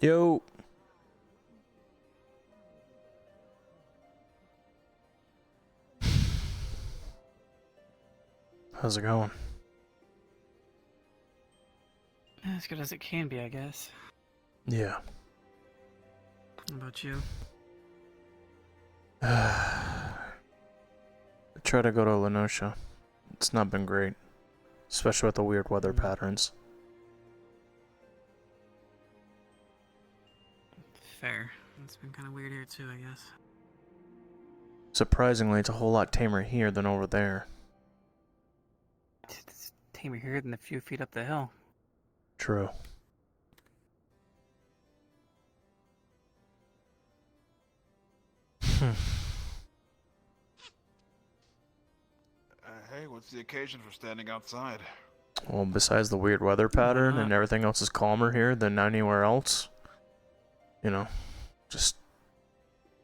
Yo. How's it going? As good as it can be, I guess. Yeah. How about you? I try to go to Lenosha. It's not been great. Especially with the weird weather patterns. Fair. It's been kind of weird here too, I guess. Surprisingly, it's a whole lot tamer here than over there. It's tamer here than a few feet up the hill. True. Hey, what's the occasion for standing outside? Well, besides the weird weather pattern and everything else is calmer here than anywhere else. You know, just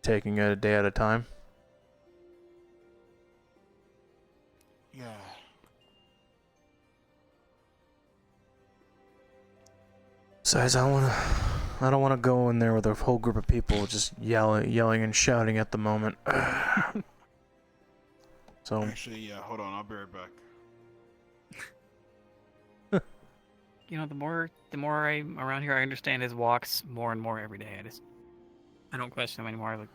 taking it a day at a time. Yeah. Besides, I don't want to go in there with a whole group of people just yelling and shouting at the moment. So. Actually, yeah, hold on, I'll be right back. You know, the more I'm around here, I understand his walks more and more every day. I don't question him anymore. Like,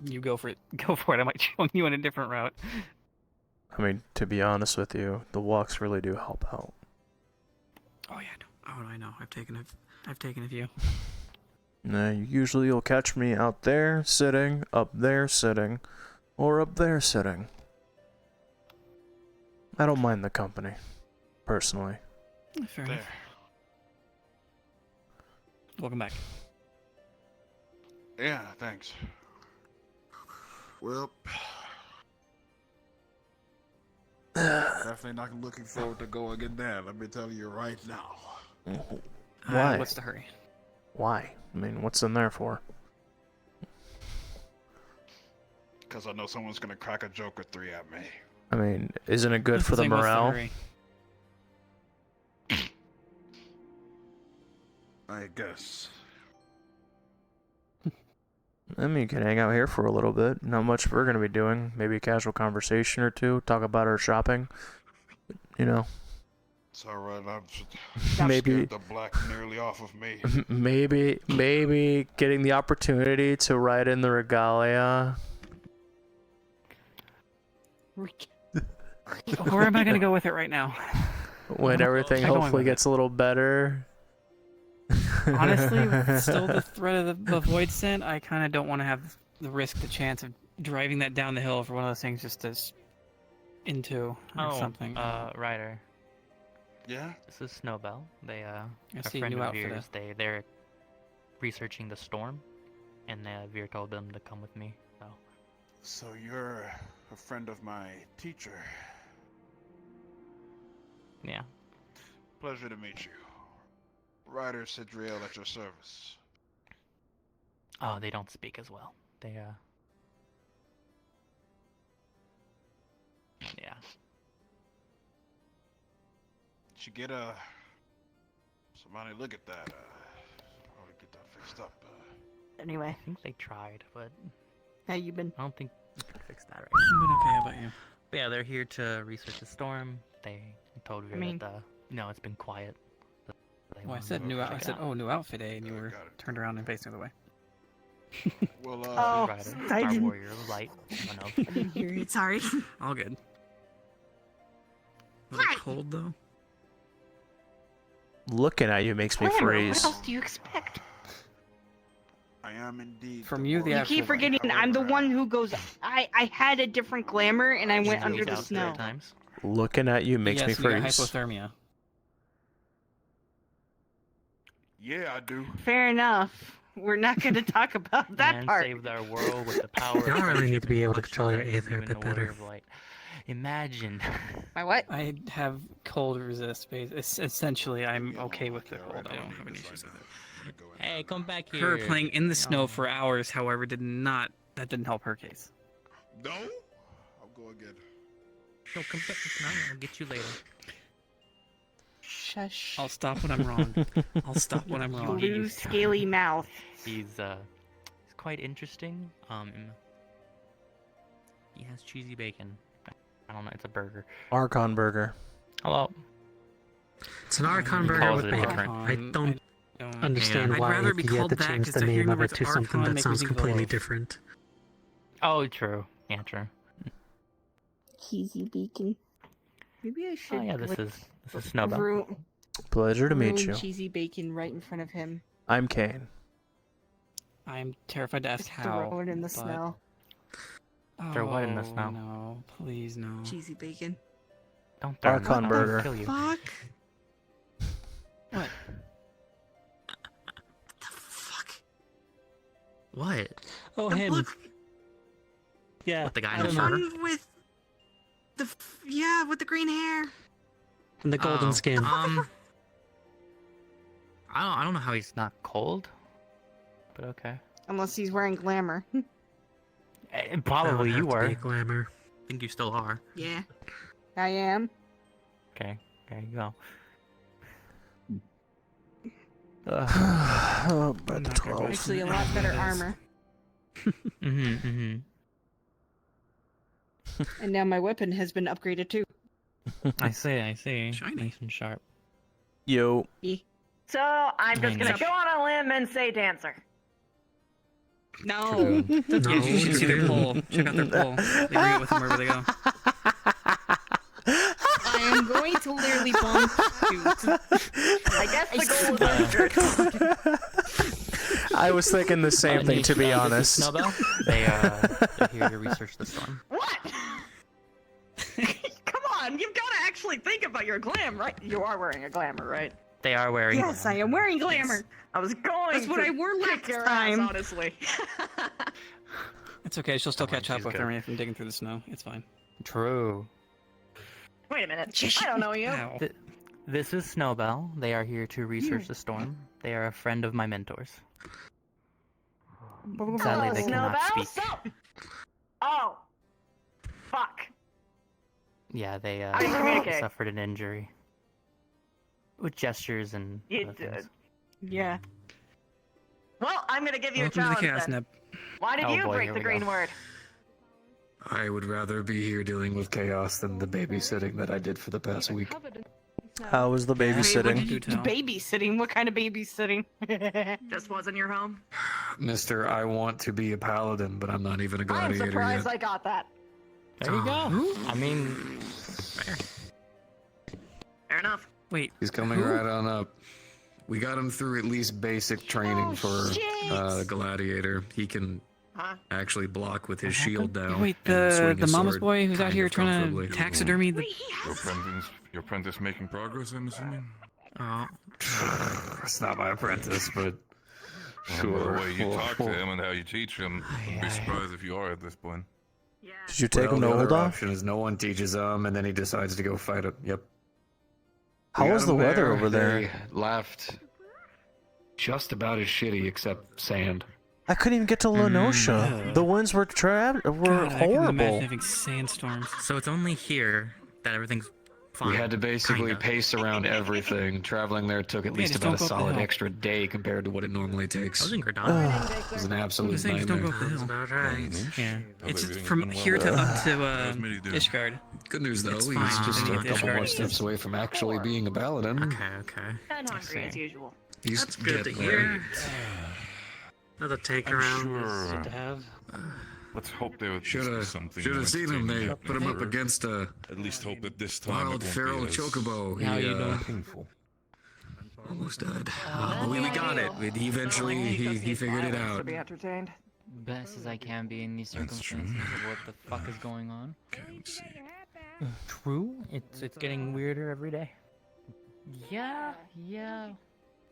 you go for it. Go for it. I might show you on a different route. I mean, to be honest with you, the walks really do help out. Oh yeah. Oh, I know. I've taken a few. Nah, usually you'll catch me out there sitting, up there sitting, or up there sitting. I don't mind the company, personally. Fair enough. Welcome back. Yeah, thanks. Well, definitely not looking forward to going in there, let me tell you right now. Why? What's the hurry? Why? I mean, what's in there for? Because I know someone's gonna crack a joke or three at me. I mean, isn't it good for the morale? I guess. I mean, you can hang out here for a little bit. Not much we're gonna be doing. Maybe a casual conversation or two. Talk about our shopping. You know. It's alright, I'm maybe scared the black nearly off of me. maybe getting the opportunity to ride in the regalia. Where am I gonna go with it right now? When everything hopefully gets a little better. Honestly, still the threat of the void scent, I kind of don't want to have the risk, the chance of driving that down the hill for one of those things just as into something. Ryder. Yeah? This is Snowbell. They, a see, friend new of outfit, Veer's, they're researching the storm, and Veer told them to come with me, so. So you're a friend of my teacher. Yeah. Pleasure to meet you. Ryder Sidriel at your service. Oh, they don't speak as well. They, yeah. Did you get, somebody look at that, probably get that fixed up, Anyway, I think they tried, but how you been? I don't think we can fix that right I've been okay. How about you? But yeah, they're here to research the storm. They told Veer that, it's been quiet. Well, I said new outfit. I said, new outfit, and you were turned around and facing the other way. Well, Ryder, I our didn't. warrior of light. I know. I didn't hear it. Sorry. All good. A little cold though. Looking at you makes me Glamour, freeze. what else do you expect? I am indeed. From you, the You actual keep forgetting I'm the one who goes. I had a different glamour and I went under the snow. Times. Looking at you makes me you got freeze. hypothermia. Yeah, I do. Fair enough. We're not going to talk about that Man part. saved our world with the power. You don't really need to be able to control your He's aether a even bit better. warrior of light. Imagine. My what? I have cold resist base. Essentially, I'm okay with the cold. I don't have any issues with it. Hey, come back here. Her playing in the snow for hours, however, didn't help her case. No? I'll go again. No, come back. No, I'll get you later. Shush. I'll stop when I'm wrong. I'll stop when I'm wrong. Blue scaly mouth. He's quite interesting. He has cheesy bacon. I don't know. It's a burger. Archon burger. Hello. It's an Archon He burger calls with it bacon. different. I don't understand I'd why rather be you had called to that change 'cause the to hear name me of with it to something Archon that makes me sounds think of completely Olaf. different. Oh, true. Yeah, true. Cheesy bacon. Maybe I should. Oh yeah, like, this is Snowbell. Pleasure to meet ruin you. cheesy bacon right in front of him. I'm Kane. I'm terrified to ask Just how. throw it in the but- snow. Throw what in the Oh, snow? No, please no. Cheesy bacon. Don't throw it in the Archon snow, burger. I'll kill you. Fuck. What? The fuck. What? Oh, The him. look- Yeah. What, the guy I in the don't know. shirt? One with with the green hair. And the golden Oh, skin. I don't know how he's not cold, but okay. Unless he's wearing glamour. Probably That you would have to were. be glamour. I think you still are. Yeah. I am. Okay, there you go. Oh, by I'm the not gonna 12. Actually, a Yeah, lot better it is. armor. Mm-hmm. And now my weapon has been upgraded too. I see. Shiny. Nice and sharp. Yo. So I'm just gonna Nice. go on a limb and say dancer. No. That's No, good. You should see their dude. poll. Check out their poll. They bring it with them wherever they go. I am going to literally bump you. I guess the goal is answered. I was thinking the same thing, to be honest. Snowbell? They're here to research the storm. What? Come on, you've got to actually think about your glam, right? You are wearing a glamour, right? They are wearing. Yes, I am wearing glamour. I was going. That's what to I wore kick last your time. ass, honestly. It's okay. She'll still Come on, catch up she's with good. me if I'm digging through the snow. It's fine. True. Wait a minute. I don't know you. Ow. This is Snowbell. They are here to research the storm. They are a friend of my mentors. Sadly, they cannot Snowbell? speak. Stop. Oh. Fuck. Yeah, they How do you communicate? suffered an injury. With gestures and You other things. Yeah. Well, I'm gonna give you Welcome a to the challenge chaos then. nip. Why did Oh you boy, break here the we green go. word? I would rather be here dealing with chaos than the babysitting that I did for the past week. How was the Yeah. babysitting? Do tell. Babysitting? What kind of babysitting? Just wasn't your home? Mister, I want to be a paladin, but I'm not even a I'm gladiator surprised yet. I got that. There you go. I mean, Fair enough. Wait. He's coming Who? right on up. We got him through at least basic training Oh, for shit. gladiator. He can Huh? actually block with his What shield happened? down. Wait, and swing the his mama's sword boy who's out kind here of trying comfortably. to taxidermy the. Wait, he has. Your apprentice making progress, I'm assuming? Oh, It's not my apprentice, but Well, sure. the way you Well, talk to him and how you teach him, I'd be Aye. surprised if you are at this point. Yeah. Did you take well, him to the other Oldar? option is no one teaches him, and then he decides to go fight him. Yep. How We got was the him weather there. over there? They left just about as shitty, except sand. I couldn't even get to Lenosha. yeah. The winds were God, I can imagine horrible. having sandstorms. so it's only here that everything's fine. We had to basically kinda. pace around everything. Traveling there took at least just about a don't go up the solid hill. extra day compared to what it normally I takes. was in It Gradana. was an I absolute was saying, just don't go nightmare. up the That's hill. about right. Yeah, How's it's everything from been here to well? up to How's Mitty doing? Ishgard. Good news though, It's he's fine. just I a need to couple more discard steps away from actually being a paladin. Okay. And I hungry as see. usual. He's That's good to getting hear. there. Another take I'm around sure. is good to have. Let's hope they would Should have something. seen him. They entertaining put him up happen. against a At least hope that this time wild it won't feral be as chocobo. How He you doing? painful. almost died. But we got it. He eventually he figured it out. To be entertained. Best as I can be in these That's true. circumstances of what the fuck is going on. Okay, let's see. True. It's getting weirder every day. Yeah.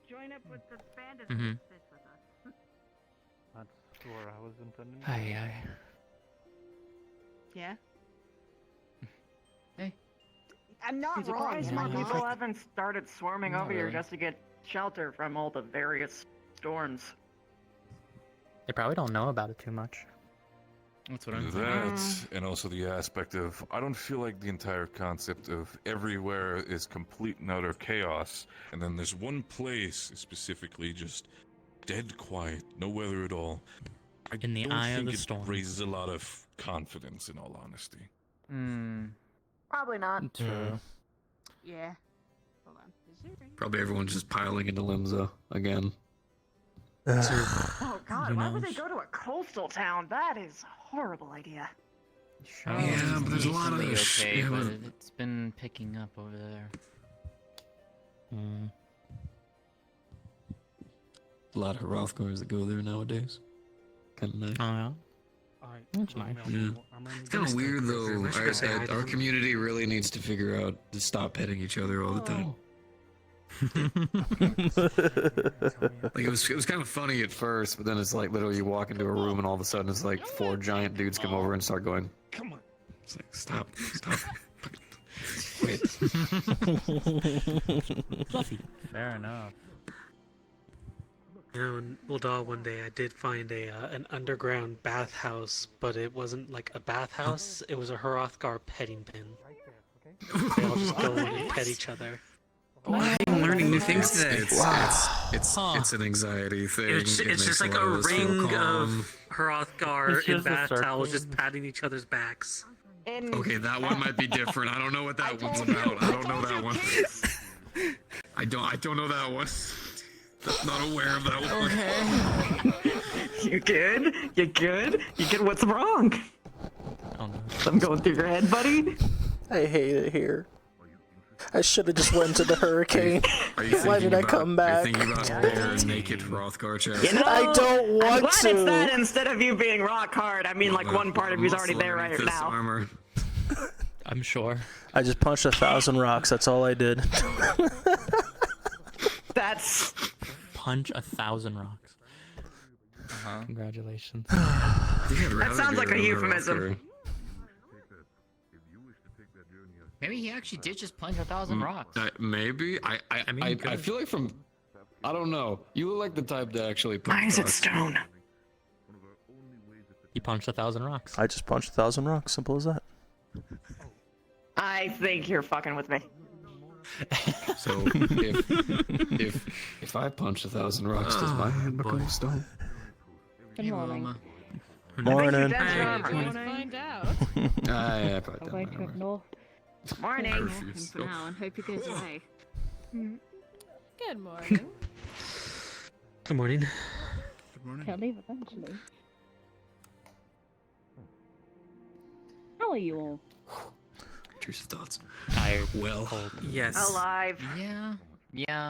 Join up with the bandits. Mhm. That's where I was intending. Aye. Yeah. Hey. I'm not I'm wrong. surprised am I? more people haven't started swarming Not over here really. just to get shelter from all the various storms. They probably don't know about it too much. That's what I'm thinking. That, and also the aspect of, I don't feel like the entire concept of everywhere is complete and utter chaos, and then there's one place specifically just dead quiet, no weather at all. I In the don't eye of think the it storm. raises a lot of confidence, in all honesty. Hmm. Probably not. True. Yeah. Hold on. Is it ringing? Probably everyone's just piling into Limza again. Oh God, Who why would they knows? go to a coastal town? That is a horrible idea. Sure. Yeah, but there's a lot of decently sh- okay, yeah, but but- it's been picking up over there. A lot of Hrothgars that go there nowadays. Kind of nice. Oh yeah. That's nice. Yeah. It's kind of weird though. Our community really needs to figure out to stop petting each other all the time. Like it was kind of funny at first, but then it's like literally you walk into a room and all of a sudden it's like 4 giant dudes come over and start going, "Come on!" It's like stop. Wait. Fluffy. Fair enough. You know, in Bulldog one day I did find an underground bathhouse, but it wasn't like a bathhouse, it was a Hrothgar petting pen. They all just go in and pet each other. I'm learning new things today. It's an anxiety thing. It's It makes just like lot a of us feel ring calm. of Hrothgar It's in just a bath circle. towels just patting each other's backs. And Okay, that one might be different. I don't know what that one's about. I don't know that one. I don't know that one. Not aware of that one. you good? You good? You good? What's wrong? Oh no. I'm going through your head, buddy. I hate it here. I should have just went to the hurricane. Are you Why did I come back? Are you thinking about bare naked Hrothgar chest? You know, I don't I'm want glad to. it's that instead of you being rock hard. I mean, like one part of you's already there right now. Armor. I'm sure. I just punched 1,000 rocks. That's all I did. That's Punch 1,000 rocks. Congratulations. that sounds like a euphemism. Maybe he actually did just punch 1,000 rocks. Maybe. I feel like from. I don't know. You look like the type that actually. Why is it punch stone? He punched 1,000 rocks. I just punched 1,000 rocks. Simple as that. I think you're fucking with me. So if I punch 1,000 rocks, does my hand become stone? Good morning. Morning. That's your armor. Find out. Yeah, probably I'm done going my to armor. ignore Morning. him for now and hope he goes away. Good morning. Good morning. He'll leave eventually. How are you all? Intrusive thoughts. Tired. Well, Yes. Alive. Yeah.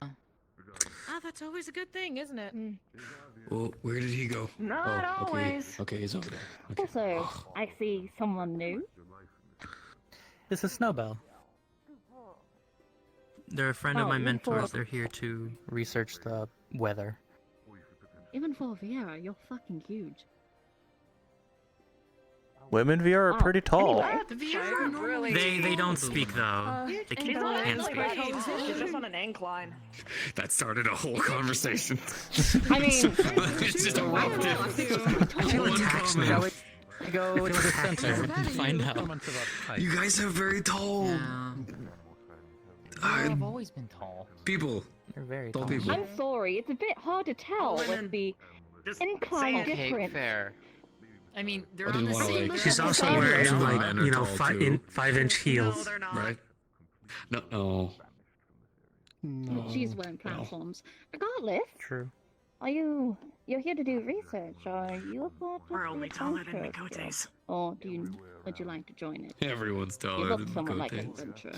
Ah, that's always a good thing, isn't it? well, where did he go? Not oh, okay. always. Okay, he's over there. Okay. Also, I see someone new. This is Snowbell. They're a friend of Oh, my even mentors. for- They're here to research the weather. Even for Vieira, you're fucking huge. Women VR are pretty tall. Anyway. They don't speak though. They She's can't on an speak. incline. She's just on an incline. That started a whole conversation. I mean, It's just erupted. I feel attacked now. Go to the center and find out. You guys are very tall. I've always been tall. People. They're very Tall tall. people. I'm sorry, it's a bit hard to tell with the Just incline saying. Okay, difference. fair. I mean, they're I on the didn't wanna, same. like- She's also Oh, wearing yeah. like, Men are you know, tall, 5-inch No, heels. they're not. Right? No. She's wearing platforms. Regardless, True. you're here to do research, or you look We're only taller than adventurous, Mikotes. or would you like to join it? Everyone's You taller look than somewhat like an Cotes. adventurer.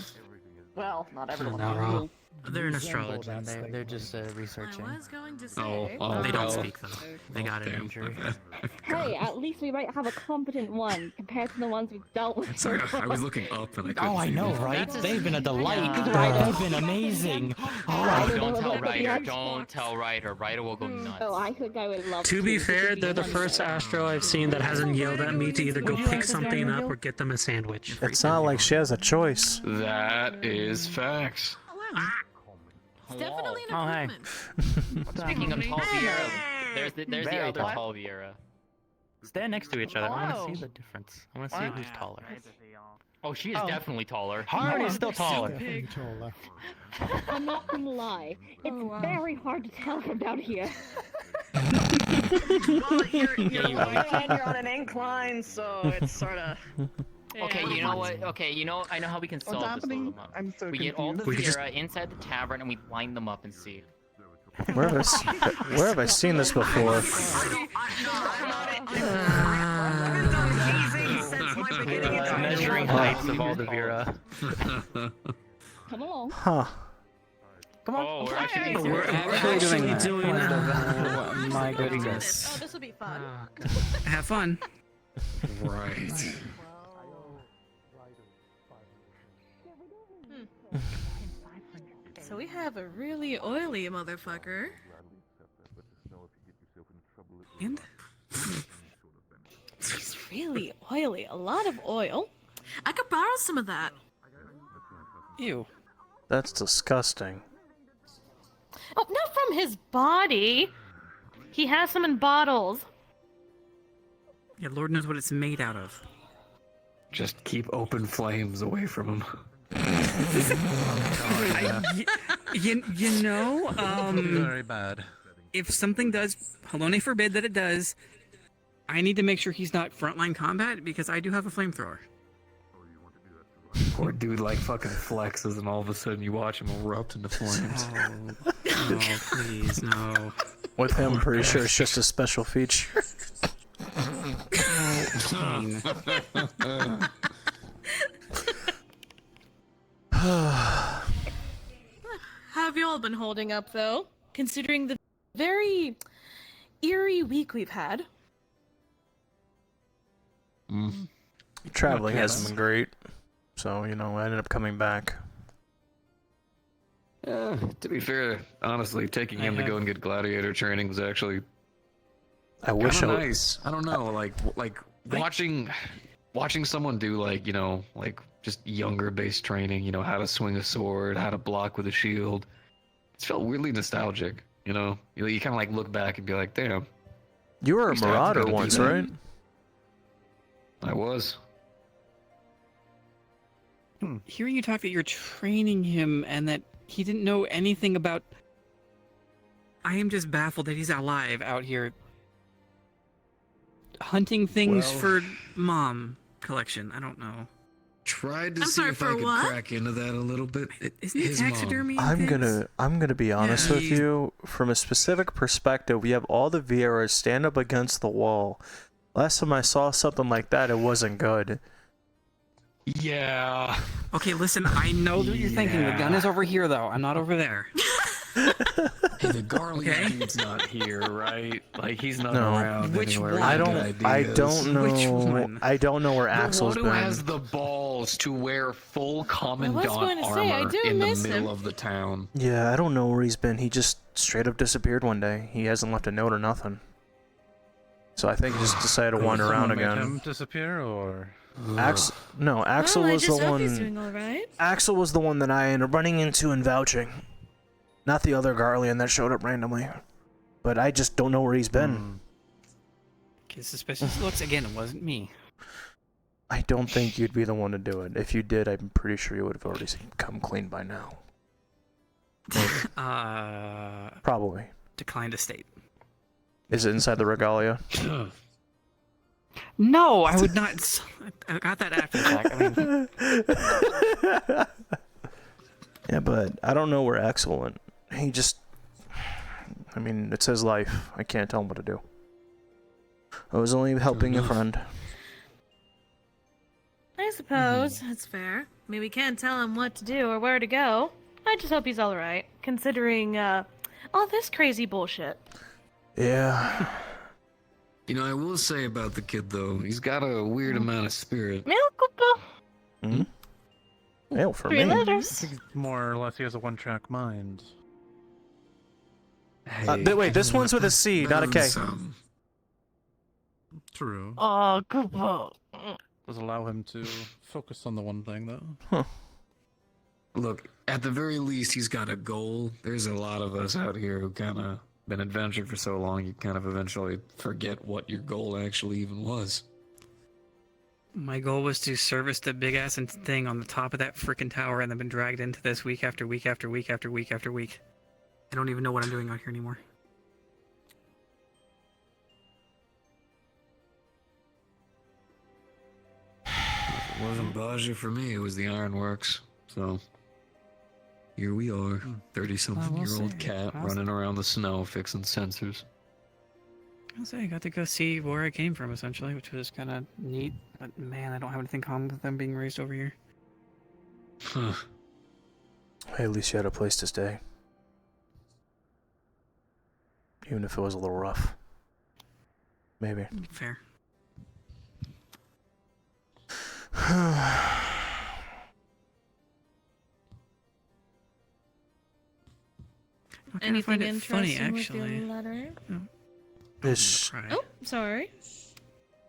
Well, not everyone. Not wrong. They're in astrology. They're just researching. I was going to say. Oh, They don't well. speak though. They got it. Damn, injury. my bad. Hey, at least we might have a competent one compared to the ones we've dealt with. Sorry, I was looking up and I couldn't Oh, I see know, them. right? They've been a delight. Yeah. They've been amazing. I Oh, don't don't know tell about the Ryder. Xbox. Don't tell Ryder. Ryder will go nuts. Oh, I think I would love To be because fair, it'd they're the fun. first Astro I've seen that hasn't yelled at me to either go pick something up or get them a sandwich. It's not like she has a choice. That is facts. It's definitely an Oh, hey. improvement. Speaking of tall Vieira, there's the Very other tall. tall Vieira. Stand next to each other. I want Whoa. to see the difference. I want to see What? who's taller. Oh, she is Oh. definitely taller. Hardy's still taller. I'm not gonna lie. It's very hard to tell from down here. Well, you're you low are. and you're on an incline, so it's sort of. Okay, you know what? Okay, I know how we can solve this happening? dilemma. I'm so We get all the We could just- Vera inside the tavern and we line them up and see. Where have I seen this before? Measuring heights of all the Vera. Come along. Huh. Come on. Oh, we're actually We're actually doing that. Oh, My goodness. Oh, this will be fun. Have fun. Right. So we have a really oily motherfucker. And He's really oily. A lot of oil. I could borrow some of that. ew. That's disgusting. Oh, not from his body. He has some in bottles. Yeah, Lord knows what it's made out of. Just keep open flames away from him. You know, Very bad. if something does, Halone forbid that it does, I need to make sure he's not frontline combat because I do have a flamethrower. Poor dude like fucking flexes and all of a sudden you watch him erupt into flames. No, please, no. With him, I'm pretty sure it's just a special feature. Fine. How have you all been holding up, though? Considering the very eerie week we've had. Traveling hasn't been great. So, you know, I ended up coming back. To be fair, honestly, taking him to go and get gladiator training was actually I wish kinda I would. nice. I don't know, like watching someone do like, you know, like just younger based training, you know, how to swing a sword, how to block with a shield. It felt weirdly nostalgic, you know. You kind of like look back and be like, damn. You were a used to have to marauder go to do once, that. right? I was. Hearing you talk that you're training him and that he didn't know anything about... I am just baffled that he's alive out here hunting things Well- for mom collection. I don't know. Tried to I'm see sorry, if for I could what? crack into that a little bit. Isn't it His mom. taxidermy? I'm gonna be honest with he's- you. From a specific perspective, we have all the Vieras stand up against the wall. Last time I saw something like that, it wasn't good. Yeah. Okay, listen, I know that you're thinking the gun is over here, though. I'm not over there. Hey, the Garland Okay. dude's not here, right? Like he's not No. around Which anywhere. one? I Good don't know. Which one? I don't know where The Axel's one who been. has the balls to wear full commandant going to say, I armor do in the miss middle him. of the town. Yeah, I don't know where he's been. He just straight up disappeared one day. He hasn't left a note or nothing. So I think he just decided to wander around Someone made again. him disappear, or Axel Well, was I the just hope he's one. doing all right. Axel was the one that I ended up running into and vouching. Not the other Garlean that showed up randomly. But I just don't know where he's been. Okay, suspicious looks. Again, it wasn't me. I don't think you'd be the one to do it. If you did, I'm pretty sure you would have already come clean by now. Probably. Declined to state. Is it inside the regalia? No, I would not. I got that after the fact. I mean, Yeah, but I don't know where Axel went. He just... I mean, it's his life. I can't tell him what to do. I was only helping a friend. I suppose that's fair. I mean, we can't tell him what to do or where to go. I just hope he's all right, considering all this crazy bullshit. Yeah. You know, I will say about the kid though, he's got a weird amount of spirit. Hmm? Mail for Three me. letters. more or less he has a one-track mind. Wait, this one's with a C, not a K. True. Oh, good boy. Does allow him to focus on the one thing, though. Look, at the very least, he's got a goal. There's a lot of us out here who kind of been adventuring for so long, you kind of eventually forget what your goal actually even was. My goal was to service the big ass thing on the top of that freaking tower, and I've been dragged into this week after week after week after week after week. I don't even know what I'm doing out here anymore. It wasn't Baja for me, it was the Ironworks. So here we are, 30-something-year-old cat running around the snow fixing sensors. I'll say I got to go see where I came from, essentially, which was kind of neat. But man, I don't have anything common with them being raised over here. Huh. Hey, at least you had a place to stay. Even if it was a little rough. Maybe. Fair. Anything it funny, interesting with actually. your letter? It's Oh, sorry.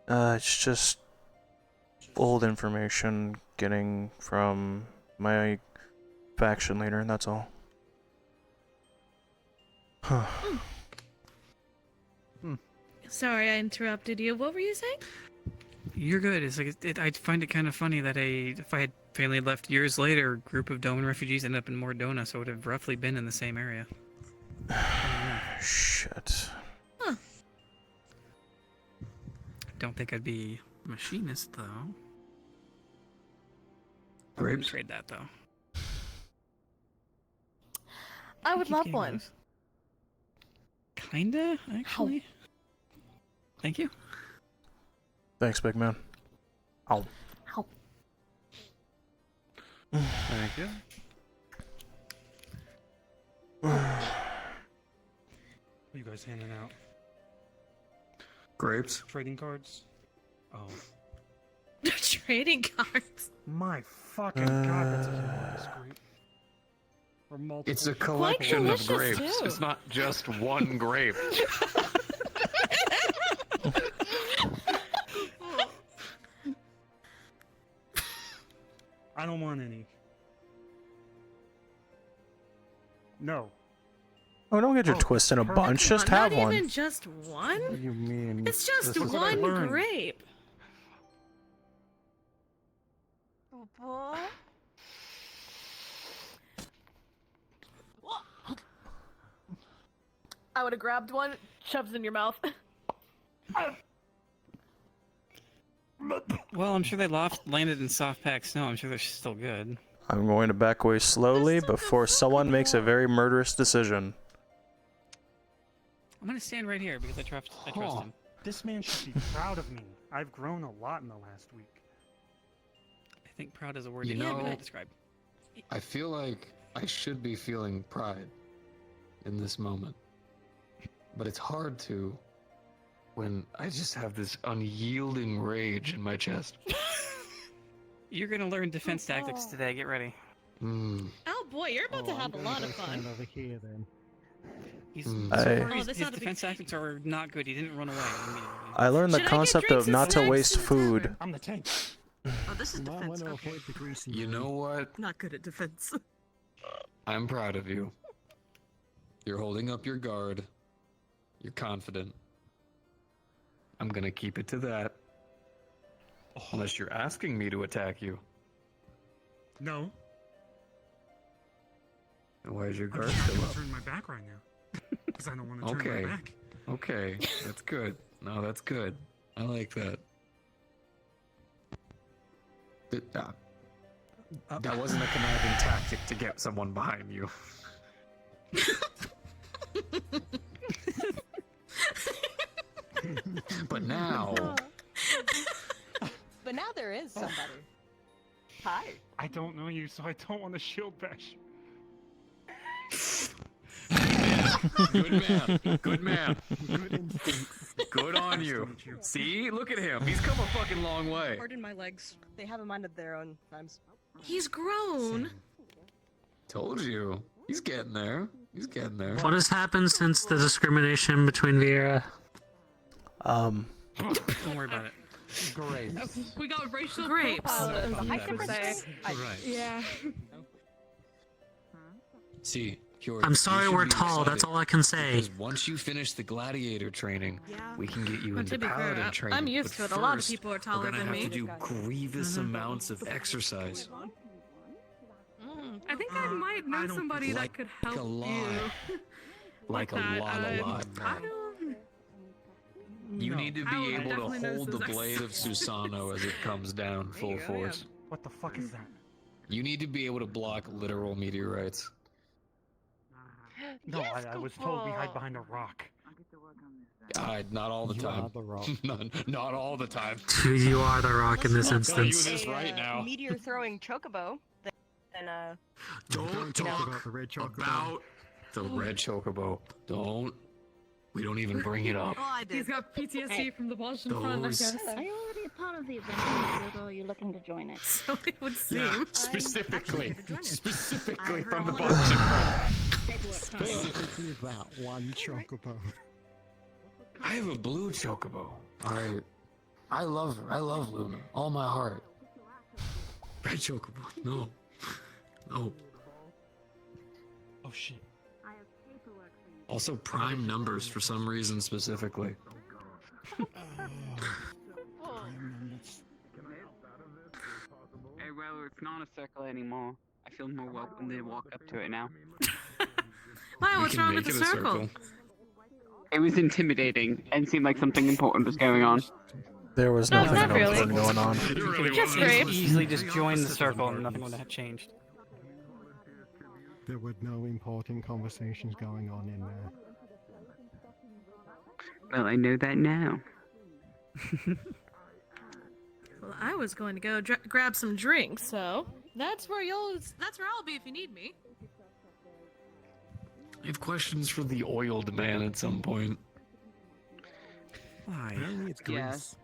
it's just old information getting from my faction leader, and that's all. Huh. Sorry, I interrupted you. What were you saying? You're good. It's like I find it kind of funny that if I had family left years later, a group of Doman refugees ended up in Mordona, so it would have roughly been in the same area. Shit. Huh. Don't think I'd be a machinist though. I Grapes? wouldn't trade that though. I would keep love getting one. those. Kinda, actually. Thank you. Thanks, big man. Ow. Ow. Thank you. What are you guys handing out? Grapes? Trading cards? Oh. Trading cards. My fucking god, that's a humongous grape. For multiple It's a people. collection of delicious, grapes. too. It's not just one grape. I don't want any. No. Oh, don't get your twist in a bunch. Just have Not one. even just one? What do you mean? It's just This is what I one learned. grape. I would have grabbed one, shoves in your mouth. Well, I'm sure they landed in soft packed snow. I'm sure they're still good. I'm going to back away slowly before someone makes a very murderous decision. I'm gonna stand right here because I trust him. This man should be proud of me. I've grown a lot in the last week. I think proud is a word You you know- can't describe. I feel like I should be feeling pride in this moment. But it's hard to when I just have this unyielding rage in my chest. You're gonna learn defense tactics today. Get ready. Hmm. Oh boy, you're about to have a lot of fun. Over here, then. He's, Hmm. so I- far, Oh, his that's not a big defense tactics are not good. He didn't run away immediately. I learned the Should I get concept drinks of and not to snacks waste in the food. tavern? I'm the tank. Oh, this is defense. Okay. You know what? Not good at defense. I'm proud of you. You're holding up your guard. You're confident. I'm gonna keep it to that. Unless you're asking me to attack you. No. And why is your I'm guard just not still gonna up? turn my back right now. Because I don't want to turn Okay. my back. Okay, that's good. No, that's good. I like that. That wasn't a conniving tactic to get someone behind you. But now, But now there is somebody. Hi. I don't know you, so I don't want to shield bash. good man, good man. Good instincts. Good on you. See, look at him. He's come a fucking long way. Pardon my legs. They have a mind of their own times. He's grown. Told you. He's getting there. He's getting there. What has happened since the discrimination between Vieira? Don't worry about it. Great. We got racial Grapes. profiling. I should say. Yeah. See, George, I'm you sorry should we're be tall, that's excited, all I can say. Because once you finish the gladiator training, we can get you Well, into to be fair, paladin I'm training. used But to it. A lot of first, people are taller we're gonna than have me. to do grievous amounts of exercise. I think I might know somebody like that could help a lot. you. Like a that, lot. Kyle? You No. need to Kyle be able to definitely knows hold the his blade of Susano as it comes down full force. What the fuck is that? You need to be able to block literal meteorites. No, I was told we hide behind a rock. Not all the You time. are the rock. not all the time. You are the rock in this I'll tell you instance. this right now. Meteor throwing chocobo. Then Don't talk about the red chocobo. We don't even bring it up. Oh, I did. He's got PTSD from the Boston front, I Those- guess. Are you already a part of the adventure, or are you looking to join it? So it would seem. Yeah, specifically from the Well, Boston front. Specifically that one chocobo. I have a blue chocobo. Alright. I love her. I love Luna. All my heart. Red chocobo. No. No. Oh shit. Also prime numbers for some reason specifically. Hey, well, it's not a circle anymore. I feel more welcome to walk up to it now. Why? We What's can wrong with make the it a circle? It was intimidating and seemed like something important was going on. There was No, nothing not really. important going on. You could Just have grapes. easily just joined the circle and nothing would have changed. There were no important conversations going on in there. Well, I know that now. Well, I was going to go grab some drinks, so that's where I'll be if you need me. I have questions for the oiled man at some point. Why? Apparently it's grease. Yes.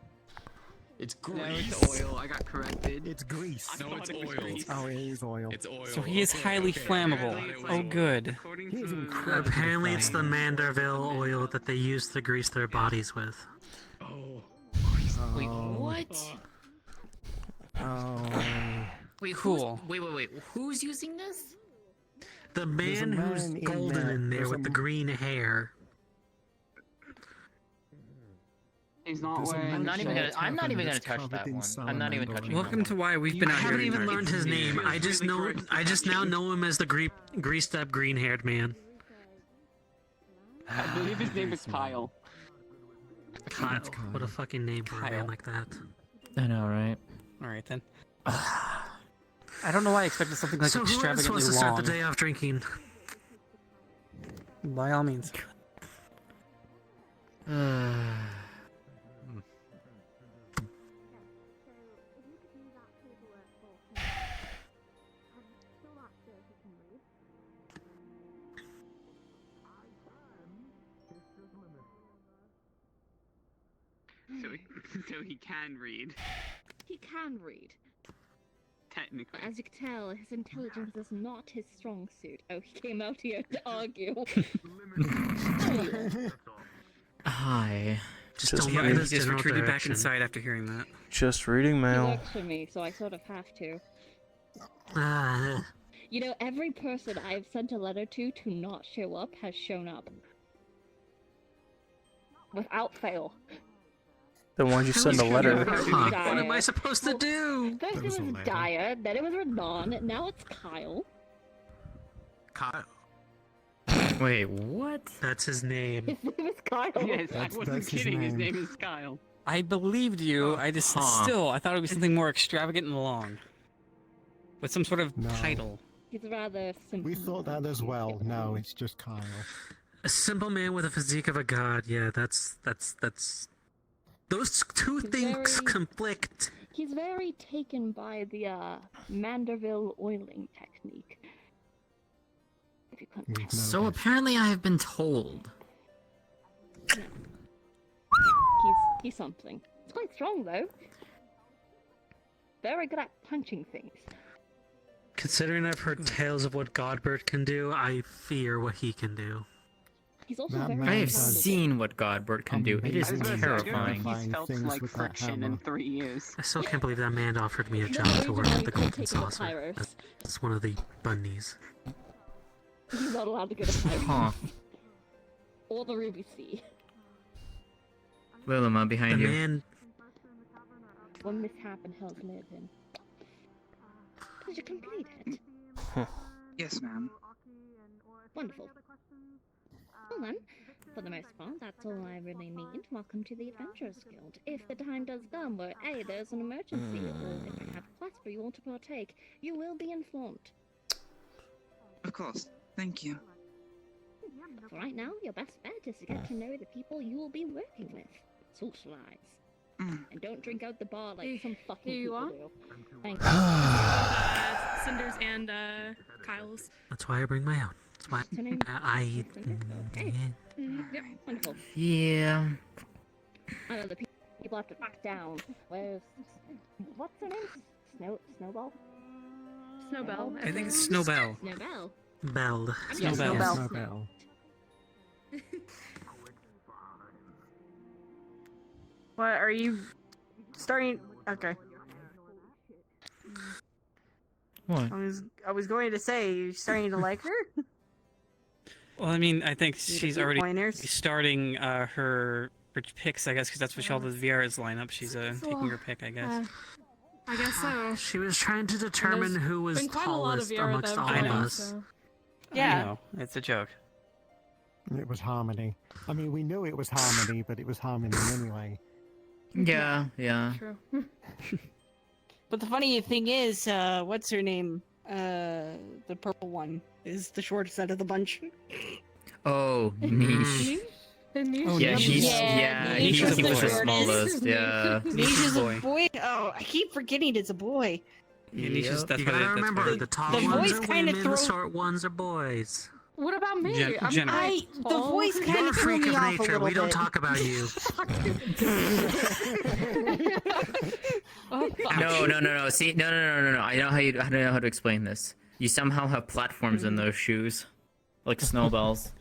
It's No, grease. it's oil. I got corrected. It's grease. No, it's oil. Oh, it is oil. It's oil. So he is highly flammable. Oh, good. He's incredibly Apparently it's the flammable. Manderville oil that they use to grease their bodies with. Oh. Wait, what? Oh. Wait, Cool. Wait. Who's using this? The There's a man who's man in golden there. in there There's with a the m- green hair. He's not There's a wearing. I'm not even gonna. I'm not tavern even gonna that's touch covered that in one. I'm not even salamander touching oil. that Welcome to why we've been I out here. haven't even tonight. learned his name. I just now know him as the greased up green haired man. I believe his name is Kyle. Kyle. What a fucking name for a man Kyle. like that. I know, right? All right then. I don't know why I expected something like So who else extravagantly wants to start long. the day off drinking? By all means. So he can read, He can read. technically. As you can tell, his intelligence is not his strong suit. Oh, he came out here to argue. Hi. Just Just don't Yeah, look he at just his general retreated back direction. inside after hearing that. Just reading He mail. works for me, so I sort of have to. Ah, You know, every person I've sent a letter to not show up has shown up. Without fail. Then why'd you send a letter? Huh. What am I supposed to do? First it was Dyer, then it was Renan, now it's Kyle. Kyle. Wait, what? That's his name. His name is Kyle. Yes, I wasn't that's his kidding. His name. name is Kyle. I believed you. I just Huh. still I thought it would be something more extravagant and long, with some sort of No. title. He's rather simple. We thought that as well. No, it's just Kyle. A simple man with a physique of a god. Yeah, that's. Those two He's things very- conflict. He's very taken by the Manderville oiling technique. If you couldn't. So apparently I have been told. He's something. He's quite strong though. Very good at punching things. Considering I've heard tales of what Godbert can do, I fear what he can do. He's also That very man I have does seen what Godbert can do. It is amazing terrifying. Fine Felt things like with that friction in hammer. 3 years. I still can't believe that man offered me a No, job to the work reason at the why he's Golden taking the Saucer. Pyros. That's one of the bunnies. You're not allowed to go to Pirates. Huh. Or the Ruby Sea. Willem, I'm behind The you. man. One mishap and hell's live in. Did you complete it? Yes, ma'am. Wonderful. Well then, for the most part, that's all I really need. Welcome to the Adventurers Guild. If the time does come where A, there's an emergency, or if I have a class for you all to partake, you will be informed. Of course. Thank you. For right now, your best bet is to get to know the people you will be working with. Socialize. And don't drink out the bar like some fucking Here you people are. do. Thank you. Cinders and Kyle's. That's why I bring my own. That's why I. Yep, wonderful. Yeah. I know the people have to back down. Where's what's her name? Snowball. Snowbell. I think it's Snowbell. Snowbell. Bell. Yeah, Snowbell. Snowbell. What are you starting? Okay. What? I was going to say you're starting to like her. Well, I mean, I think Need a she's few already pointers? starting her picks, I guess, because that's what all the VRs line up. She's taking her pick, I guess. I guess so. She was trying to determine There's who was been quite a lot of tallest VR amongst that all I've of joined, us. so- I Yeah. know, it's a joke. It was Harmony. I mean, we knew it was Harmony, but it was Harmony anyway. Yeah, yeah. True. But the funny thing is, what's her name? The purple one is the shortest out of the bunch. Oh, niche. Oh, Yeah, he's Niche he is was the the shortest. smallest. Yeah. Niche is boy. a boy. Oh, I keep forgetting it's a boy. Yeah, Nisha's, that's You why gotta that's remember, why the tall the ones voice are kinda women, the throws- short ones are boys. What about me? I'm Jennifer. The voice kind You're a of threw freak me of off a nature. little We don't bit. talk about you. No. See, no. I know I know how to explain this. You somehow have platforms in those shoes, like snowballs.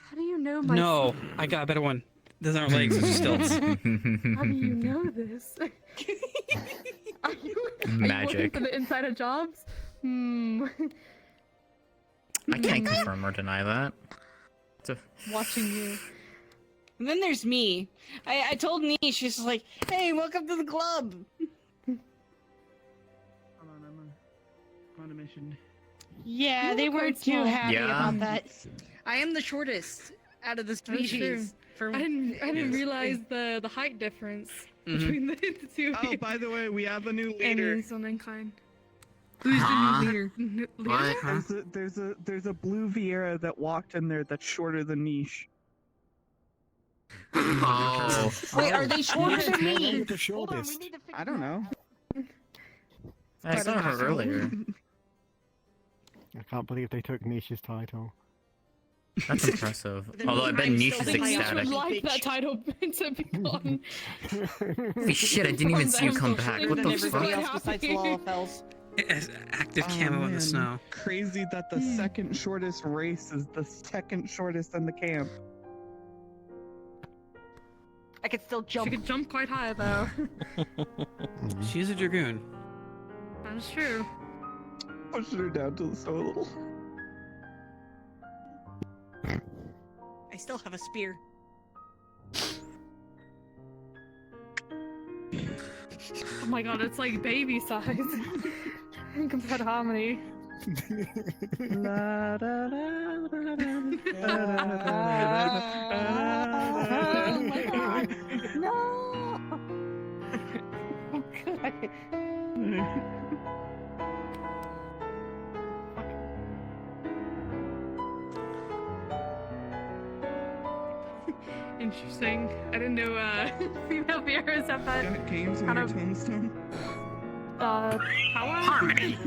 How do you know my? No, I got a better one. Those aren't legs, those are stilts. How do you know this? Are you looking Magic. for the inside of jobs? Hmm. I can't confirm or deny that. It's a... Watching you. And then there's me. I told Niche, she's just like, hey, welcome to the club. Hold on, I'm on a mission. Yeah, You they look quite weren't too small. happy Yeah. about that. I am the shortest out of the That's true. species. For I didn't Yes. realize the height difference Mhm. between the two. Oh, by the way, we have a new and leader. he's on incline. Who's Huh? the new leader? What? There's a blue Viera that walked in there that's shorter than Niche. Oh. Wait, are they shorter than me? The shortest. I don't know. I saw her earlier. I can't believe they took Nisha's title. That's impressive. Although I bet I'm Niche still is thinking I I would ecstatic. like that title to be gone. Holy shit! I didn't even see you come back. What And the everybody fuck? else besides Lalafels. It has active Oh, camo in the man. snow. Crazy that the second shortest race is the second shortest in the camp. I could still She jump. could jump quite high though. She's a dragoon. That's true. Pushing her down to the snow a little. I still have a spear. Oh my god, it's like baby size compared to Harmony. La, da, da, da, Oh my god! No! Oh, good. Interesting. I didn't know female bears have that Got games on kind your of tombstone? power. Harmony.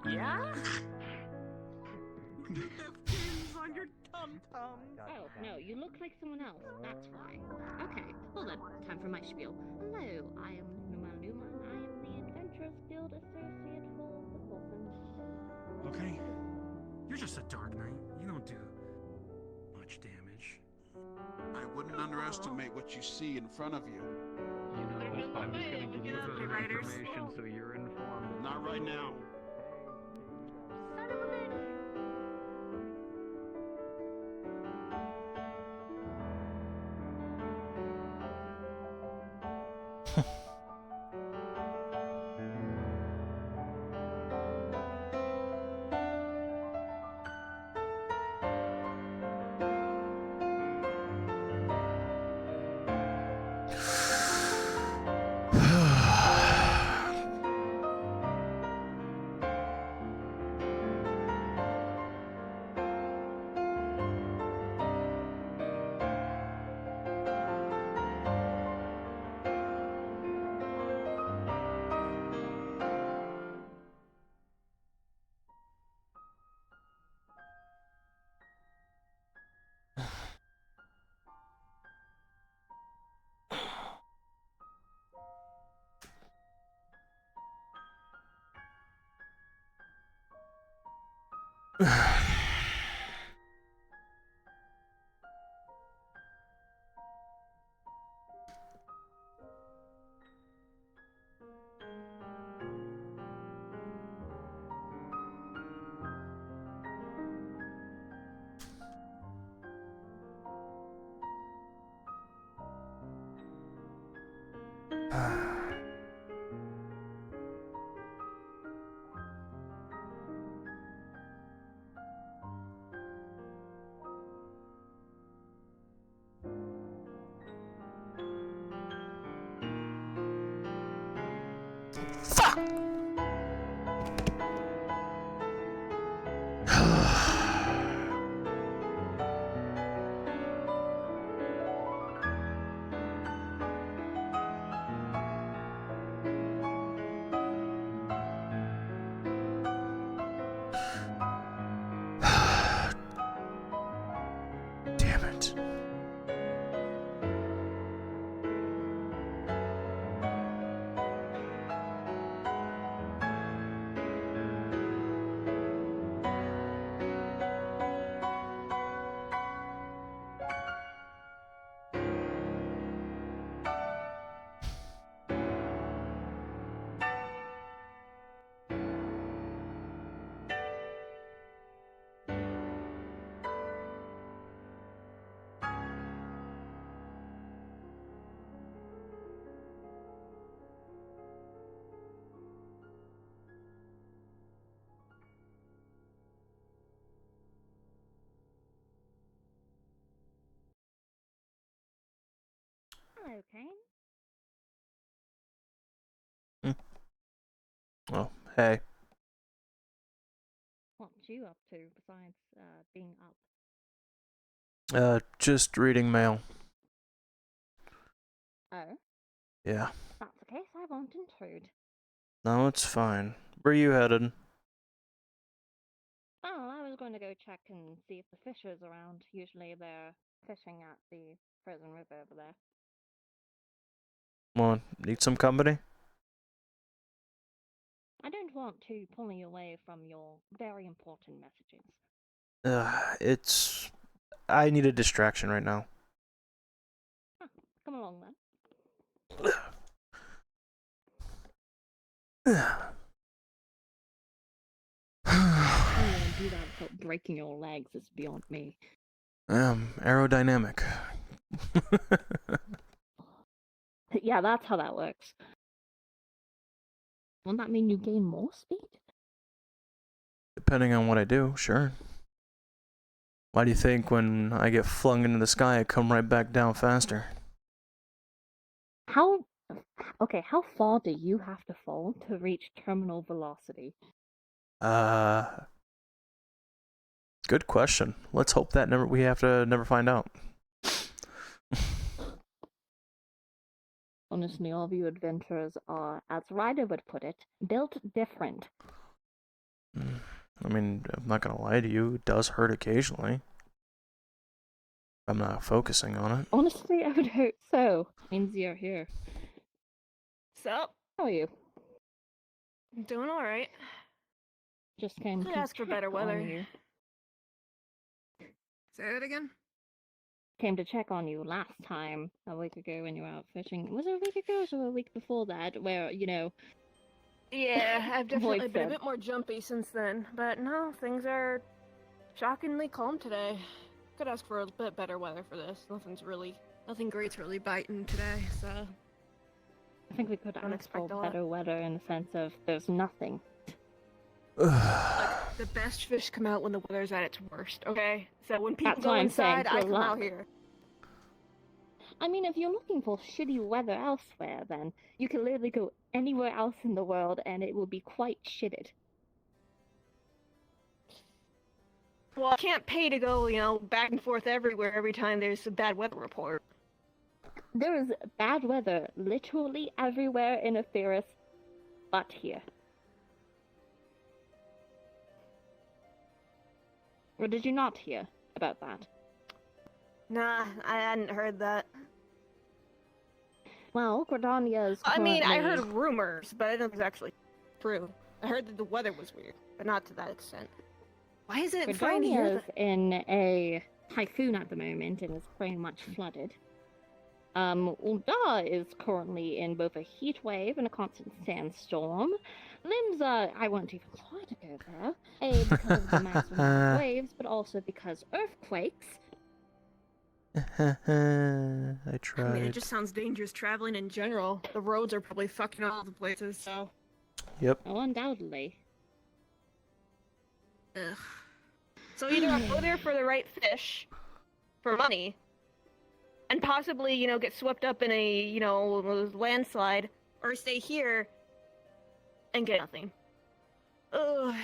Yeah? on your tum-tum. Oh, no, you look like someone else. That's why. Okay, well then, time for my spiel. Hello, I am Numa Numa. I am the Adventurers Guild Associate for the Dolphins. Okay. You're just a dark knight. You don't do underestimate what you see in front of you. You know, I'm just gonna give you a bit of information so you're informed. Not right now. Damn it. Hello, Kane. Oh, hey. What you up to besides being up? Just reading mail. Oh, Yeah. that's the case. I won't intrude. No, it's fine. Where you headed? Oh, I was going to go check and see if the fishers around. Usually they're fishing at the frozen river over there. Well, need some company? I don't want to pull you away from your very important messages. It's... I need a distraction right now. Huh, come along then. How you gonna do that without breaking your legs is beyond me. Aerodynamic. Yeah, that's how that works. Won't that mean you gain more speed? Depending on what I do, sure. Why do you think when I get flung into the sky, I come right back down faster? How... Okay, how far do you have to fall to reach terminal velocity? Good question. Let's hope that we have to never find out. Honestly, all of you adventurers are, as Ryder would put it, built different. I mean, I'm not gonna lie to you, it does hurt occasionally. I'm not focusing on it. Honestly, I would hope so. Means you're here. Sup? How are you? I'm doing alright. Just came Could to ask for check better on weather. you. Say that again? came to check on you last time, a week ago when you were out fishing. Was it a week ago or a week before that? Where, you know... Yeah, I've definitely Void been a said. bit more jumpy since then. But no, things are shockingly calm today. Could ask for a bit better weather for this. Nothing great's really biting today, so... I think we could Don't ask for expect a lot. better weather in the sense of there's nothing. Like, the best fish come out when the weather's at its worst, okay? So when people That's go why I'm saying inside, I good come out luck. here. I mean, if you're looking for shitty weather elsewhere, then you can literally go anywhere else in the world and it will be quite shitted. Well, I can't pay to go, back and forth everywhere every time there's a bad weather report. There is bad weather literally everywhere in Etheirys, but here. Or did you not hear about that? Nah, I hadn't heard that. Well, Gridania is I mean, I heard currently- rumors, but I don't know if it's actually true. I heard that the weather was weird, but not to that extent. Why is it fine Gridania here? is in a typhoon at the moment and is pretty much flooded. Ul'dah is currently in both a heat wave and a constant sandstorm. Limsa, I won't even try to go there. A, because of the massive amount of waves, but also because earthquakes. I tried. I mean, it just sounds dangerous traveling in general. The roads are probably fucking all the places, so... Yep. Oh, undoubtedly. Ugh. So either I'll go there for the right fish, for money, and possibly, get swept up in a, landslide, or stay here and get nothing. Ugh.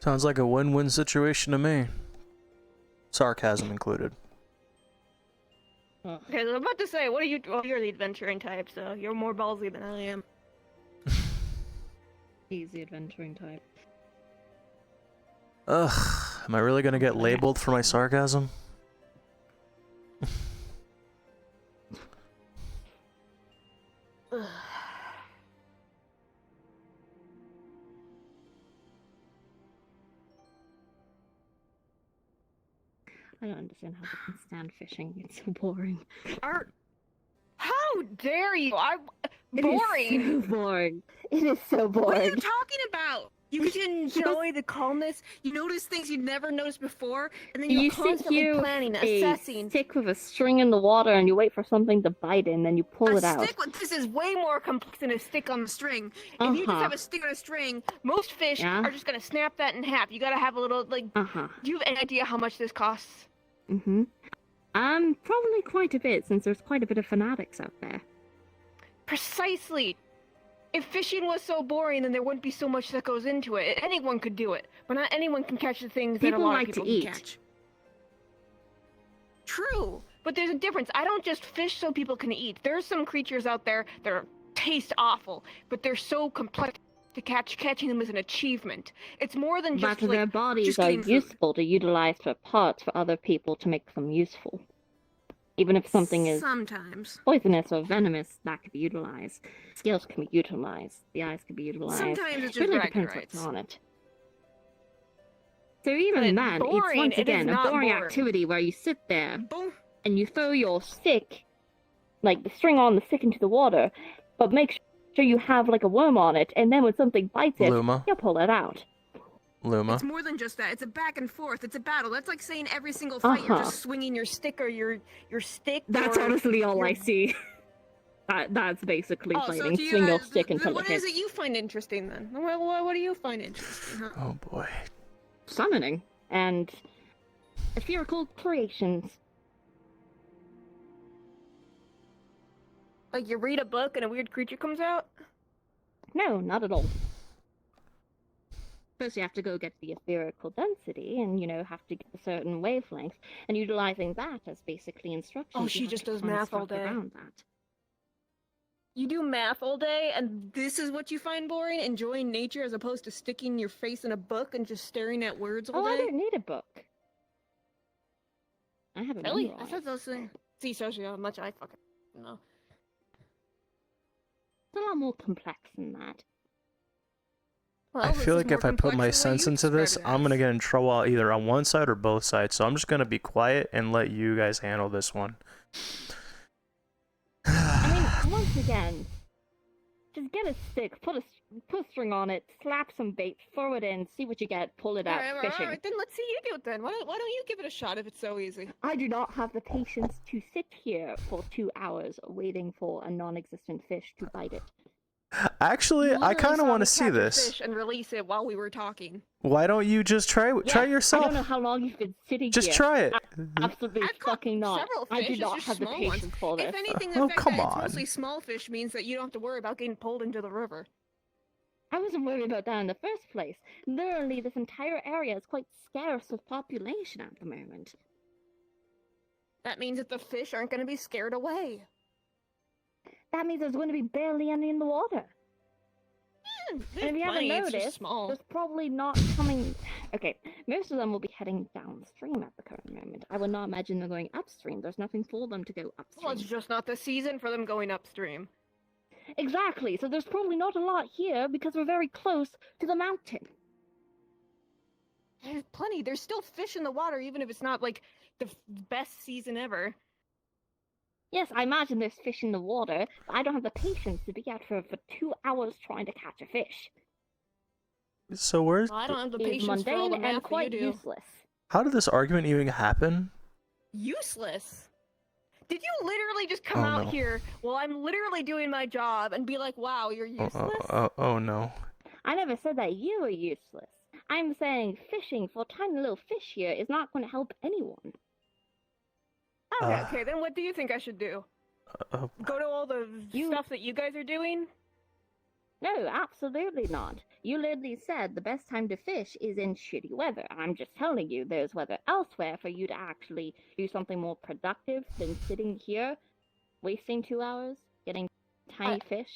Sounds like a win-win situation to me. Sarcasm included. Okay, so I'm about to say, you're the adventuring type, so you're more ballsy than I am. He's the adventuring type. Ugh, am I really gonna get labeled for my sarcasm? Ugh. I don't understand how they can stand fishing. It's so boring. How dare you? It is Boring! so boring. It is so boring. What are you talking about? You can enjoy the calmness. You notice things you'd never noticed before, and then you're You sit constantly here planning, with a assessing. stick with a string in the water and you wait for something to bite it and then you pull it out. This is way more complex than a stick on the string. If you just have a stick on a string, most fish are just gonna snap that in half. You gotta have a little, do you have any idea how much this costs? Mm-hmm. Probably quite a bit, since there's quite a bit of fanatics out there. Precisely. If fishing was so boring, then there wouldn't be so much that goes into it. Anyone could do it, but not anyone can catch the things that a People lot like of to people eat. can catch. True, but there's a difference. I don't just fish so people can eat. There's some creatures out there that taste awful, but they're so complex to catching them is an achievement. It's more than just But their bodies just are getting food. useful to utilize for parts for other people to make them useful. Even if something is Sometimes. poisonous or venomous, that can be utilized. Scales can be utilized. The eyes can be utilized. Sometimes it's just really bragging depends rights. what's on it. So even then, it's boring. once It is again a not boring boring. activity where you sit there and you throw your stick, like the string on the stick into the water, but make sure you have like a worm on it, and then when something bites it, Luma. you pull it out. Luma. It's more than just that. It's a back and forth. It's a battle. That's like saying every single fight you're Uh-huh. just swinging your stick or your stick. That's or honestly all your... I see. That's basically Oh, so fighting. do you, Swing your stick until what it hits. is it you find interesting then? What do you find interesting? Huh? Oh boy. Summoning and etherical creations. Like you read a book and a weird creature comes out? No, not at all. First you have to go get the etherical density and, have to get a certain wavelength, and utilizing that as basically instructions. Oh, you she have just to does find math all stuff day. around that. You do math all day, and this is what you find boring? Enjoying nature as opposed to sticking your face in a book and just staring at words all Oh, I day? don't need a book. I have a Really? I memorized. thought those things... See, Sophie, how much I fucking know. It's a lot more complex than that. Well, I feel like if I put my sense into this, I'm gonna get in trouble either on one side or both sides. So I'm just gonna be quiet and let you guys handle this one. I mean, once again, just get a stick, put a string on it, slap some bait, throw it in, see what you get, pull it out, fishing. Alright, then let's see you do it then. Why don't you give it a shot if it's so easy? I do not have the patience to sit here for 2 hours waiting for a non-existent fish to bite it. Actually, I kind of want to see Catch a this. fish and release it while we were talking. Why don't you just try yourself? I don't know how long you've been sitting Just here. try it. Absolutely fucking not. Several I fish, do it's not just have the small patience ones. for this. If anything, the Oh, fact come that it's on. mostly small fish means that you don't have to worry about getting pulled into the river. I wasn't worried about that in the first place. Literally, this entire area is quite scarce with population at the moment. That means that the fish aren't going to be scared away. That means there's going to be barely any in the water. And if you haven't noticed, there's probably not coming... Okay, most of them will be heading downstream at the current moment. I would not imagine they're going upstream. There's nothing for them to go upstream. Well, it's just not the season for them going upstream. Exactly, so there's probably not a lot here because we're very close to the mountain. There's plenty. There's still fish in the water, even if it's not, like, the best season ever. Yes, I imagine there's fish in the water, but I don't have the patience to be out for 2 hours trying to catch a fish. So where's? Well, I don't have the It's patience for all the mundane math and quite that you do. useless. How did this argument even happen? Useless? Did you literally just come Oh, out no. here while I'm literally doing my job and be like, wow, you're useless? Oh no. I never said that you were useless. I'm saying fishing for tiny little fish here is not going to help anyone. Okay, then what do you think I should do? Go to all the stuff that you guys are doing? No, absolutely not. You literally said the best time to fish is in shitty weather. I'm just telling you there's weather elsewhere for you to actually do something more productive than sitting here, wasting 2 hours, getting tiny fish.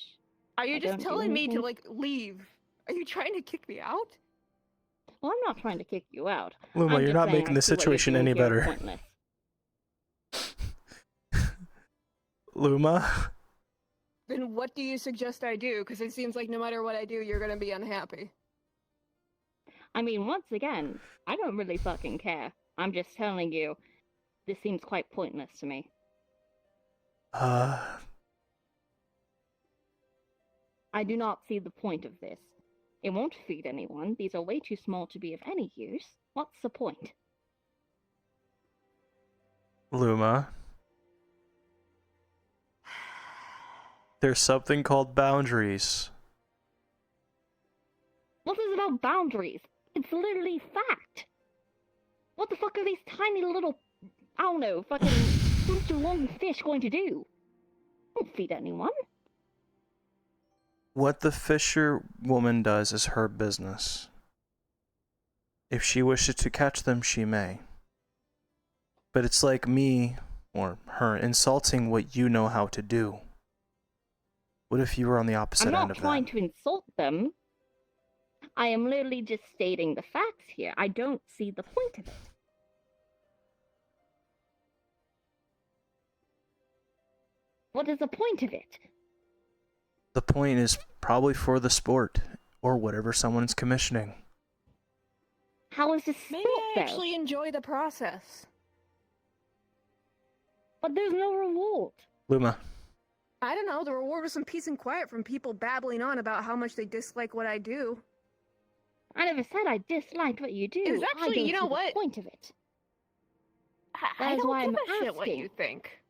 Are you I just don't do telling me to, anything. like, leave? Are you trying to kick me out? Well, I'm not trying to kick you out. Luma, I'm you're just not saying making I the see what you're situation doing any here is better. pointless. Luma? Then what do you suggest I do? Because it seems like no matter what I do, you're gonna be unhappy. I mean, once again, I don't really fucking care. I'm just telling you, this seems quite pointless to me. I do not see the point of this. It won't feed anyone. These are way too small to be of any use. What's the point? Luma. There's something called boundaries. What is it about boundaries? It's literally fact. What the fuck are these tiny little, I don't know, fucking long fish going to do? Won't feed anyone. What the fisher woman does is her business. If she wishes to catch them, she may. But it's like me, or her, insulting what you know how to do. What if you were on the opposite I'm end not of trying that? to insult them. I am literally just stating the facts here. I don't see the point of it. What is the point of it? The point is probably for the sport, or whatever someone's commissioning. How is this Maybe sport, I though? actually enjoy the process. But there's no reward. Luma. I don't know, the reward was some peace and quiet from people babbling on about how much they dislike what I do. I never said I disliked what you do. It was I actually, don't you know see the what? point of it. I That is don't why give I'm a shit what asking. you think.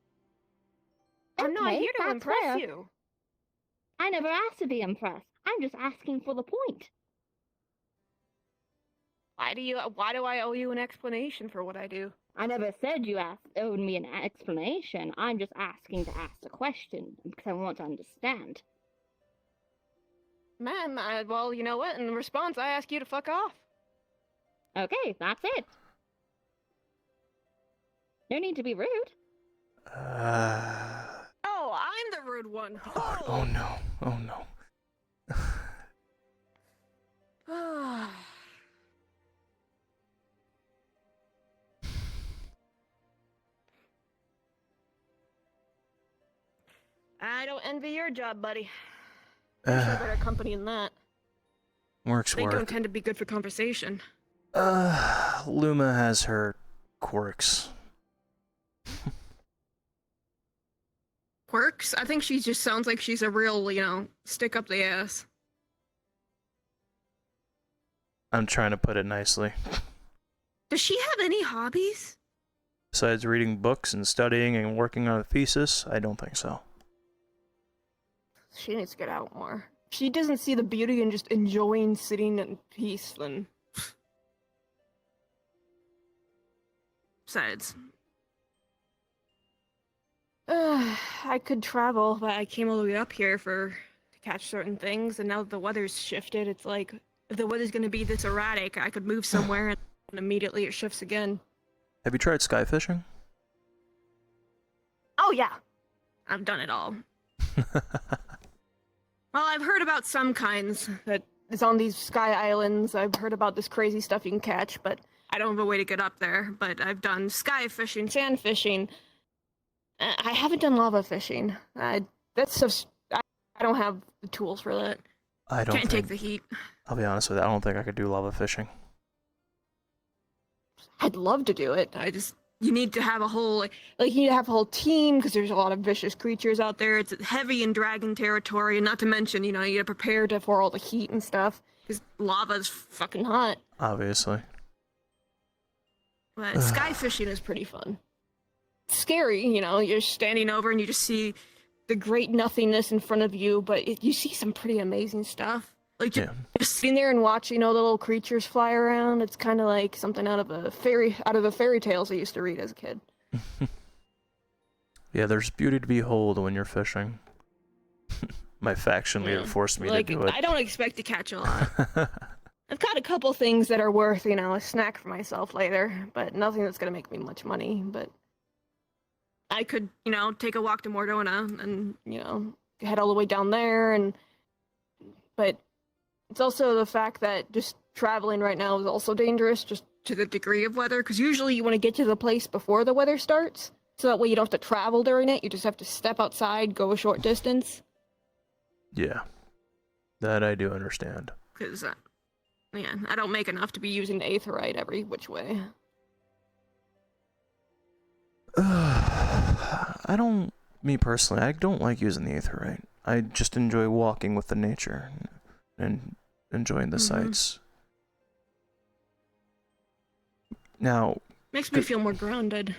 I'm not Okay, here to that's impress fair. you. I never asked to be impressed. I'm just asking for the point. Why do I owe you an explanation for what I do? I never said you owed me an explanation. I'm just asking to ask the question because I want to understand. Ma'am, well, you know what? In response, I ask you to fuck off. Okay, that's it. No need to be rude. Oh, I'm the rude one. Oh no. Oh no. I don't envy your job, buddy. You're sure better company than that. Works They don't work. tend to be good for conversation. Luma has her quirks. Quirks? I think she just sounds like she's a real, stick up the ass. I'm trying to put it nicely. Does she have any hobbies? Besides reading books and studying and working on a thesis, I don't think so. She needs to get out more. If she doesn't see the beauty in just enjoying sitting in peace, then... Besides... I could travel, but I came all the way up here to catch certain things, and now that the weather's shifted, it's like, if the weather's gonna be this erratic, I could move somewhere and immediately it shifts again. Have you tried sky fishing? Oh yeah, I've done it all. Well, I've heard about some kinds that is on these sky islands. I've heard about this crazy stuff you can catch, but I don't have a way to get up there. But I've done sky fishing, sand fishing. I haven't done lava fishing. That's stuff. I don't have the tools for that. I don't Can't think, take the heat. I'll be honest with you, I don't think I could do lava fishing. I'd love to do it. You need to have a whole you need to have a whole team because there's a lot of vicious creatures out there. It's heavy in dragon territory, and not to mention, you need to prepare for all the heat and stuff because lava's fucking hot. Obviously. But sky fishing is pretty fun. It's scary, you're standing over and you just see the great nothingness in front of you, but you see some pretty amazing stuff. Like just sitting there and watching all the little creatures fly around. It's kind of like something out of the fairy tales I used to read as a kid. Yeah, there's beauty to behold when you're fishing. My faction leader forced me to do it. I don't expect to catch a lot. I've got a couple things that are worth, a snack for myself later, but nothing that's gonna make me much money. But I could, take a walk to Mordona and, head all the way down there but it's also the fact that just traveling right now is also dangerous, just to the degree of weather, because usually you want to get to the place before the weather starts, so that way you don't have to travel during it, you just have to step outside, go a short distance. Yeah, that I do understand. Because, I don't make enough to be using the aetherite every which way. Me personally, I don't like using the aetherite. I just enjoy walking with the nature and enjoying the sights. Now, makes me feel more grounded.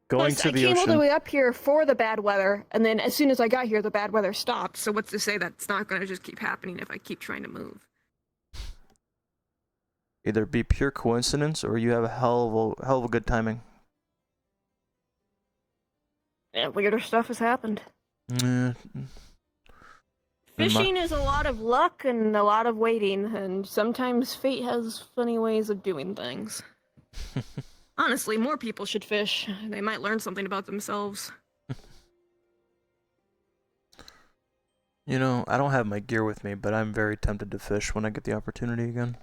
Going Plus, to the I came all ocean. the way up here for the bad weather, and then as soon as I got here, the bad weather stopped. So what's to say that's not going to just keep happening if I keep trying to move? Either be pure coincidence or you have a hell of a good timing. Yeah, weirder stuff has happened. Mm. Fishing is a lot of luck and a lot of waiting, and sometimes fate has funny ways of doing things. Honestly, more people should fish. They might learn something about themselves. I don't have my gear with me, but I'm very tempted to fish when I get the opportunity again.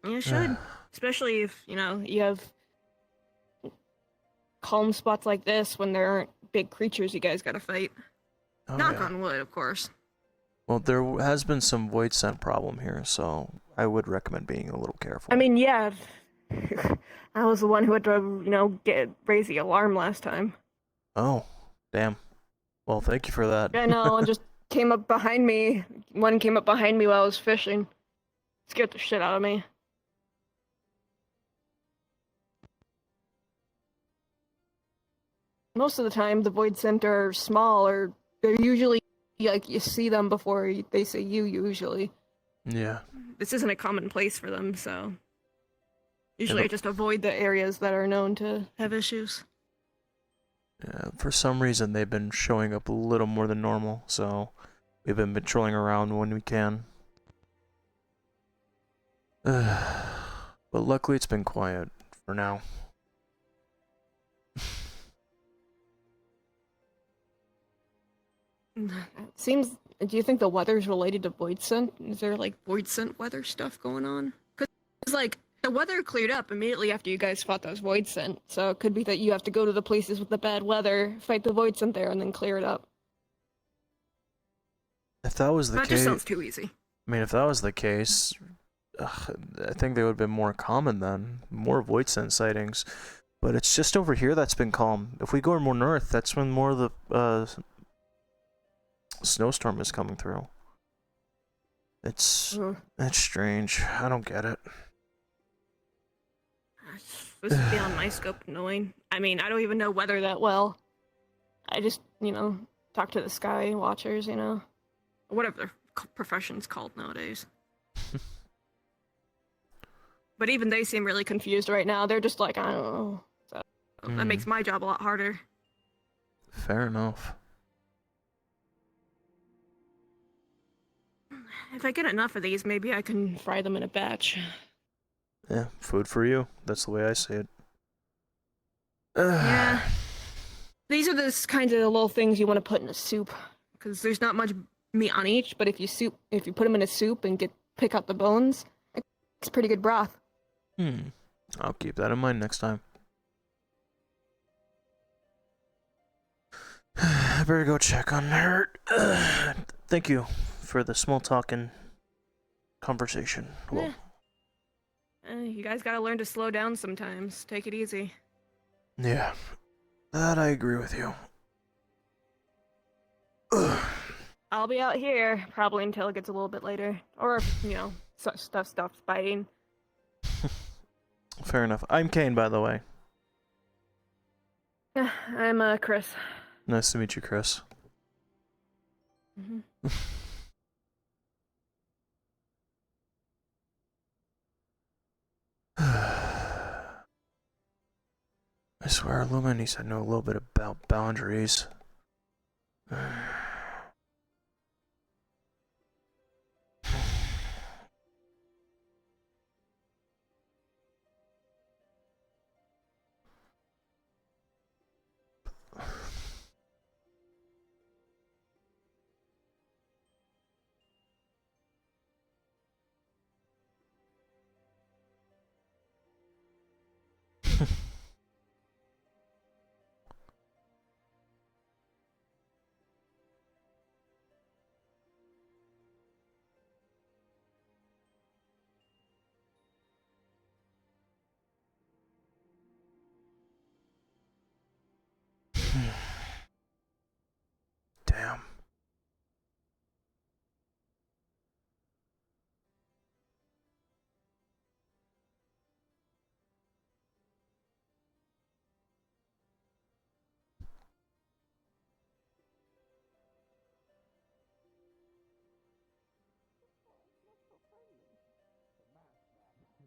You should. Especially if, you have calm spots like this when there aren't big creatures you guys gotta fight. Oh, Knock yeah. on wood, of course. Well, there has been some void scent problem here, so I would recommend being a little careful. I mean, yeah. I was the one who had to, raise the alarm last time. Oh, damn. Well, thank you for that. I know, and just came up behind me. One came up behind me while I was fishing. Scared the shit out of me. Most of the time, the void scent are small, or they're usually, you see them before they say you, usually. Yeah. This isn't a common place for them, so... Usually I just avoid the areas that are known to have issues. Yeah, for some reason, they've been showing up a little more than normal, so we've been patrolling around when we can. But luckily, it's been quiet for now. Seems. Do you think the weather's related to void scent? Is there void scent weather stuff going on? Because the weather cleared up immediately after you guys fought those void scent, so it could be that you have to go to the places with the bad weather, fight the void scent there, and then clear it up. If that was the That case, just sounds too easy. I mean, if that was the case, I think they would have been more common then. More void scent sightings. But it's just over here that's been calm. If we go more north, that's when more of the snowstorm is coming through. It's strange. I don't get it. This is beyond my scope of knowing. I mean, I don't even know weather that well. I just, talk to the sky watchers, whatever their profession's called nowadays. But even they seem really confused right now. They're just like, I don't know. So that makes my job a lot harder. Fair enough. If I get enough of these, maybe I can fry them in a batch. Yeah, food for you. That's the way I see it. Yeah. These are the kinds of little things you want to put in a soup, because there's not much meat on each. But if you put them in a soup and pick out the bones, it's pretty good broth. I'll keep that in mind next time. I better go check on her. Thank you for the small talk and conversation. Well, You guys gotta learn to slow down sometimes. Take it easy. yeah, that I agree with you. I'll be out here probably until it gets a little bit later, or stuff stops biting. Fair enough. I'm Kane, by the way. I'm Chris. Nice to meet you, Chris. I swear, Luma needs to know a little bit about boundaries. Damn.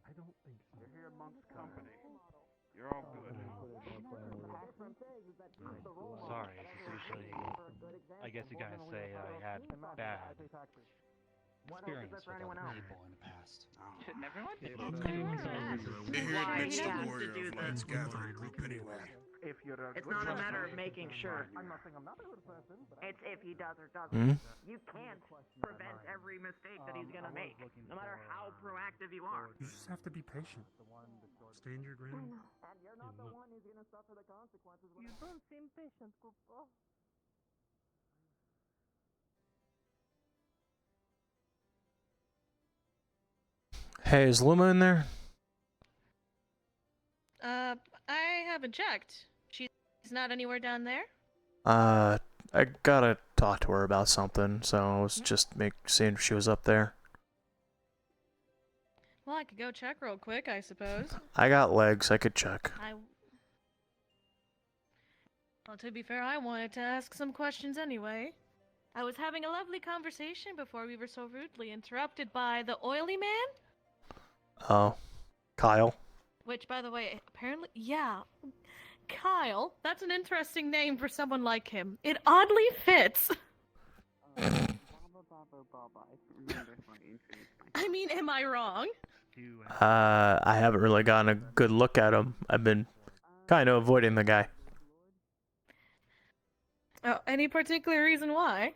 I don't think so. You're here amongst company. You're all good. Sorry, essentially, I guess you guys say I had bad experience with other people in the past. Shouldn't everyone? They're here to mix the warrior of Light's gathering group anyway. It's not a matter of making sure. It's if he does or doesn't. You can't prevent every mistake that he's gonna make, no matter how proactive you are. You just have to be patient. Stand your ground. And you're not the one who's gonna suffer the consequences. You don't seem patient, Cooper. Hey, is Luma in there? I haven't checked. She's not anywhere down there? I gotta talk to her about something, so I was just seeing if she was up there. Well, I could go check real quick, I suppose. I got legs, I could check. Well, to be fair, I wanted to ask some questions anyway. I was having a lovely conversation before we were so rudely interrupted by the oily man. Oh, Kyle. Which, by the way, apparently, yeah, Kyle. That's an interesting name for someone like him. It oddly fits. I mean, am I wrong? I haven't really gotten a good look at him. I've been kind of avoiding the guy. Oh, any particular reason why?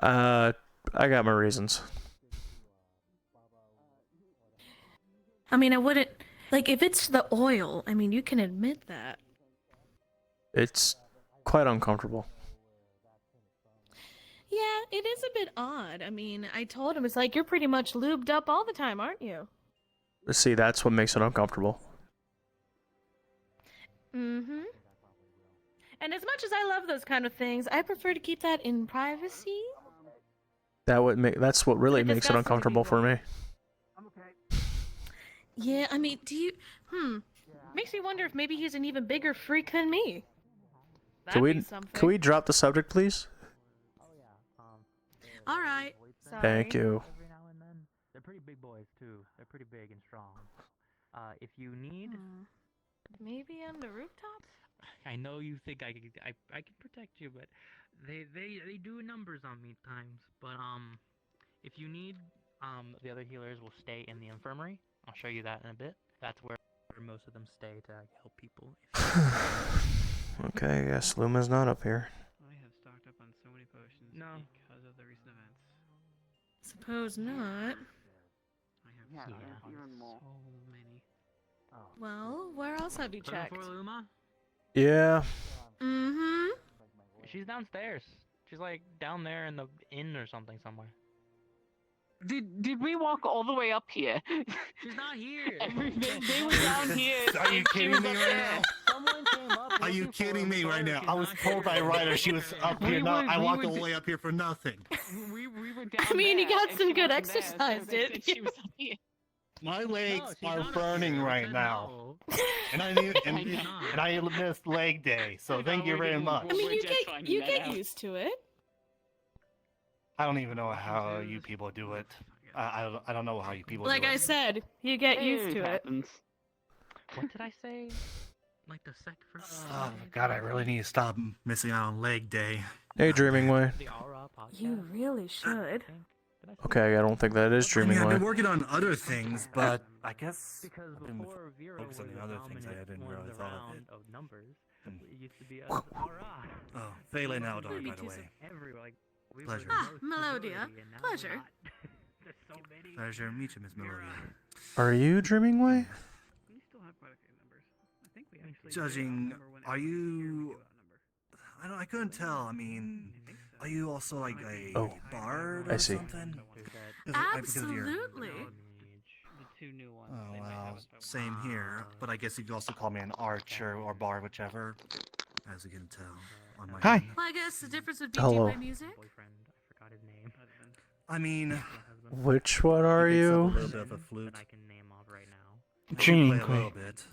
I got my reasons. I mean, I wouldn't... Like, if it's the oil, I mean, you can admit that. It's quite uncomfortable. Yeah, it is a bit odd. I mean, I told him, it's like, you're pretty much lubed up all the time, aren't you? See, that's what makes it uncomfortable. Mm-hmm. And as much as I love those kind of things, I prefer to keep that in privacy. That's what really makes it uncomfortable for me. Yeah, I mean, makes me wonder if maybe he's an even bigger freak than me. Can That'd be we something. drop the subject, please? All right. Sorry. Thank you. Every now and then. They're pretty big boys too. They're pretty big and strong. If you need, Maybe on the rooftop? I know you think I can protect you, but they do numbers on me at times. But if you need, the other healers will stay in the infirmary. I'll show you that in a bit. That's where most of them stay to help people. Okay, I guess Luma's not up here. I have stocked up on so many potions because of the recent events. Suppose not. I have stocked up on so many. Well, where else have you checked? For Luma? Yeah. Mm-hmm. She's downstairs. She's like down there in the inn or something somewhere. Did we walk all the way up here? She's not here. They were down here. Are you and she kidding was me up right there. now? Someone came up. Are you kidding me right now? I was told by Ryder she was up here. No, I walked all the way up here for nothing. We were down I mean, you there, got and some she good wasn't there, exercise, so they said didn't she you? was up here. My legs are burning right now, and I need and I missed leg day. So thank you very much. I mean, you get used to it. I don't even know how you people do it. I don't know how you people Like do it. I said, you get used to it. What did I say? Like the first. Oh God, I really need to stop missing out on leg day. Hey, Dreaming Way. You really should. Okay, I don't think that is Dreaming I've Way. been working on other things, but I guess I've been focused on the other things I didn't really thought of it. It used to be Oh, Phelan Aldar, by the way. Pleasure. Ah, Melodia. Pleasure. Pleasure to meet you, Miss Melodia. Are you Dreaming Way? We still have quite a few numbers. I think we actually Judging, are you? I couldn't tell. I mean, are you also like a bard or I see. something? Absolutely. The two new ones. Oh well, same here. But I guess you could also call me an archer or bard, whichever, as you can tell on my. Hi. Well, I guess the difference would be Hello. my music. I mean, Which one are A you? little bit of a flute. Dreaming Play a little Way. bit.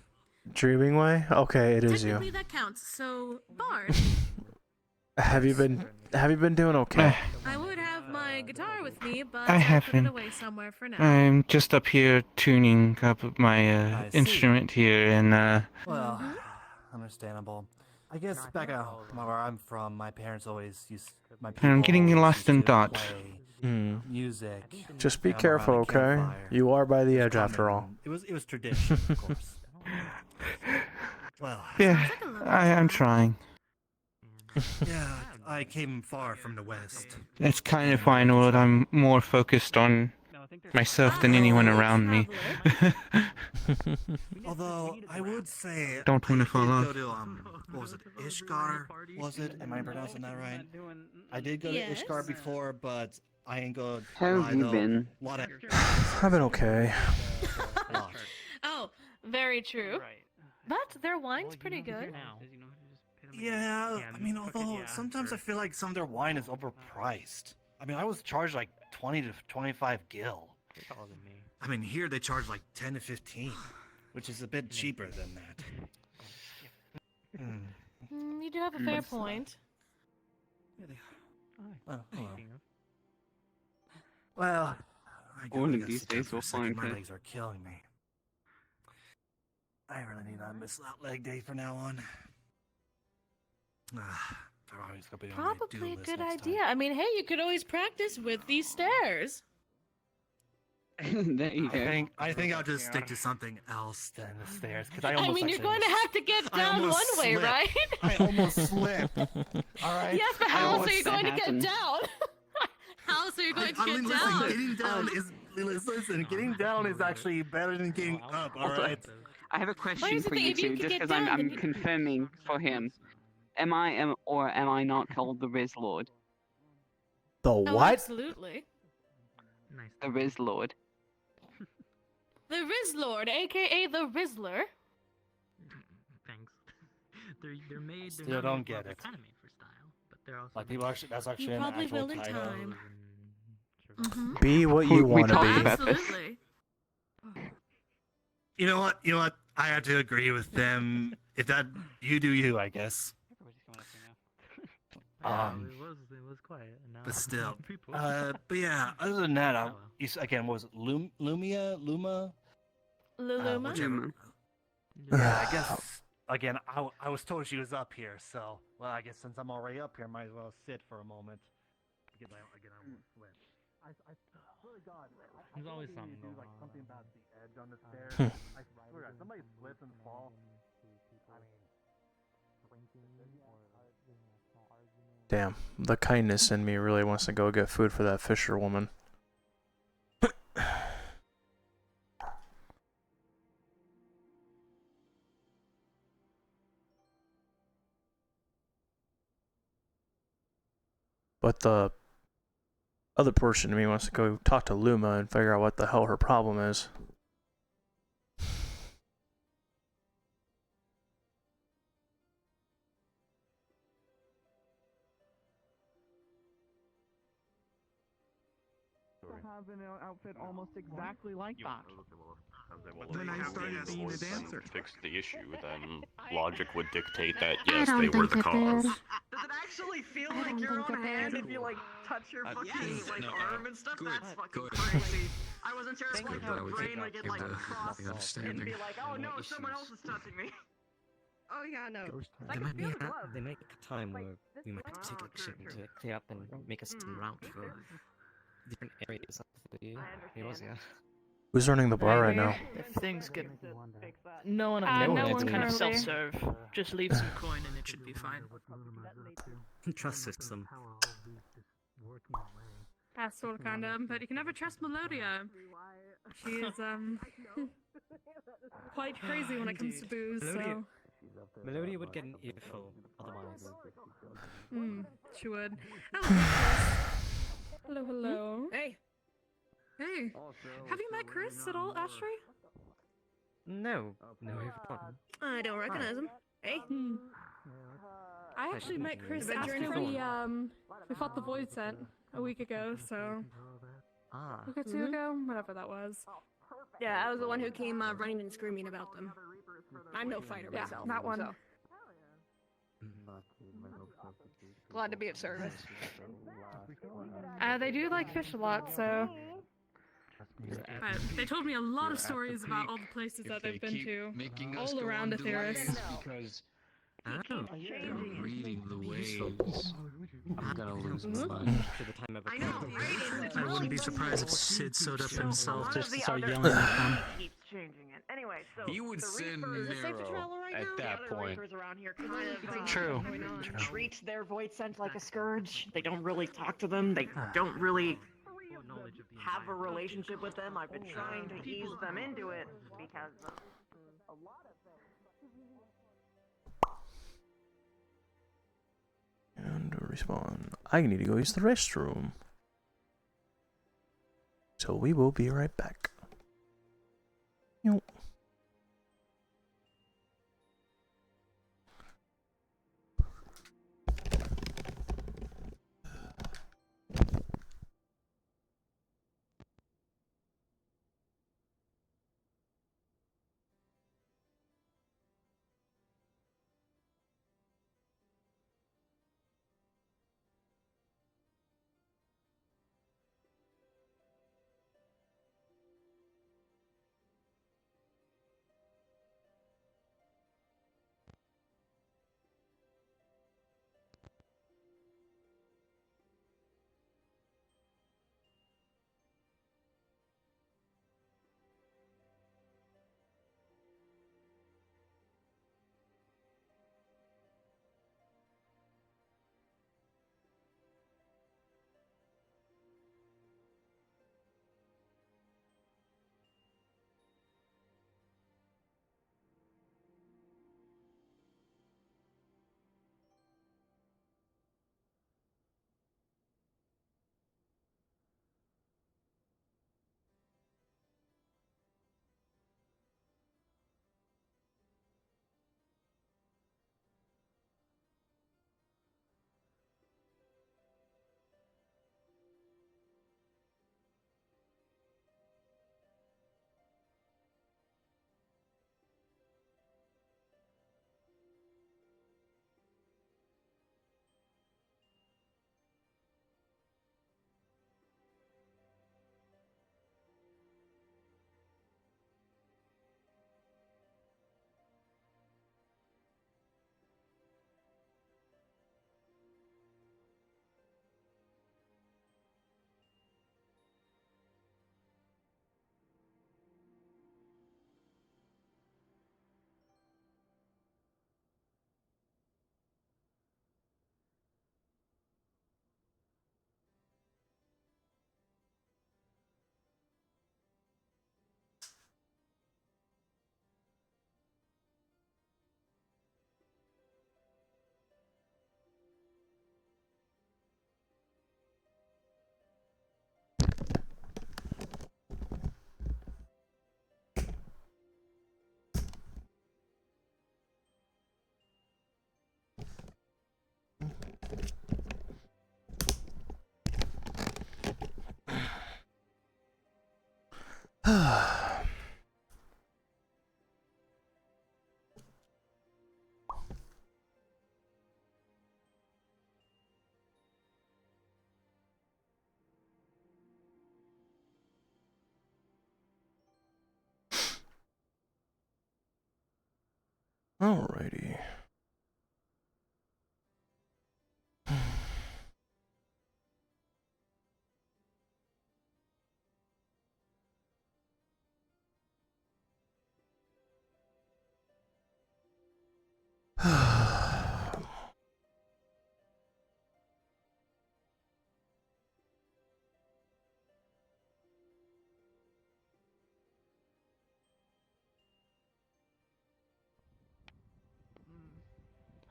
Dreaming Way? Okay, it is you. Technically, that counts. So, Bard, Have you been doing okay? I would have my guitar with me, but I I put it haven't. away somewhere for now. I'm just up here tuning up my instrument here, and Well, understandable. I guess back out where I'm from, my parents always used my. I'm getting people lost used in to thought. play Music. Just be around a careful, okay? campfire. You are by the It was edge after all. common. It was tradition, of course. Well, yeah, I'm trying. yeah, I came far from the west. That's kind of why I know that I'm more focused on myself than anyone around me. Although I would say Don't want to fall I off. did go to what was it, Ishgar? Was it? Am I pronouncing that right? I did go to Ishgar before, but I ain't go. How have you been? Lot of. I've been okay. Oh, very true. But their wine's pretty good. Yeah, I mean, although sometimes I feel like some of their wine is overpriced. I mean, I was charged like 20 to 25 gil. I mean, here they charge like 10 to 15, which is a bit cheaper than that. You do have a fair point. Oh, hello. Well, I One gotta of these sit down days for a we'll second. find My her. legs are killing me. I really need to miss that leg day from now on. They're always gonna be on my Probably a do-list good next idea. I mean, hey, you could always practice with these stairs. There you go. I think I'll just stick to something else than the stairs, because I almost. I mean, you're going to have to get I down one almost way, slipped. right? I almost slipped. All right. Yes, but how else are you going to get happens. down? How else are you going to I get mean, down? listen, getting down listen, getting down is actually better than getting up. All right. I have a Well, question here's the for thing, you if you two, could just get because down, then I'm you- confirming for him. Or am I not called the Riz Lord? The Oh, what? absolutely. Nice. The Riz Lord. The Riz Lord, aka the Rizzler. Thanks. They're made. They're Still not don't made, get well, they're it. kind of made for style, but they're also. Like people actually, that's actually You an probably actual will in title. time. Mm-hmm. Be what We you want to talked be. about this. Absolutely. You know what? You know what? I have to agree with them. If that you do you, I guess. Yeah, it was quiet. And now But still, people. but yeah. Other than that, again, what was it? Luma? Luluma? Whichever. Yeah, I guess. Again, I was told she was up here, so well, I guess since I'm already up here, I might as well sit for a moment. Again, I won't flip. I swear to God, There's always something do going like on. something about the edge on the stairs. I swear, to God, somebody slip and fall. Damn, the kindness in me really wants to go get food for that Fisher woman. But the other portion of me wants to go talk to Luma and figure out what the hell her problem is. Have an outfit almost exactly like that. Then I started being a dancer. Fix the issue, then logic would dictate that I yes, don't they were think the it cause. did. Does it actually feel I like don't your think own it hand did. if you like touch your fucking yes. like No, arm and stuff? good, That's fucking good. crazy. I wasn't sure if It's like good your that we brain could would get give like the crossed and understanding. be like, oh no, someone else is touching me. Oh yeah, no. I There can might be feel a, the glove. there might be a time where we might have to take action to clear up and make a system route for different areas of the Eosia. Who's running the bar right now? If things get no one No one it's kind of currently. self-serve. Just leave some coin and it should be fine. Trust system. That's sort of kind of, but you can never trust Melodia. She is quite crazy when it comes to booze. So Melodia would get an earful otherwise. She would. Oh, hello, hello. Hey. Hey. Have you met Chris at all, Ashtray? No, no, I've not. I don't recognize him. Hey. I actually met Chris Adventure in after Front. we fought the Void Scent a week ago, so Ah. a week or two ago, whatever that was. Yeah, I was the one who came running and screaming about them. I'm no fighter Yeah, myself. that one. So. Glad to be of service. They do like fish a lot, so. They told me a lot of stories about all the places that they've been to, all around Aetheris. Because Oh, they're reading the waves. I'm gonna lose my mind. to the time of I know, right? I wouldn't be surprised if Sid sewed up himself just to the start other yelling at them. keeps changing it. Anyway, so He would the send Reapers, Is it safe to Nero travel right at now? that the other point. Reapers around here kind of True. treat their void scent like a scourge. They don't really talk to them. They don't really have a relationship with them. I've been trying to ease them into it because a lot of And respawn. I need to go use the restroom. So we will be right back. Yo. Alrighty.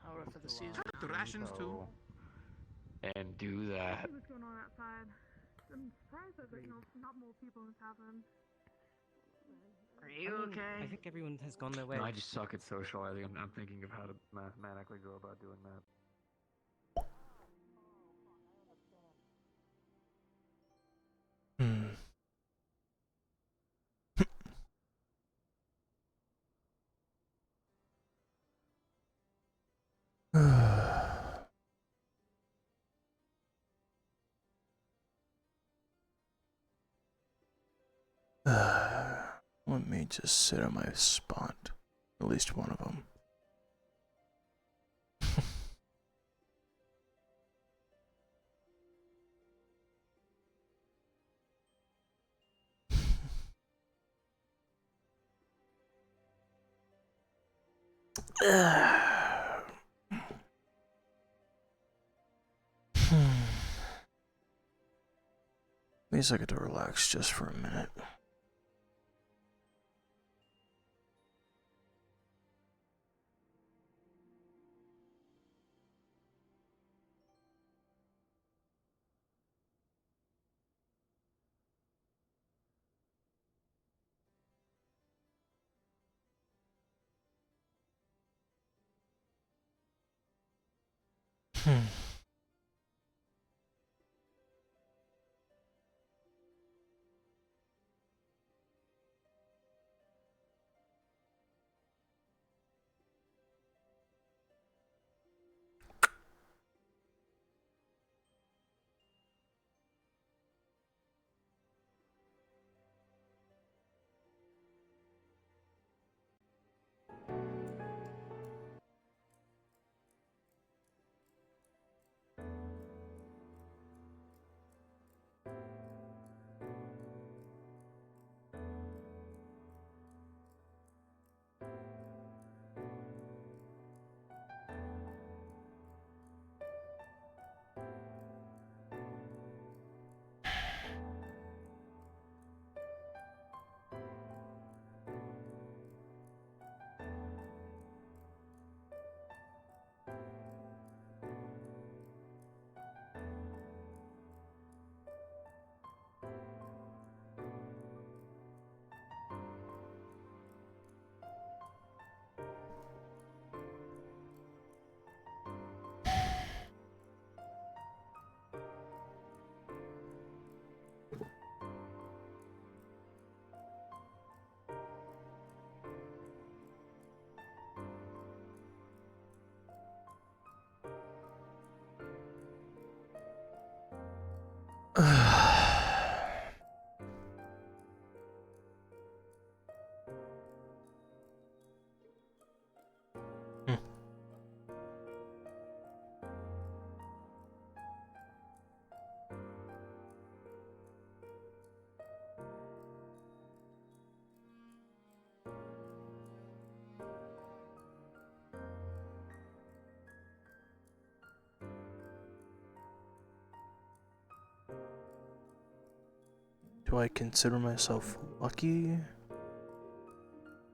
How rough are the seas? The rations too. And do that. What's going on outside? I'm surprised that not more people in this happened. Are you okay? I think everyone has gone their way. No, I just suck at socializing. I'm thinking of how to mathematically go about doing that. Let me just sit on my spot. At least one of them. At least I get to relax just for a minute. Do I consider myself lucky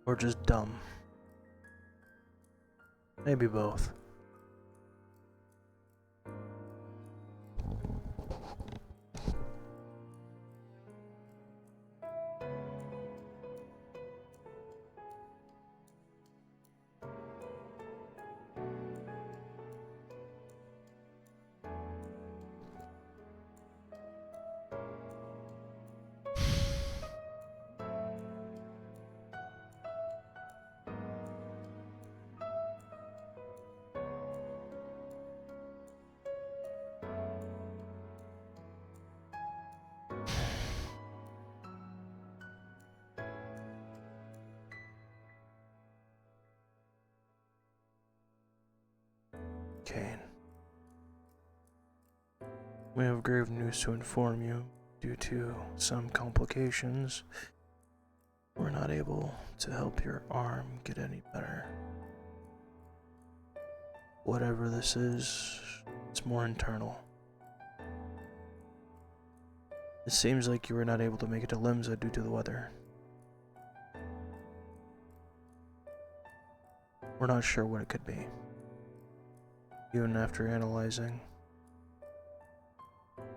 or just dumb? Maybe both. We have grave news to inform you. Due to some complications, we're not able to help your arm get any better. Whatever this is, it's more internal. It seems like you were not able to make it to Limsa due to the weather. We're not sure what it could be. Even after analyzing,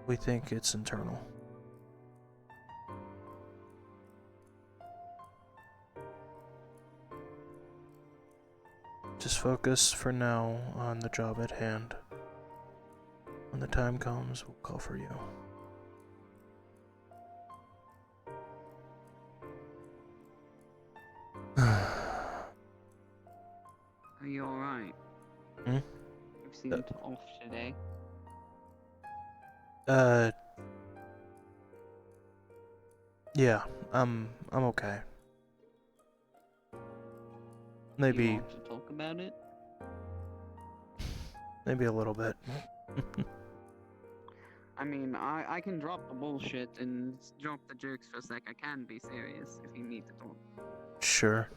we think it's internal. Just focus for now on the job at hand. When the time comes, we'll call for you. Are you alright? Hmm? You seemed off today. Yeah, I'm okay. Maybe. You want to talk about it? Maybe a little bit. I mean, I can drop the bullshit and drop the jokes for a sec. I can be serious if you need to talk. Sure.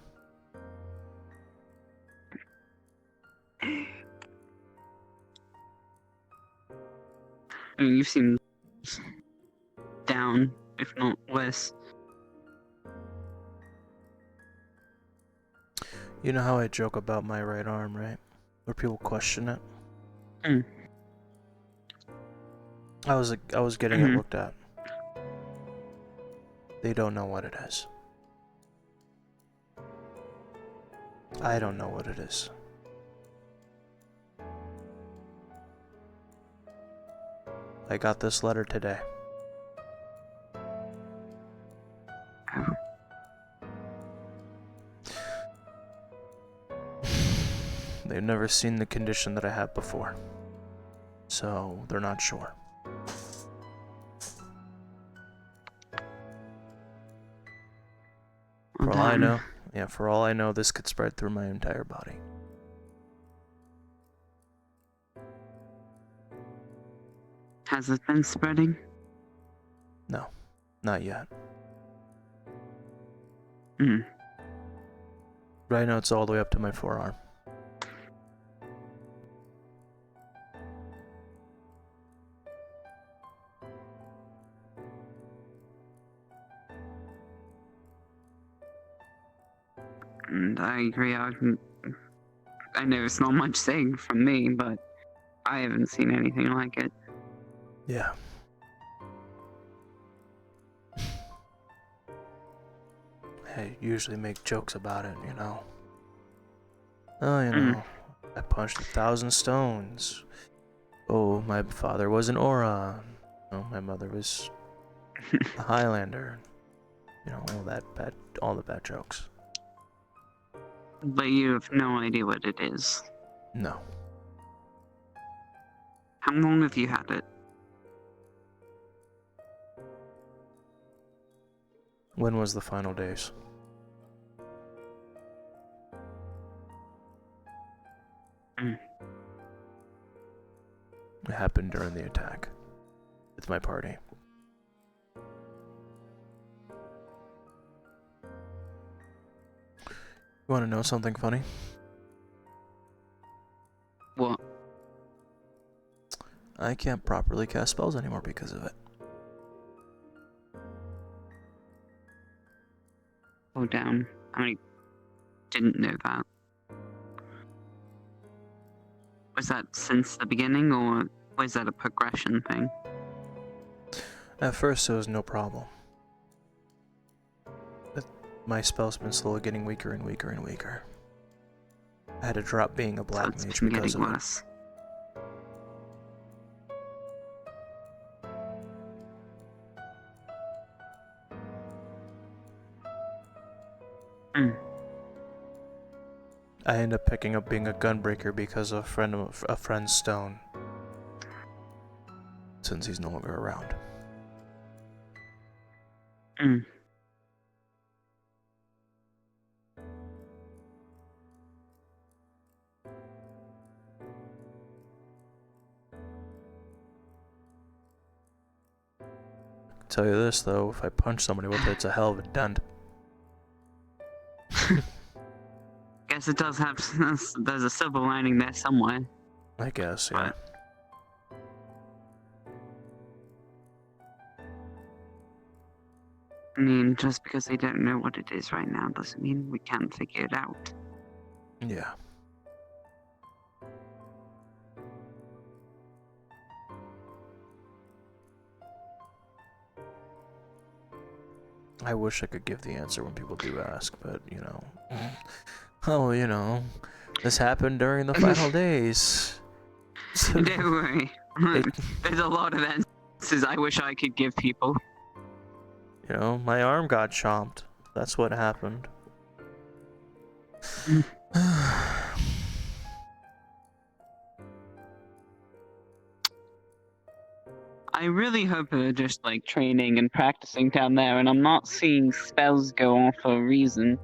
I mean, you seem down, if not worse. You know how I joke about my right arm, right? Where people question it? Mm. I was getting it looked at. They don't know what it is. I don't know what it is. I got this letter today. They've never seen the condition that I had before. So, they're not sure. For all I know, for all I know, this could spread through my entire body. Has it been spreading? No, not yet. Mm. Right now, it's all the way up to my forearm. And I agree. I know it's not much saying from me, but I haven't seen anything like it. Yeah. I usually make jokes about it, you know. Oh, you know, I punched 1,000 stones. Oh, my father was an aura. Oh, my mother was a Highlander. You know, all the bad jokes. But you have no idea what it is. No. How long have you had it? When was the final days? Mm. It happened during the attack. With my party. You want to know something funny? What? I can't properly cast spells anymore because of it. Oh, damn. I didn't know that. Was that since the beginning, or was that a progression thing? At first, it was no problem. But my spell's been slowly getting weaker and weaker and weaker. I had to drop being a black mage because of worse. it. I ended up picking up being a gunbreaker because of a friend's stone. Since he's no longer around. Mm. Tell you this though, if I punch somebody with it, it's a hell of a dent. Guess it does have. There's a silver lining there somewhere. I guess, yeah. I mean, just because they don't know what it is right now doesn't mean we can't figure it out. Yeah. I wish I could give the answer when people do ask, but, you know. Oh, you know, this happened during the final days. Don't worry. There's a lot of answers I wish I could give people. You know, my arm got chomped. That's what happened. I really hope they're just like training and practicing down there, and I'm not seeing spells go off for a reason.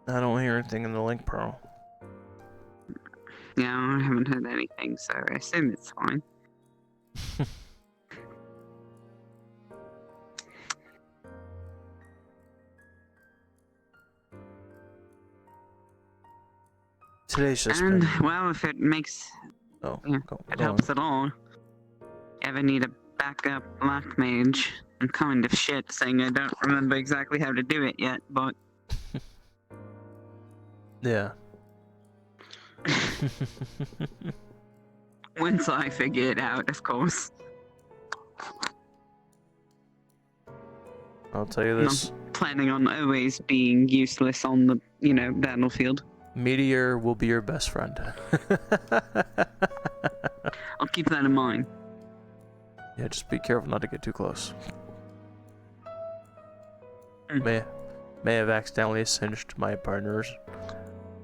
I don't hear anything in the link, Pearl. Yeah, I haven't heard anything, so I assume it's fine. Today's just and been... well, if it makes it helps at all. Ever need a backup black mage? I'm kind of shit saying I don't remember exactly how to do it yet, but yeah. Once I figure it out, of course. I'll tell you this. I'm planning on always being useless on the, battlefield. Meteor will be your best friend. I'll keep that in mind. Yeah, just be careful not to get too close. May have accidentally singed my partner's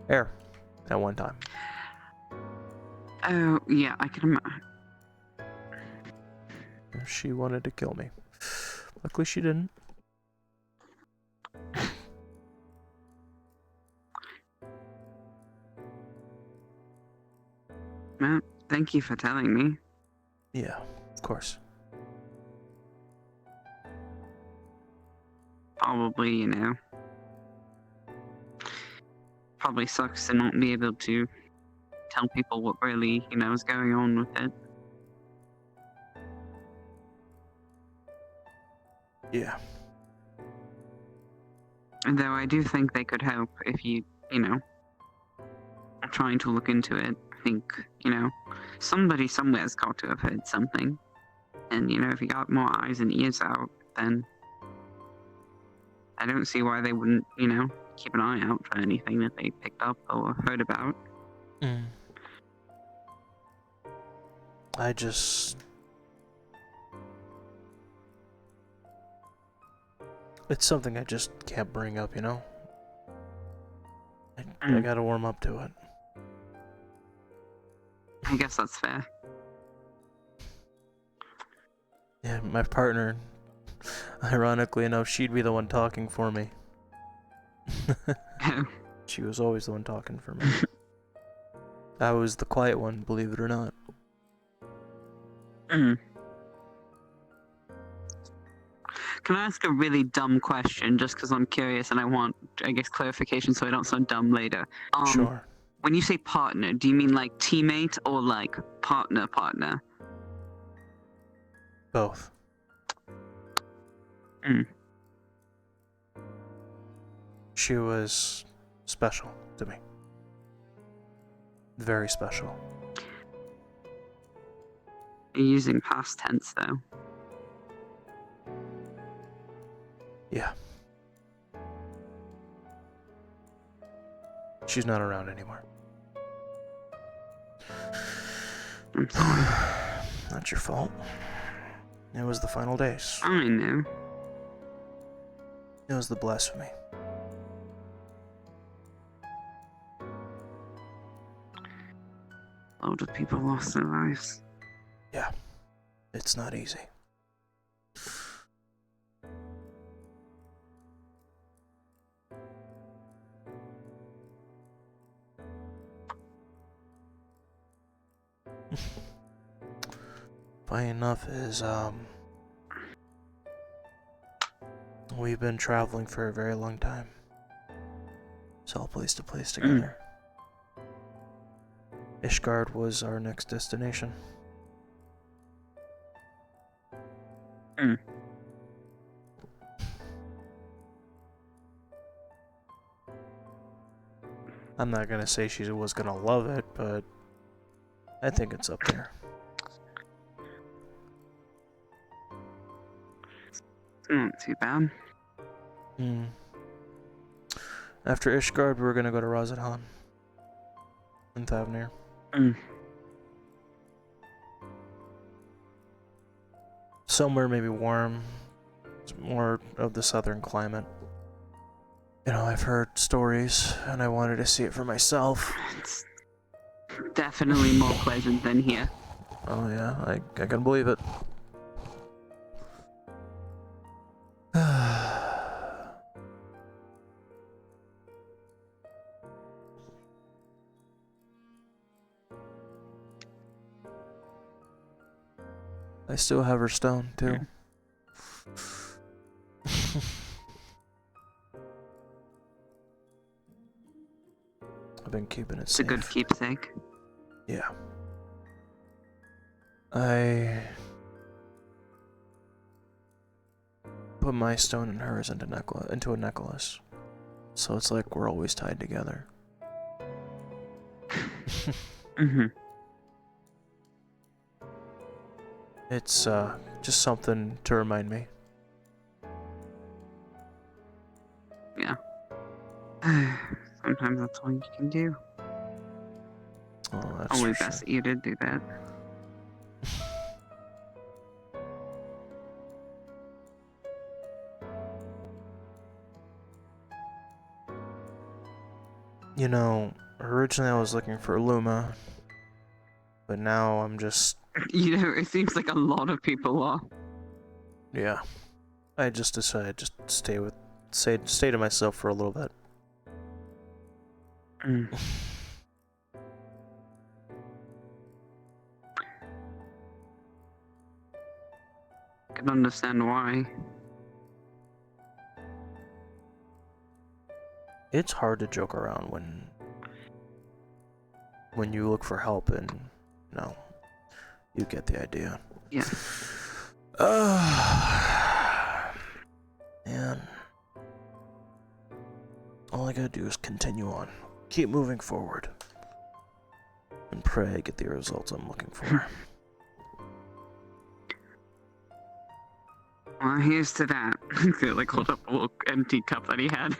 hair at one time. Oh, yeah, I can imagine. She wanted to kill me. Luckily she didn't. Well, thank you for telling me. Yeah, of course. Probably, probably sucks to not be able to tell people what really, is going on with it. Yeah. Though I do think they could help if you, are trying to look into it. I think, somebody somewhere's got to have heard something. And, if you got more eyes and ears out, then I don't see why they wouldn't, keep an eye out for anything that they picked up or heard about. I just... It's something I just can't bring up, I gotta warm up to it. I guess that's fair. Yeah, my partner, ironically enough, she'd be the one talking for me. She was always the one talking for me. I was the quiet one, believe it or not. Can I ask a really dumb question, just because I'm curious and I want, clarification so I don't sound dumb later? Sure. When you say partner, do you mean like teammate or like partner? Both. She was special to me. Very special. You're using past tense, though. Yeah. She's not around anymore. I'm sorry. Not your fault. It was the final days. I know. It was the blasphemy. A lot of people lost their lives. Yeah. It's not easy. Funny enough is, We've been traveling for a very long time. It's all place to place together. Ishgard was our next destination. I'm not gonna say she was gonna love it, but I think it's up there. Not too bad. After Ishgard, we're gonna go to Razadhan in Thavnir. Somewhere maybe warm. It's more of the southern climate. You know, I've heard stories, and I wanted to see it for myself. It's definitely more pleasant than here. Oh yeah, I can believe it. I still have her stone, too. I've been keeping it safe. It's a good keepsake. Yeah. I put my stone and hers into a necklace. So it's like we're always tied together. It's just something to remind me. Yeah. Sometimes that's all you can do. Oh, that's Only for best sure. that you did do that. You know, originally I was looking for Luma, but now I'm just... You know, it seems like a lot of people are. Yeah. I just decided to stay to myself for a little bit. I can understand why. It's hard to joke around when you look for help and, you know, you get the idea. Yeah. Man. All I gotta do is continue on. Keep moving forward. And pray I get the results I'm looking for. Well, here's to that. He like hold up a little empty cup that he had.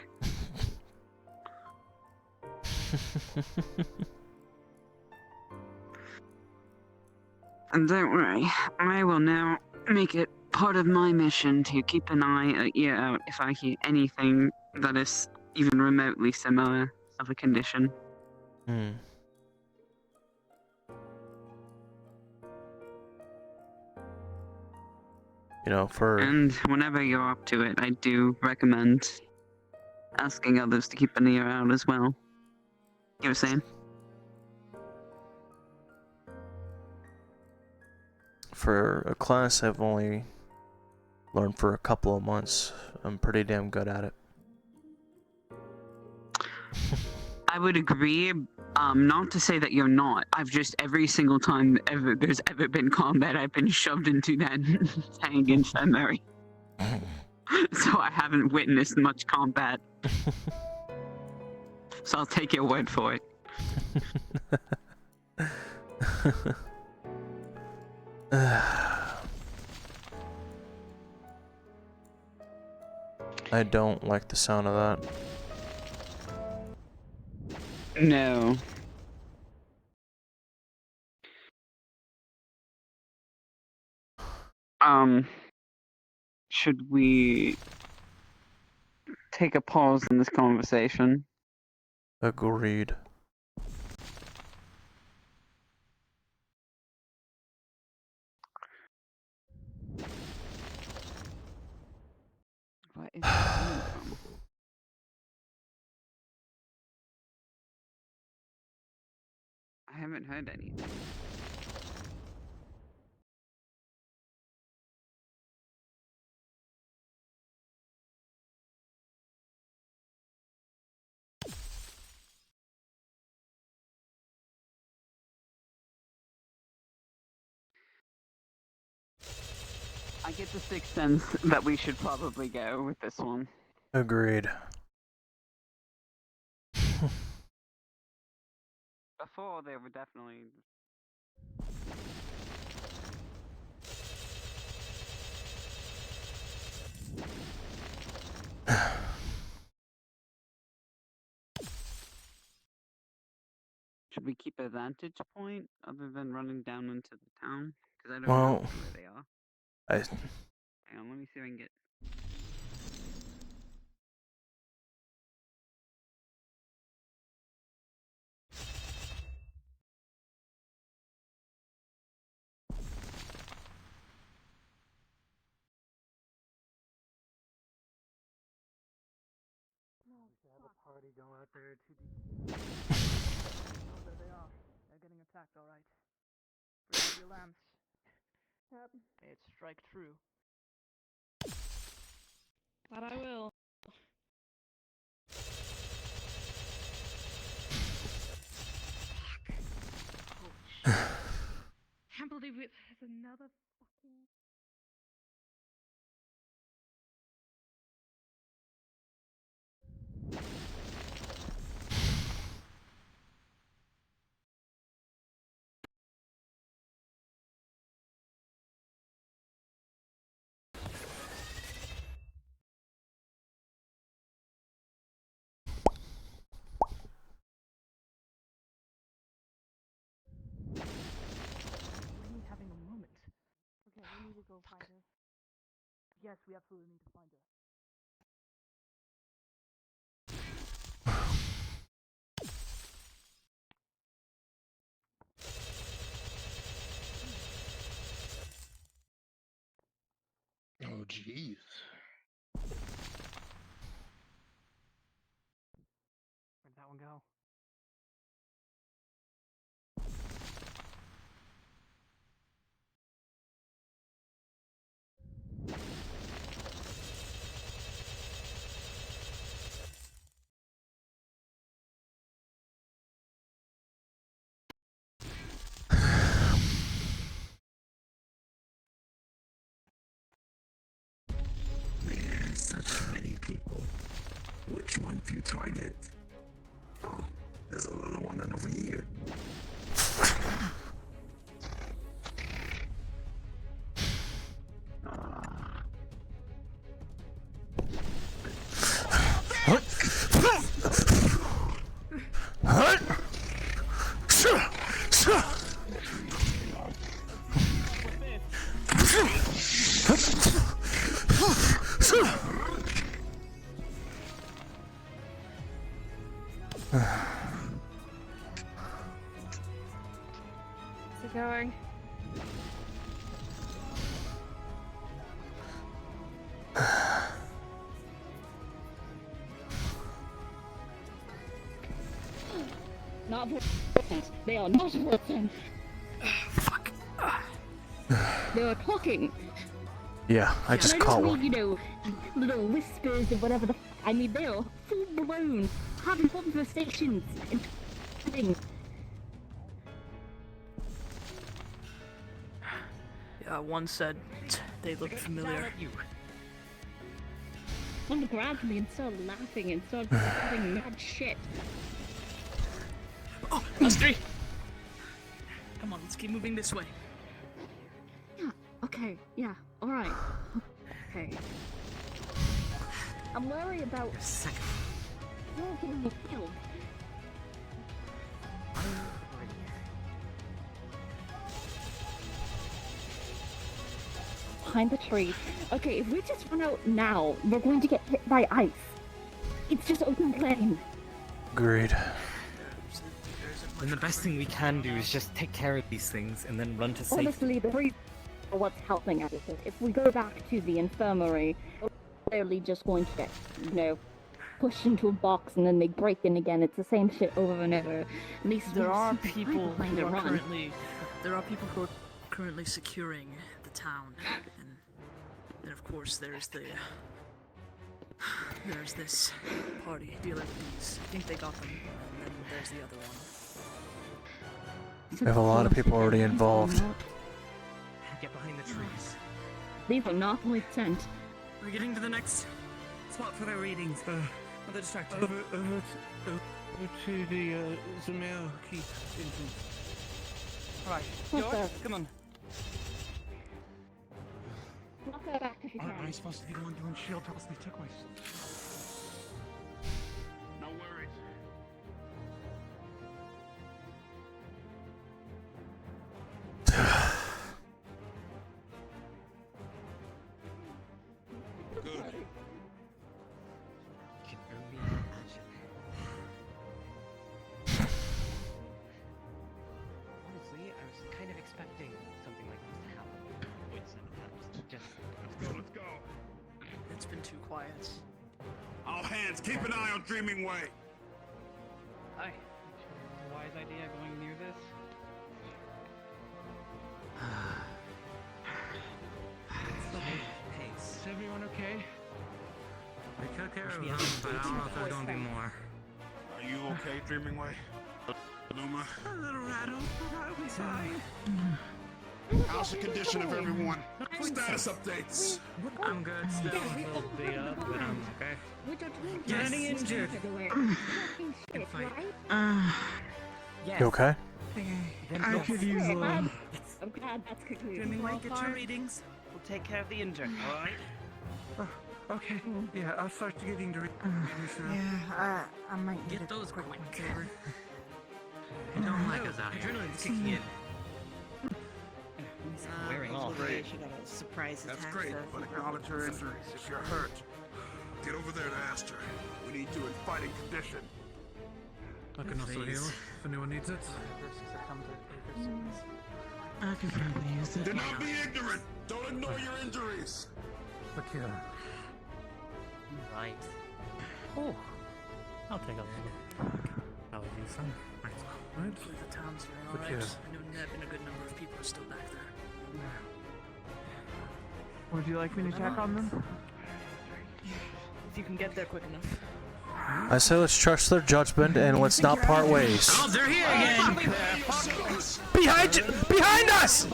And don't worry, I will now make it part of my mission to keep an eye, ear out if I hear anything that is even remotely similar of a condition. You know, And whenever you're up to it, I do recommend asking others to keep an ear out as well. You were saying? For a class I've only learned for a couple of months, I'm pretty damn good at it. I would agree, not to say that you're not. I've just, every single time there's ever been combat, I've been shoved into that tank infirmary. So I haven't witnessed much combat. So I'll take your word for it. I don't like the sound of that. No. Should we take a pause in this conversation? Agreed. What is that coming from? I haven't heard anything. I get the sixth sense that we should probably go with this one. Agreed. Before they were definitely. Should we keep a vantage point other than running down into the town? Because I don't know Well, where they are. Hang on, let me see if I can get. Have a party go out there to the. Oh, there they are. They're getting attacked, all right. Bring up your lamps. Yep. It's strike true. But I will. Can't believe it. There's another fucking. We're having a moment. Okay, we need to go find her. Yes, we absolutely need to find her. Oh, jeez. Where'd that one go? Man, such many people. Which one do you target? Oh, there's a little one over here. How's it going? Not voiced. They are not voicing. Fuck. They are talking. Yeah, I just And I caught don't one. mean, little whispers or whatever the I mean, they are full blown, having conversations and things. Yeah, one said they looked familiar. One grabbed me and started laughing and started having mad shit. Oh, us three! Come on, let's keep moving this way. Yeah, okay, yeah, alright. Okay. I'm worried about you're getting me killed. Behind the tree. Okay, if we just run out now, we're going to get hit by ice. It's just open plain. Agreed. And the best thing we can do is just take care of these things and then run to safety. Honestly, the reason for what's helping us is if we go back to the infirmary, we're clearly just going to get, pushed into a box and then they break in again. It's the same shit over and over. At least There are we're people trying who to are run. currently currently securing the town, and then of course there's this party dealing with these. I think they got them, and then there's the other one. We have a lot of people already involved. Get behind the trees. These are not void sent. We're getting to the next spot for their readings. Other distractor. Over to the Zamel Keep entrance. Right, What George, the- come on. Knock her back if you Aren't I can. supposed to be the one doing shield toss these takeaways? No worries. Good. Can only imagine. Honestly, I was kind of expecting something like this to happen. Wait, so just Let's go. It's been too quiet. All hands, keep an eye on Dreaming Way. Hi. It's a wise idea going near this. Hey, is everyone okay? I took care Push of me them, out. but I don't know if there's gonna be more. Are you okay, Dreaming Way? Luma? A little rattled, but I'll be fine. How's the condition of everyone? Status updates. I'm good still. A little beat up, but I'm okay. We don't need Yes. any Injured. everywhere. Fucking shit, fight. right? Yes. You okay? I could use a little. I'm glad that's concluded. Dreaming Way, get your readings. We'll take care of the injured, alright? Okay. Yeah, I'll start getting the readings now. Yeah, I might need Get a those quick. They don't like us out here. Adrenaline's kicking in. wearing off. Great. She got a surprise That's attack, great, so but if you acknowledge her injuries if you're hurt. Get over there to Aster. We need you in fighting condition. I can also heal if anyone needs it. I could probably use it. Do not be ignorant. Don't ignore your injuries. Look here. Right. Oh, I'll take a little. I'll use some. Right. Hopefully the town's doing Look alright. here. I know Neb and a good number of people are still back there. Would you like me to check on them? If you can get there quick enough. I say let's trust their judgment and let's not part ways. Oh, they're here again! Behind you! Behind us!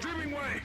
Dreaming Way!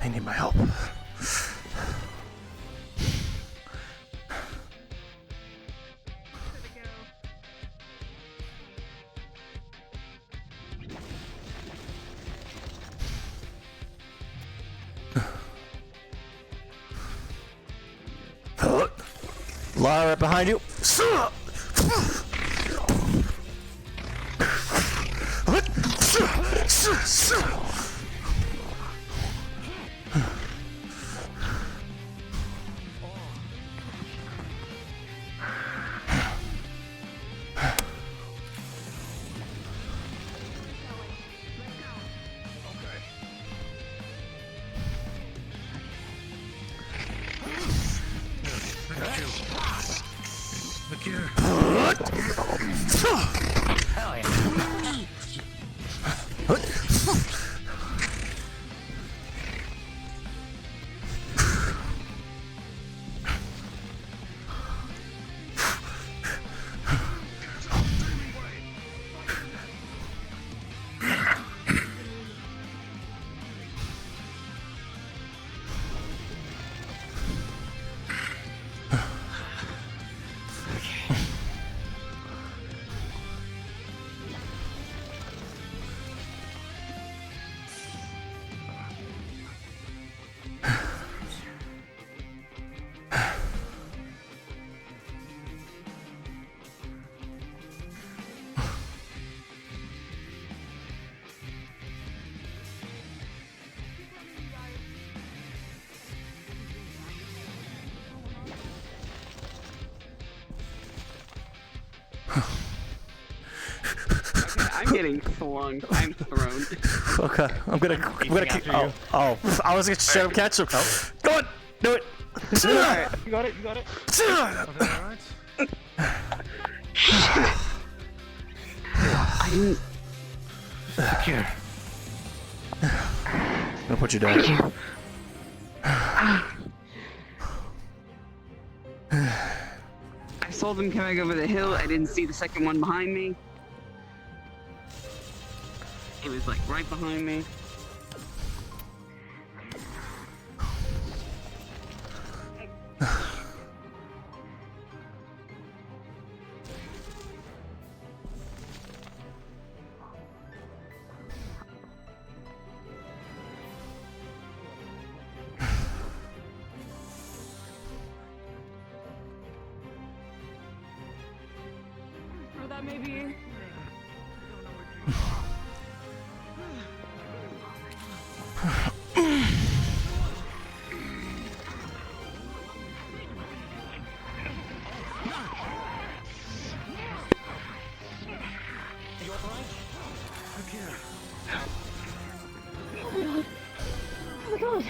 I need my help. Lie right behind you. Look here. Hell yeah. Okay, I'm getting flung. I'm thrown. Okay, I'm gonna. Oh, I was gonna straight up catch him. Go on, do it. You got it. You got it. I didn't. Here. I'm gonna put you down. I saw them coming over the hill. I didn't see the second one behind me. It was like right behind me. Or that may be. Oh my god!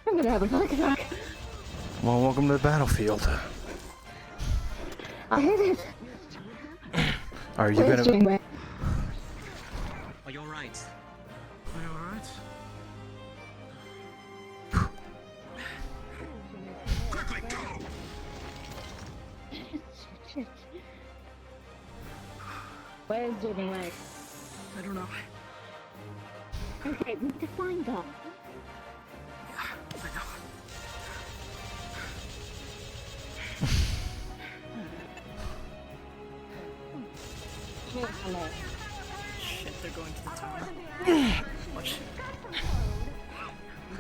I'm gonna have a panic attack. Well, welcome to the battlefield. I hate it. Are you gonna? Are you alright? Are you alright? Quickly go! Shit. Where's Jimmy Leg? I don't know. Okay, we need to find her. Hello. Shit, they're going to the tower. Watch.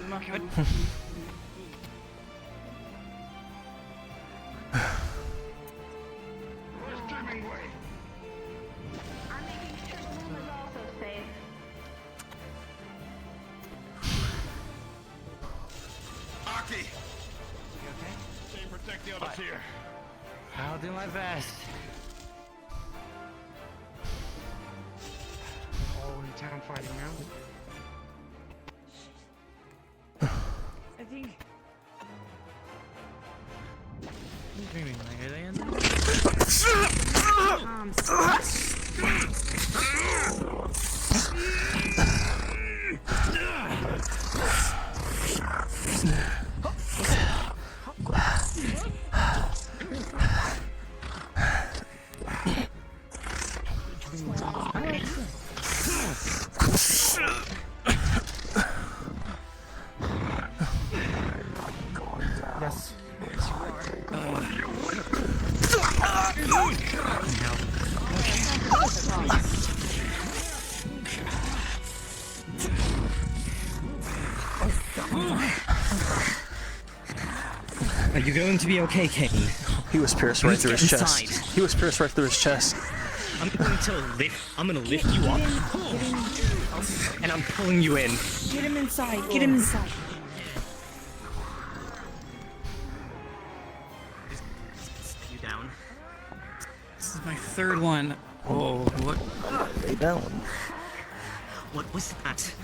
Not good. Aki! You okay? Stay protect the others here. I'll do my best. All in town fighting now. I think. What do you mean, like, are they in there? Yes. Are you going to be okay, Kane? He was pierced right through his chest. Inside. He was pierced right through his chest. I'm going to lift you up, and I'm pulling you in. Get him inside. Get him inside. You down? This is my third one. Oh, what? Lay down. What was that?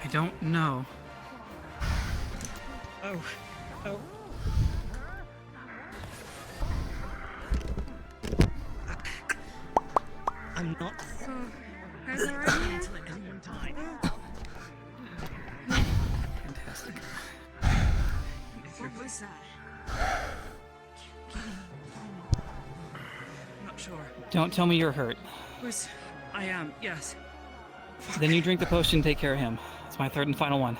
I don't know. Oh. Oh. I'm not. Guys, alright? To let anyone die. Fantastic. What was that? I'm not sure. Don't tell me you're hurt. Was I am, yes. Then you drink the potion and take care of him. It's my third and final one.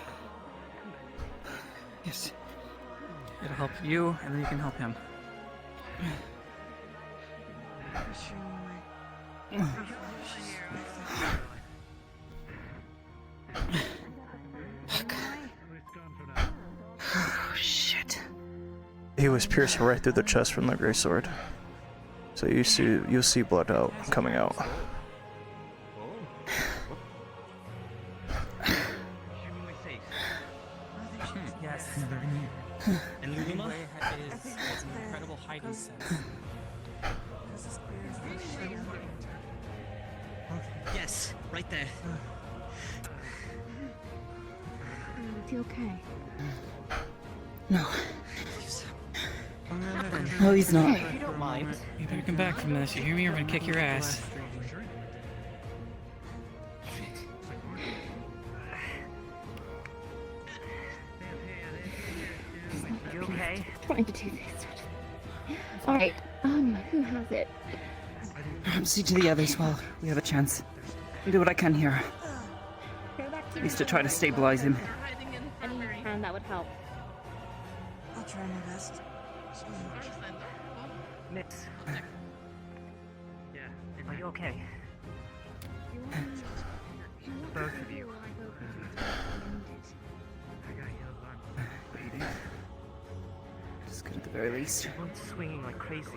Yes. It'll help you, and then you can help him. Oh, shit. He was pierced right through the chest from the great sword. So you'll see blood coming out. Yes. And Luma is an incredible hiding sense. Yes, right there. Is he okay? No. No, he's not. If you don't mind. You better come back from this. You hear me? Or I'm gonna kick your ass. You okay? Trying to do this. Alright, who has it? See to the others while we have a chance. I'll do what I can here. At least to try to stabilize him. Any hand that would help. I'll try my best. Miss. Are you okay? Both of you. Just good at the very least. Everyone's swinging like crazy.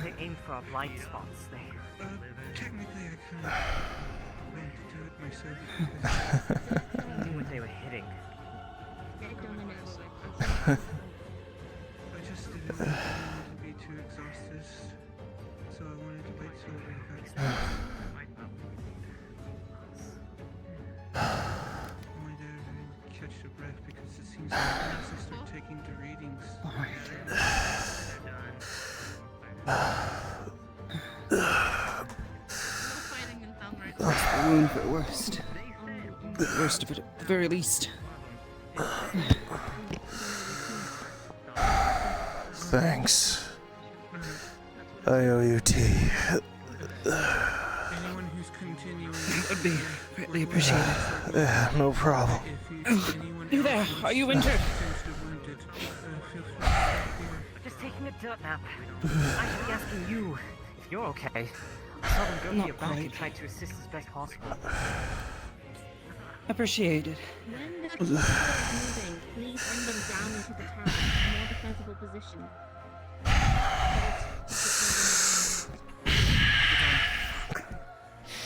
They aim for our blind spots. Technically, I can't do it myself. I knew what they were hitting. I just didn't want to be too exhausted, so I wanted to wait till we got back. My dad didn't catch the breath because it seems like once I start taking the readings. That's the wound for the worst. The worst of it at the very least. Thanks. I owe you tea. Anyone who's continuing would be greatly appreciated. Yeah, no problem. You there? Are you injured? Just taking a dirt nap. I should be asking you if you're okay. I saw them go to your back and try to assist as best possible. Appreciated. When the people are moving, please bring them down into the town in a more defensible position.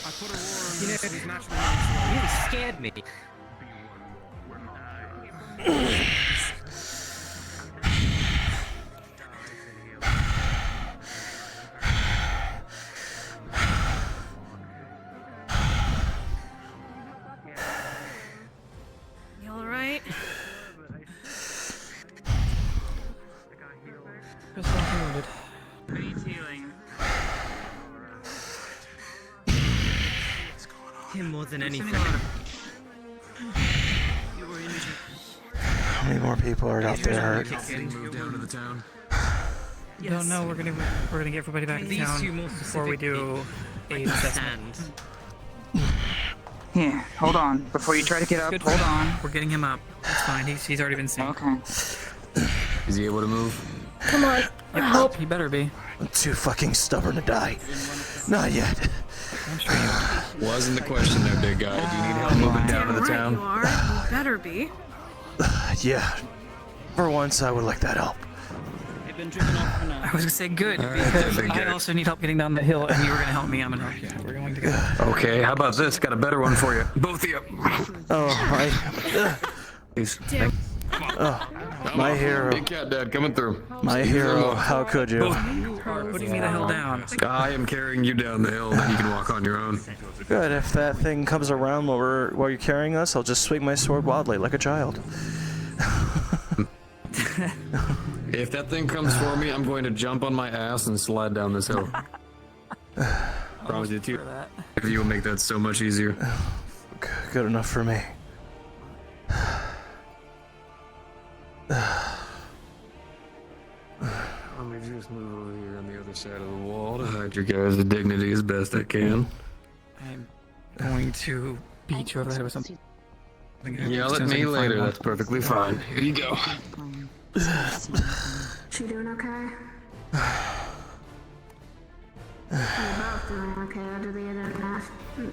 I put a roar on You know, these naturally you scared me. You alright? Just wounded. Needs healing. Him more than anything. You were injured. How many more people are out there hurt? Move down to the town. Don't know. We're gonna get everybody back in These town two more before we do a assessment. Here, hold on. Before you try to get up, hold on. We're getting him up. It's fine. He's already been seen. Okay. Is he able to move? Come on. Help. He better be. I'm too fucking stubborn to die. Not yet. I'm sure you Wasn't the question there, big guy. Do you need help moving down to the Right, town? you are. You better be. Yeah. For once, I would like that help. They've been driven off for now. I was gonna say good All right, because big I guy. also need help getting down the hill, and you were gonna help me. I'm gonna help you. We're going to go. Okay, how about this? Got a better one for you. Both of you. Oh, Please. my hero. Big cat dad coming through. My hero. How could you? Putting me the hell down. I am carrying you down the hill, then you can walk on your own. Good. If that thing comes around while you're carrying us, I'll just swing my sword wildly like a child. If that thing comes for me, I'm going to jump on my ass and slide down this hill. Promise you, too. If you will make that so much easier. Good enough for me. Let me just move over here on the other side of the wall to hide your guys' dignity as best I can. I'm going to beat you over the head with something. Yell at me later, that's perfectly fine. Here you go. She doing okay? You're both doing okay. Or do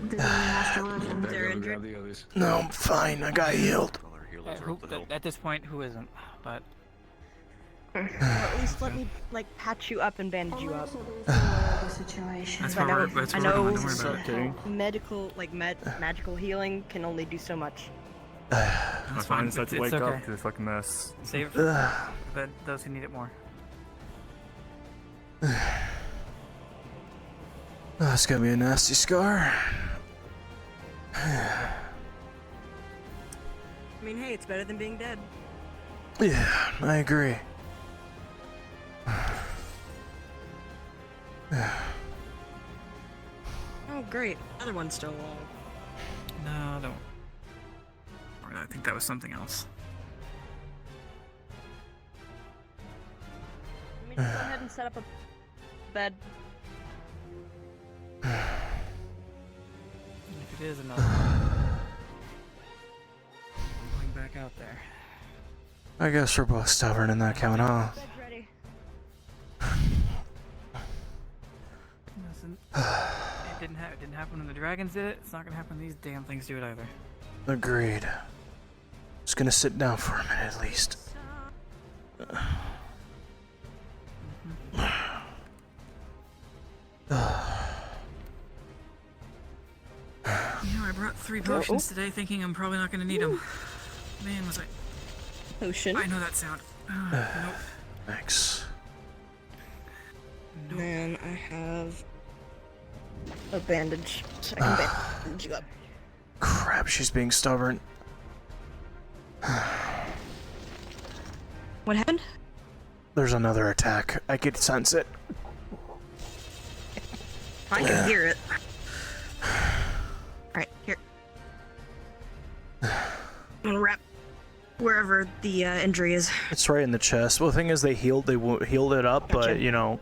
the astrologian? They're injured. No, I'm fine. I got healed. At this point, who isn't? But Or at least let me like patch you up and bandage you up. That's where we're going. Don't worry about it. Medical, magical healing can only do so much. That's fine. Just have to wake up to this fucking mess. Save it for those who need it more. That's gonna be a nasty scar. I mean, hey, it's better than being dead. Yeah, I agree. Oh, great. Other one's still alive. No, don't. Or I think that was something else. Let me just go ahead and set up a bed. If it is another one, I'm going back out there. I guess we're both stubborn in that count, huh? Bed's ready. Listen, it didn't happen when the dragons did it. It's not gonna happen when these damn things do it either. Agreed. Just gonna sit down for a minute at least. You know, I brought 3 potions today, thinking I'm probably not gonna need them. Man, was I? Potion. I know that sound. Nope. Thanks. Man, I have a bandage, so I can bandage you up. Crap, she's being stubborn. What happened? There's another attack. I could sense it. I can hear it. Alright, here. I'm gonna wrap wherever the injury is. It's right in the chest. Well, the thing is, they healed it up, Gotcha. but you know,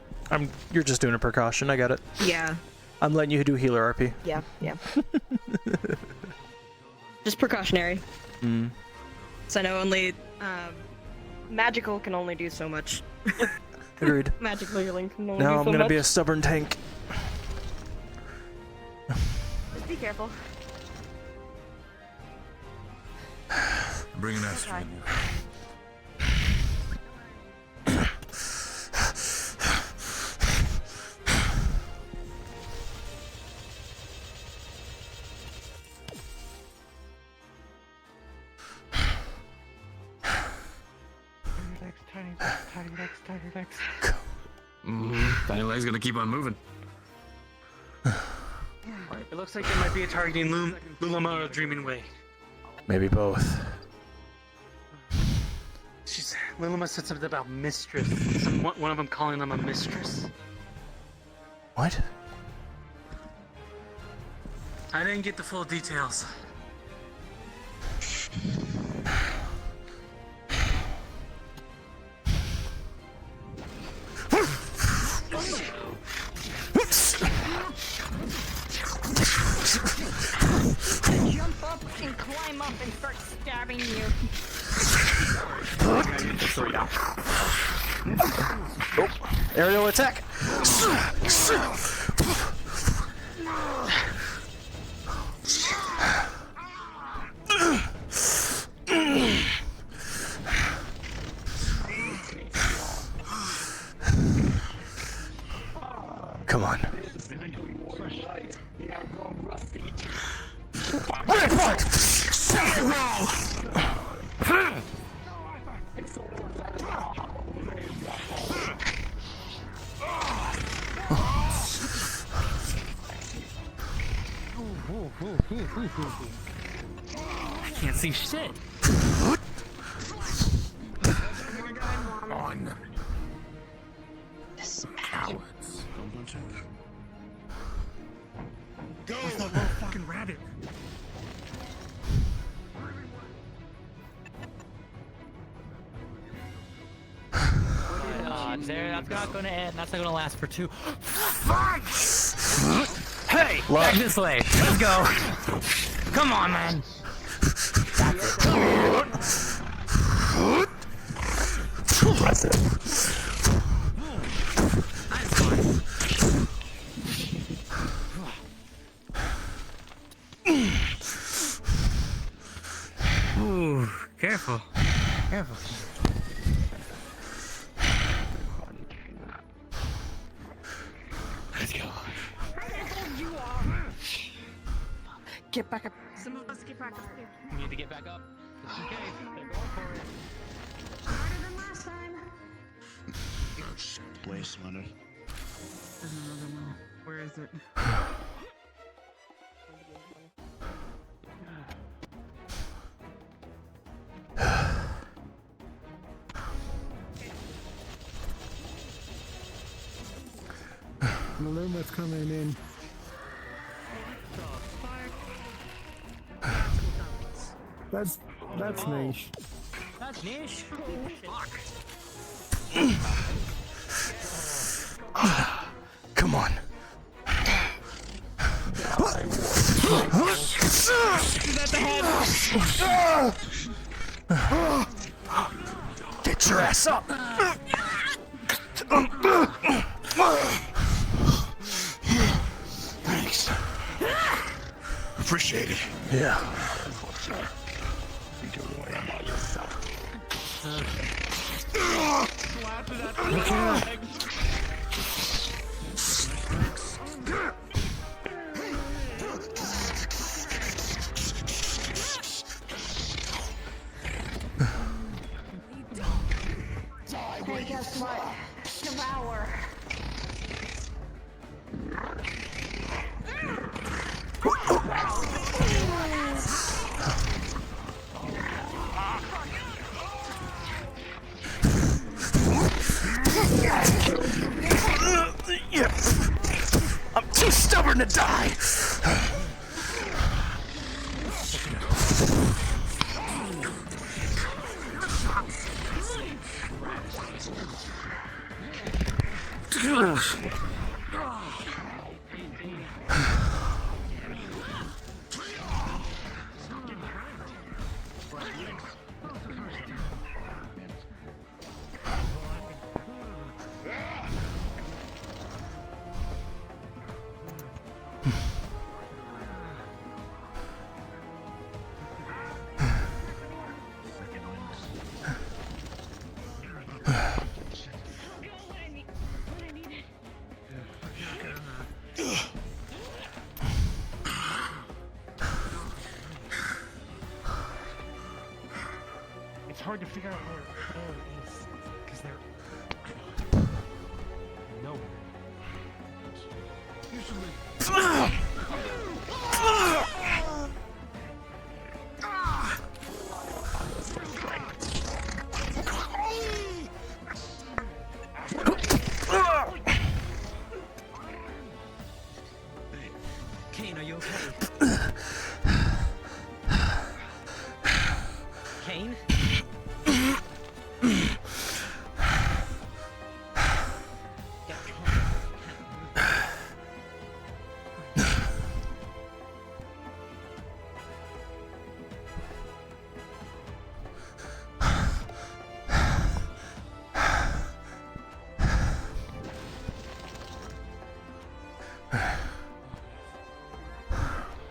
you're just doing a precaution. I got it. Yeah. I'm letting you do healer RP. Yeah, yeah. Just precautionary. Mm. So I know only magical can only do so much. Agreed. Magical healing can only Now do I'm so gonna much. be a stubborn tank. Just be careful. Bring an Astrid Okay. in you. Tiny legs. Tiny leg's gonna keep on moving. It looks like they might be targeting Lulama or Dreaming Way. Maybe both. Lulama said something about mistress. One of them calling them a mistress. What? I didn't get the full details. Jump up and climb up and start stabbing you. Oh, aerial attack. Come on. I can't see shit. On. Cowards. Go! Where's that little fucking rabbit? That's not gonna end. That's not gonna last for 2. Hey! Back this way. Let's go. Come on, man. Ooh, careful. Careful. Let's go. Get back up. Some of us get back up here. We need to get back up. Just in case. They're going for it. Harder than last time. Place, Leonard. There's another one. Where is it? Maluma's coming in. That's niche. That's niche. Fuck. Come on. Get your ass up. Thanks. Appreciate it. Yeah. You don't worry about yourself. Hey, guess what? Devour. I'm too stubborn to die. It's hard to figure out where it is because they're no. Kane, are you okay? Kane?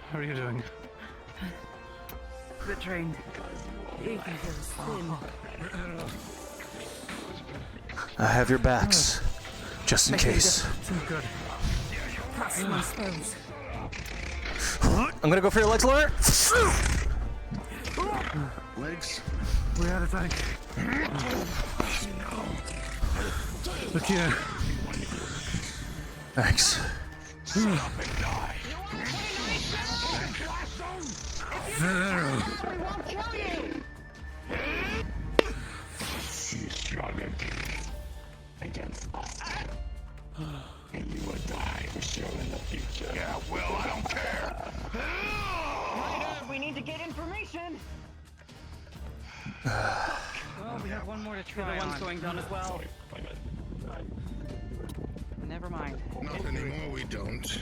How are you doing? The train. You can feel thin. I have your backs, just in case. Too good. Cross my spells. I'm gonna go for your legs, Lawyer. Legs? We're out of tank. Look here. Thanks. She's strong against us. And you will die for sure in the future. Yeah, well, I don't care. We need to get information. Well, we have one more to try. The one's going down as well. Never mind. Not anymore, we don't.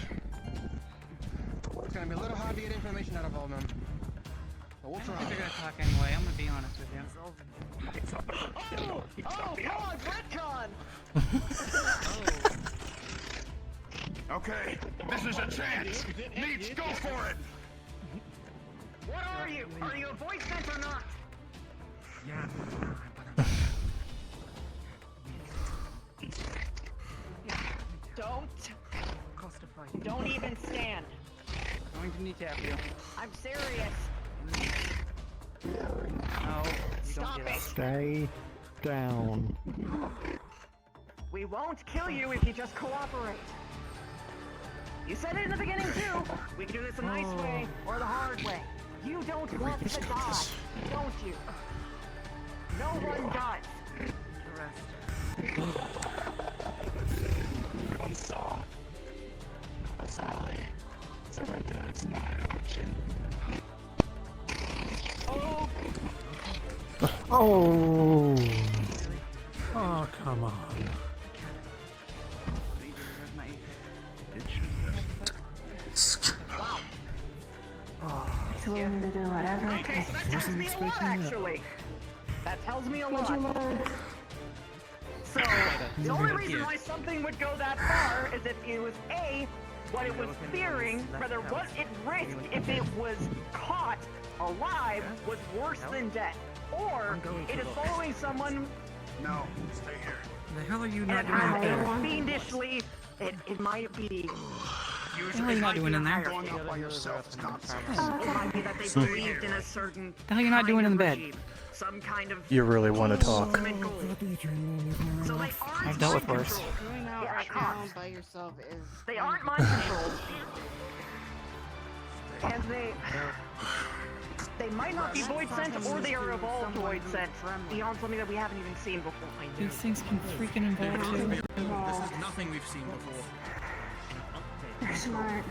It's gonna be a little hard to get information out of all of them. But we'll I try. don't think they're gonna talk anyway. I'm gonna be honest with you. Retcon! Okay, this is a chance. Needs, go for it. What are you? Are you a voice sense or not? Yeah. Don't even stand. I'm going to kneecap you. I'm serious. No, you Stop don't get it. up. Stay down. We won't kill you if you just cooperate. You said it in the beginning too. We can do this a nice way or the hard way. You don't want to die, don't you? No one does. I'm sorry. Surrender is not an option. Oh. Oh. Oh, come on. It's willing to do whatever it Okay, takes. so that tells me a lot, actually. That tells me a lot. So, the only reason why something would go that far is if it was A, what it was fearing, whether what it risked if it was caught alive was worse than death. Or it is following someone. No, stay here. The hell are you And not doing there? fiendishly, it might be. What the hell are you not doing in there? Going up by yourself is nonsense. It might be that they believed in a certain. The hell are you not doing in bed? Some kind of. You really want to talk. So they aren't I've dealt with worse. Going out right now by yourself is. They aren't mind controlled. And they might not be void sent, or they are evolved void sent beyond something that we haven't even seen before. These things can freaking evolve too. This is nothing we've seen before. They're smart.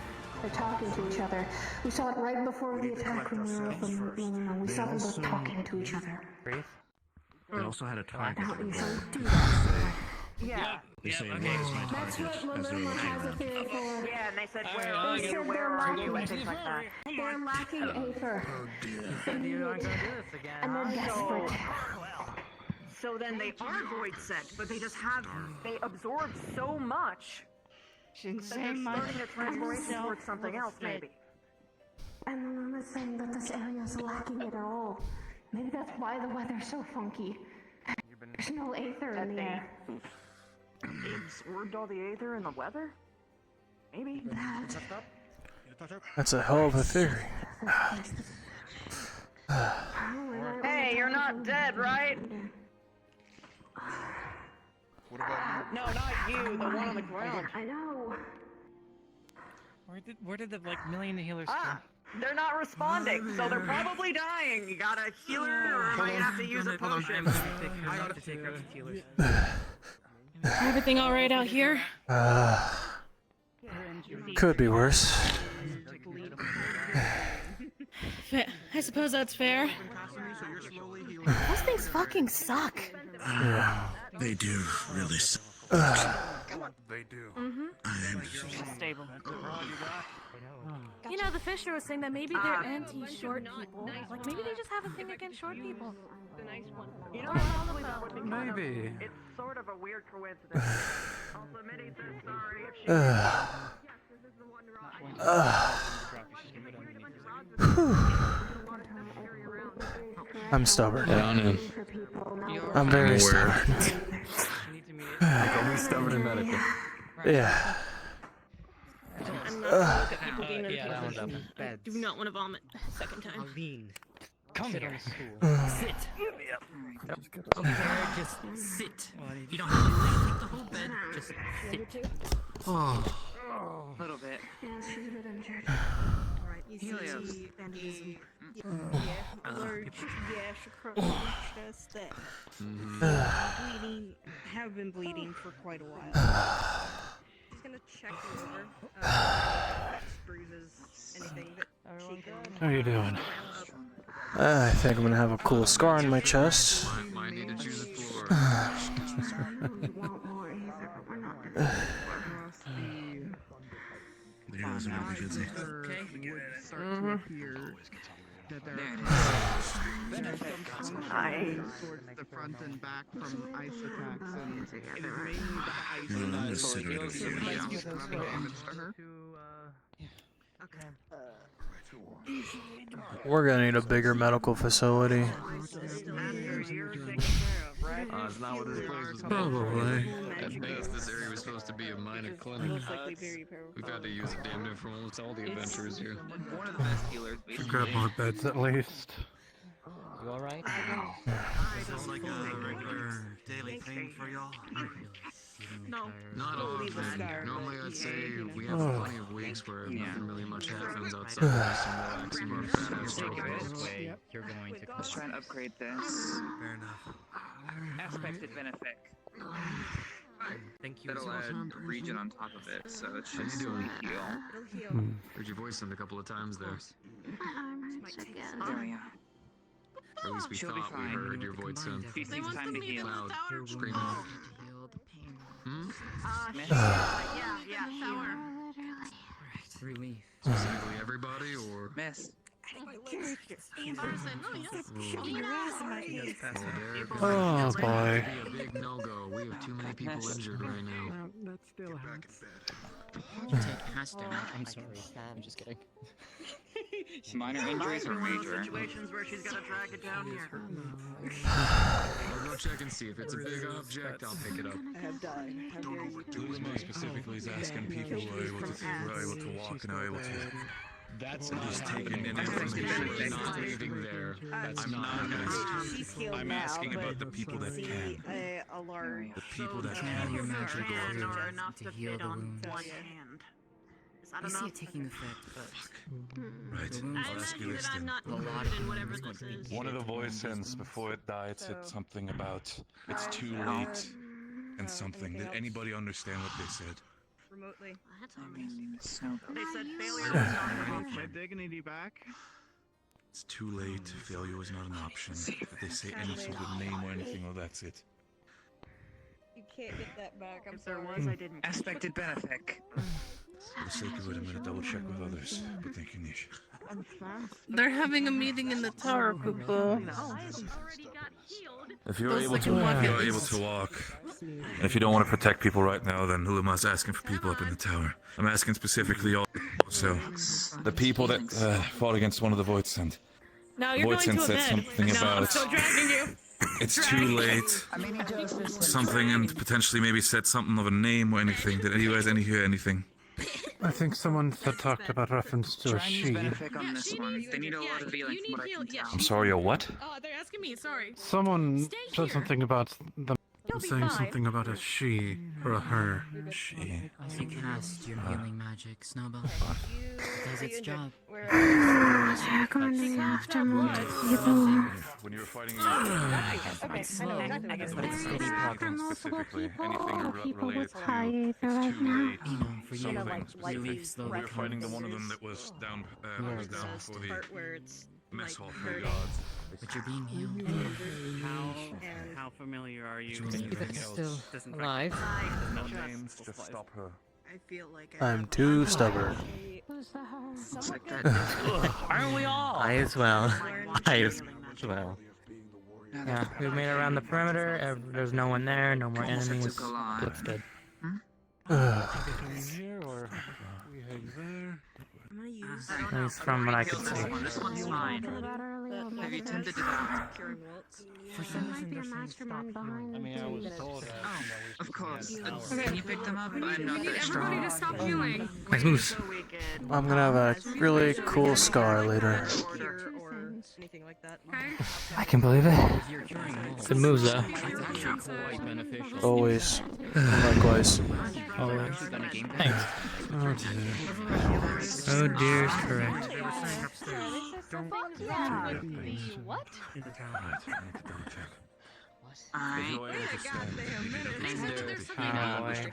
They're talking to each other. We saw it right before the attack when we were with them. We saw them both talking to each other. They also had a target. Now you don't do that. Yeah. They say, where is my That's target? what As they're Maluma has a looking theory for. Yeah, and they said, They where are you, said where they're are you, lacking and things like that. They're lacking Aether. They knew you were gonna do this again. And they're desperate. So then they are void sent, but they just have, they absorb so much that they're starting to transformation towards something else, maybe. And Maluma's saying that this area is lacking it all. Maybe that's why the weather's so funky. There's no Aether in the air. They absorbed all the Aether in the weather? Maybe. That's a hell of a theory. Hey, you're not dead, right? No, not you, the one on the ground. I know. Where did the like million healers Ah, they're not responding, so they're probably dying. You got a healer, or I might have to use a potion. I gotta take out the healers. Everything all right out here? Could be worse. I suppose that's fair. Those things fucking suck. Yeah. They do really suck. They do. Stable. You know, the Fisher was saying that maybe they're anti-short people. Like, maybe they just have a thing against short people. You know, probably that would be kind of, Maybe. it's sort of a weird coincidence. Also, Mitty says sorry if she. I'm stubborn. Yeah, I know. I'm very aware. stubborn. Call me stubborn and medical. Yeah. I'm not gonna look at people being in yeah, that one's up. I do not want to vomit a second time. Alvin, Come sit here. on the stool. Uh. Sit. Okay, just sit. You don't have to take the whole bed. Just sit. A little bit. Yeah, she's a bit injured. Helios. Large gash across her chest that have been bleeding for quite a while. She's gonna check you over. Bruises, anything that she can. How are you doing? I think I'm gonna have a cool scar on my chest. Might need to choose a floor. The heroes are not busy. The front and back from ice attacks, and it is mainly the You know, ice. this sit right over here. We're gonna need a bigger medical facility. It's not what this place was Probably. At base, this area was supposed to be a minor clinic. We've had to use it damn near for almost all the adventures here. One of the best healers, basically. Grab more beds at least. You alright? Is this like a regular daily thing for y'all? No. Not We'll often. leave a star, Normally but I'd yeah, say you know. we have plenty of weeks where nothing really much happens outside of just some relaxing or badass struggles. You're going to let's try and upgrade this. Fair enough. Aspected benefit. Thank you. That'll add region on top of it, so it's How you just doing? heal. Heard your voice a couple of times there. There we go. Or at least we She'll be thought we fine. heard your voice sound He takes time to heal. loud, screaming. Hmm? Relief. Specifically everybody, or? Miss. Oh boy. Be a big no-go. We have too many people injured right now. That still happens. I'm sorry. I'm just kidding. Minor injuries or major? Situations where she's gotta drag it down here. I'll go check and see. If it's a big object, I'll pick it up. I have died. How dare you? Luma specifically is asking people who are able to walk and are able to. That's just taking in Everything's not leaving there. That's not She's healed I'm now, asking but about the people that see can. a large The people that channel can. your magic or or enough to heal fit the on wounds. one hand. Is that I see enough? it taking effect, but Right. the wounds I'll ask you this I'm then. not a lot included of in whatever wounds this is. One of the voices before it died said So- something about it's too late and something. Did anybody understand what they said? Remotely. They said failure was My not an option. dignity back. It's too late. Failure was not an option. If they say any sort of name or anything, well, that's it. You can't get that back. I'm If there sorry. was, I didn't. aspected benefit. For the sake of it, I'm going to double check with others. But thank you, Nish. They're having a meeting in the tower, Kupo. If you're Those able that to can walk walk, at you're able least. to walk. And if you don't want to protect people right now, then Uluma's asking for people up in the tower. I'm asking specifically also the people that fought against one of the Voids and Now you're going Voidsent to a said bed. something No, I'm about still dragging you. it's too late. Something and potentially maybe said something of a name or anything. Did you guys hear anything? I think someone had talked about reference to a Try and use she. benefit on this one. They need a lot of healing from what I can tell. I'm sorry, a what? Oh, they're asking me. Sorry. Someone said something about them saying something about a she or a her. She. As you cast your healing magic, Snowball, it does its job. You're going after more people. When you were fighting It's slow, but it's steady progress. specifically anything People related with to high ether it's right too now. late. You know, for you, Something relief specific. slowly We were fighting the comes. one of them that was down. You are Was down exhausted. for the Part where it's mess hall like for the hurting. gods. But you're being healed. How familiar are you? Still alive. No names, just stop her. I feel like I'm too stubborn. Who's the her? It's like that. Aren't we all? I as well. I as well. Yeah, we made it around the perimeter. There's no one there. No more enemies. Looks good. Here or we hang there. I'm gonna use. I don't At least from what I could see. This one's fine. Have you attempted to die? Curing Waltz. For some Might reason, be a this thing mastermind stopped behind healing. the I was scenes. told Of course. Okay. Can you pick them up? I'm not that Everybody strong. to stop healing. Nice moves. I'm gonna have a really cool scar later. Or anything like that. I can believe it. Good moves, though. Always. Likewise. Always. Thanks. Oh dear, is correct. What?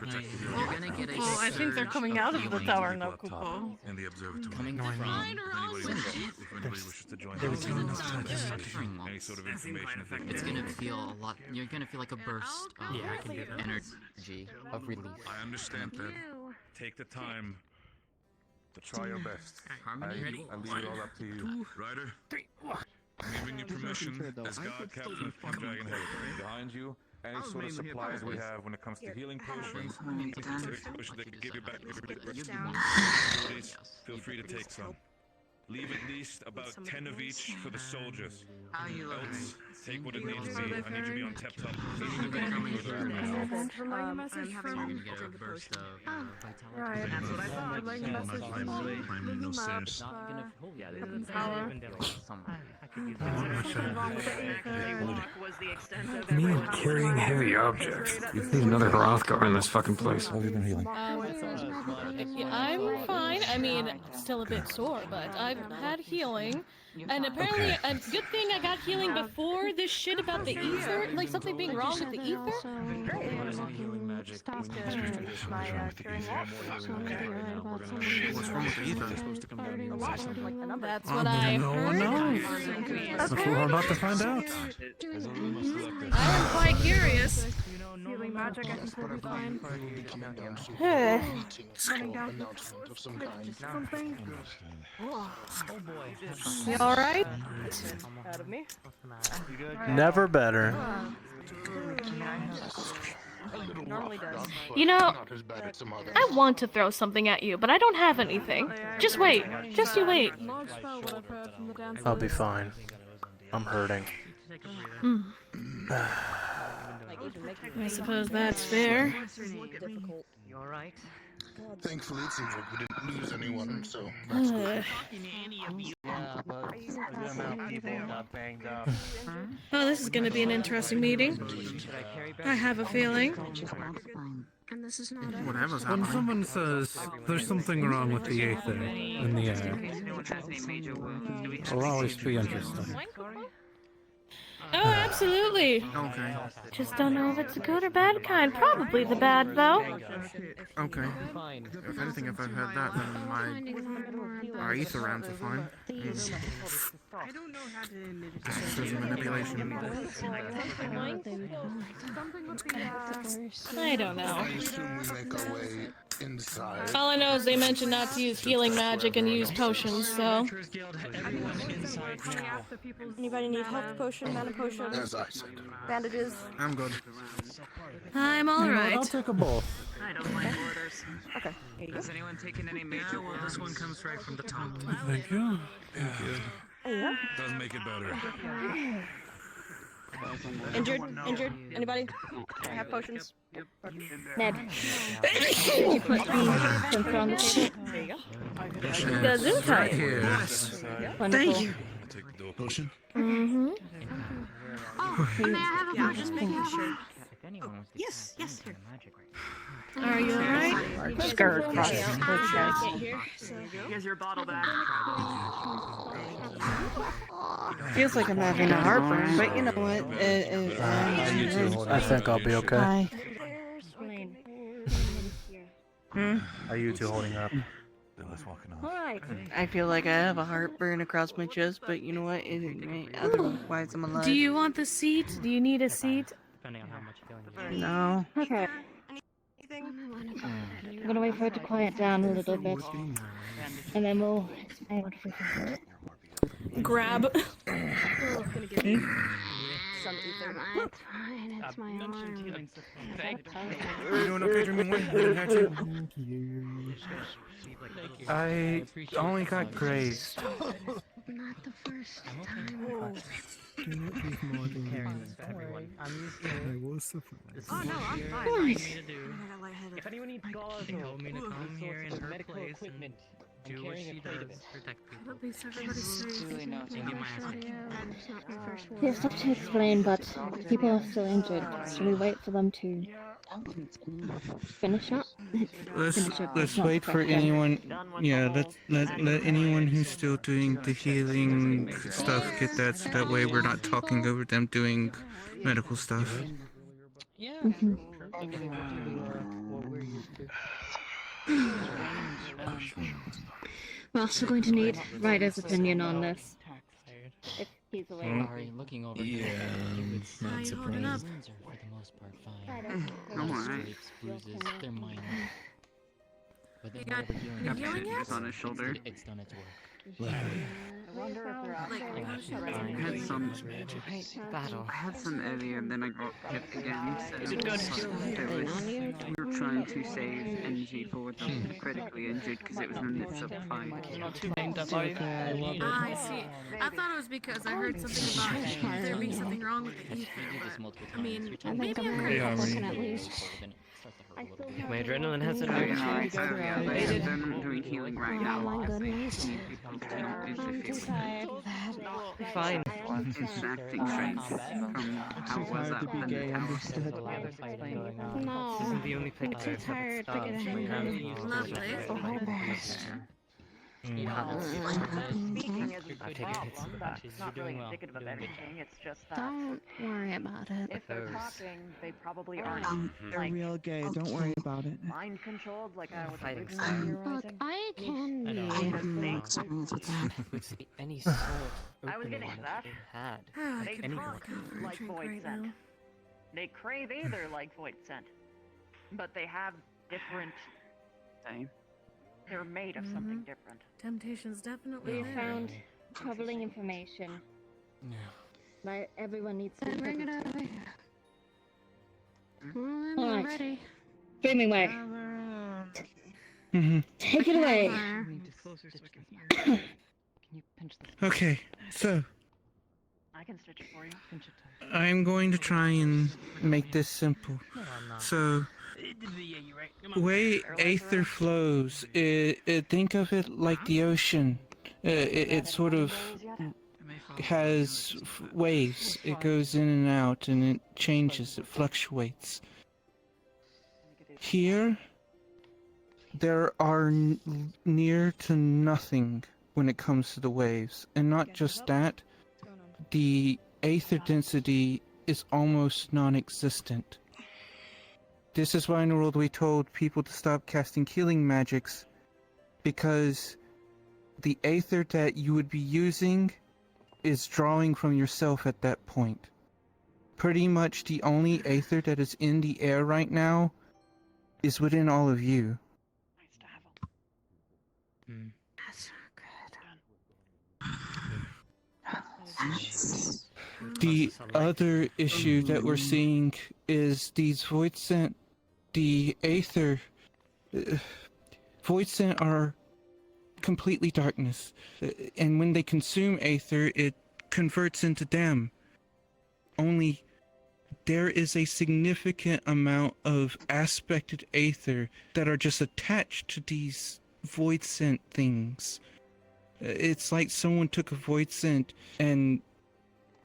Well, I think they're coming out of the tower now, Kupo. In the observatory. Coming from If anybody wishes to join They're us, telling us any sort of information. it's gonna feel a lot. You're gonna feel like a burst of energy, of relief. I understand that. Take the time to try your best. I leave it all up to you. Ryder, I'm giving you permission as God Captain of Dragon Head. Behind you, any sort of supplies we have when it comes to healing potions, specific potions they can give you back. Abilities, feel free to take some. Leave at least about 10 of each for the soldiers. How you looking? Else, take what it needs to Are be. they I need you to be on tip top. From my message from. Right. That's what I thought. Like message from Lulu Maps. Power. Something wrong with the ether. Was the extent of Me carrying heavy objects. You need another Hrothgar in this fucking place. How have you been healing? I'm fine. I mean, still a bit sore, but I've had healing. And apparently, a good thing I got healing before this shit about the ether, like something being wrong with the ether. What's wrong with the ether? That's what I No one knows. That's what we're about to find out. I am quite curious. Healing magic, I think will be fine. Running down something. You alright? Out of me. Never better. Normally does. You know, I want to throw something at you, but I don't have anything. Just wait. Just you wait. I'll be fine. I'm hurting. I suppose that's fair. You alright? Thankfully, it seems like we didn't lose anyone, so. Oh, this is going to be an interesting meeting. I have a feeling. And this is not Whatever's happening. When someone says there's something wrong with the ether in the air, it'll always be interesting. Oh, absolutely. Okay. Just don't know if it's a good or bad kind. Probably the bad, though. Okay. If anything, if I've had that, then my ether rounds are fine. I don't know how to admit it. This is manipulation. I don't know. I assume we make our way inside. All I know is they mentioned not to use healing magic and use potions, so. Anybody need health potion, mana potion, As I said. bandages? I'm good. I'm alright. I'll take a bowl. I don't like orders. Okay. Here you go. Has anyone taken any major well, this one comes right from the top. Thank you. Yeah. Yeah. Doesn't make it better. Injured? Injured? Anybody? I have potions. Ned, did you put the sensor on the table? There you go. Does this Right time? here. Wonderful. Thank you. Take the door potion. Mm-hmm. Oh, may I have a Yeah, just making sure. Yes, yes, here. Are you alright? Skirt across I can't hear. Here's your bottle back. Feels like I'm having a heartburn, but you know what? I think I'll be okay. Hi. Are you two holding up? Alright. I feel like I have a heartburn across my chest, but you know what? Otherwise, I'm alive. Do you want the seat? Do you need a seat? Depending on how much feeling you No. Okay. I'm gonna wait for it to quiet down a little bit. And then we'll explain what we can do. Grab. Some ether. It's fine, it's my arm. You doing okay, Dreaming One? Didn't hurt you? I only got grazed. Not the first time. I'm used to this. Oh no, I'm Here fine. is what you need to do. I got lightheaded. If anyone needs gauze, they told me to come here in her place and do what she does, protect people. At least everybody's safe. Give me my ass. It's not my first one. There's stuff to explain, but people are still injured. Should we wait for them to finish up? Let's wait for anyone. Yeah, let anyone who's still doing the healing stuff get that, so that way we're not talking over them doing medical stuff. Mm-hmm. We're also going to need Ryder's opinion on this. If he's away. Looking over Yeah, not surprised. for the most part I'm alright. bruises, they're minor. But then You got any healing yet? On his shoulder. It's done its work. wonder if they're actually I had some. I had some earlier, and then I got hit again. So we were trying to save energy for the critically injured because it was in the midst of a fight. Ah, I see. I thought it was because I heard something about there being something wrong with the ether, but I mean, maybe I'm crazy. My adrenaline hasn't Oh been yeah, they're not doing healing right now. Oh my goodness. fine. It's acting traits from how it was up in the tower. No. This isn't the only place I'm too tired to get angry. Speaking as a I'll take problem, hits in the that's back. not You're really doing well. indicative of You're doing anything. It's just that Don't worry about it. if they're talking, they probably aren't They're like real gay. Don't worry about it. mind controlled like I was Fighting originally Look, theorizing. I can I know. With any sort of I was getting opening to that. they had. They Anything. talk like void scent. They crave either like void scent, but they have different. They're made of something different. Temptation's definitely We there. found troubling information. Yeah. Like everyone needs to Bring it over here. I'm Alright. ready. Streaming way. Take it away. Okay, so I can stitch it for you. I'm going to try and make this simple. So, way aether flows, think of it like the ocean. It sort of has waves. It goes in and out, and it changes. It fluctuates. Here, there are near to nothing when it comes to the waves, and not just that. The aether density is almost non-existent. This is why in the world we told people to stop casting healing magics, because the aether that you would be using is drawing from yourself at that point. Pretty much the only aether that is in the air right now is within all of you. That's The other issue that we're seeing is these void scent, the aether. Void scent are completely darkness, and when they consume aether, it converts into them. Only there is a significant amount of aspected aether that are just attached to these void scent things. It's like someone took a void scent and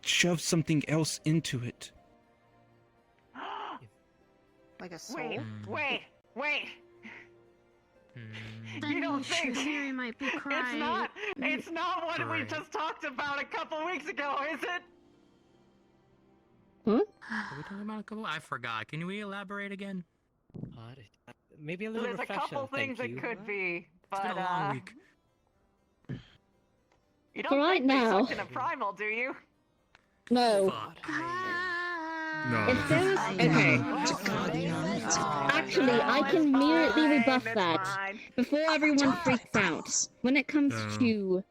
shoved something else into it. Like a soul? Wait! Then You don't think theory might be correct. It's not what we just talked about a couple weeks ago, is it? Hmm? Are we talking about a couple? I forgot. Can we elaborate again? Maybe a little There's a refresher. couple things thank it you. could be, but It's been a long week. you For don't right think they now. sucked in a primal, do you? No. If there was okay, actually, I can immediately rebuff that before everyone freaks out. When it comes to,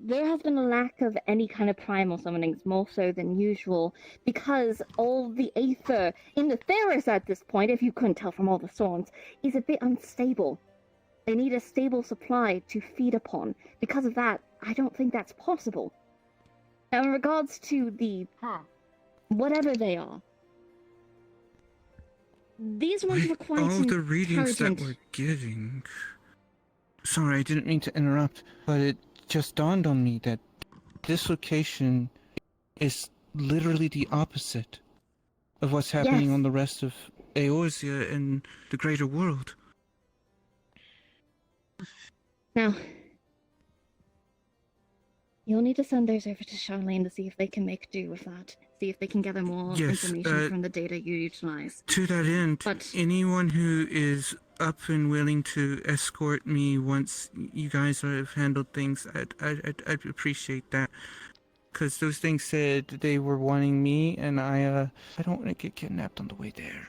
there has been a lack of any kind of primal summonings, more so than usual, because all the aether in the Theros at this point, if you couldn't tell from all the songs, is a bit unstable. They need a stable supply to feed upon. Because of that, I don't think that's possible. Now, in regards to the whatever they are, these ones require All some the readings that intelligent- we're getting. Sorry, I didn't mean to interrupt, but it just dawned on me that this location is literally the opposite of what's happening Yes. on the rest of Eorzea and the greater world. Now, you'll need to send those over to Charlene to see if they can make do with that. See if they can gather more Yes, information from the data you utilize. To that end, anyone who is up and willing to escort me once you guys have handled things, I'd appreciate that. Because those things said they were wanting me, and I don't want to get kidnapped on the way there.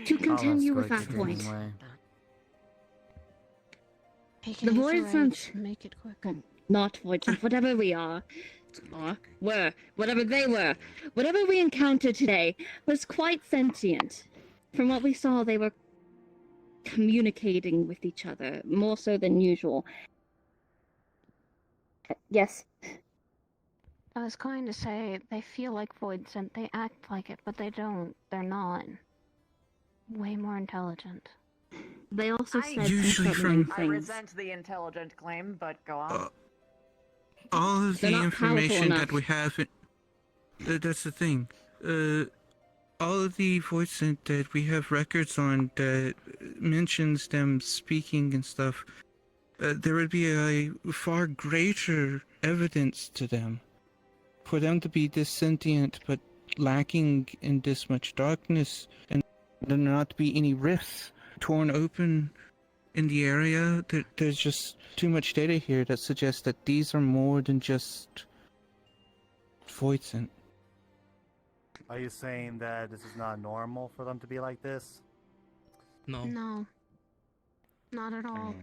To continue with that point, The void sense. Make it quick. Not void sense. Whatever we are, or were, whatever they were, whatever we encountered today was quite sentient. From what we saw, they were communicating with each other more so than usual. Yes. I was going to say, they feel like void sent, they act like it, but they don't. They're not. Way more intelligent. They also said Usually from I resent the intelligent claim, but go on. all of They're the not information powerful that we have, that's the thing. All of the voice that we have records on that mentions them speaking and stuff, there would be a far greater evidence to them. For them to be this sentient but lacking in this much darkness, and there not be any rifts torn open in the area, there's just too much data here that suggests that these are more than just voidsent. Are you saying that this is not normal for them to be like this? No. No. Not at all.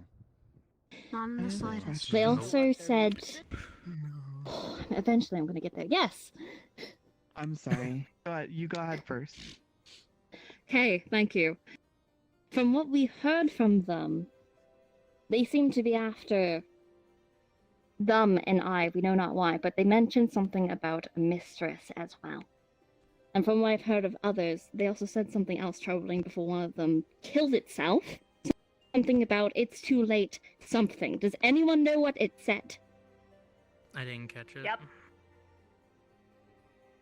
Not in the slightest. They also said. Eventually, I'm gonna get there. Yes. I'm sorry. You go ahead first. Okay, thank you. From what we heard from them, they seem to be after them and I. We know not why, but they mentioned something about a mistress as well. And from what I've heard of others, they also said something else troubling before one of them killed itself. Something about it's too late, something. Does anyone know what it said? I didn't catch it. Yep.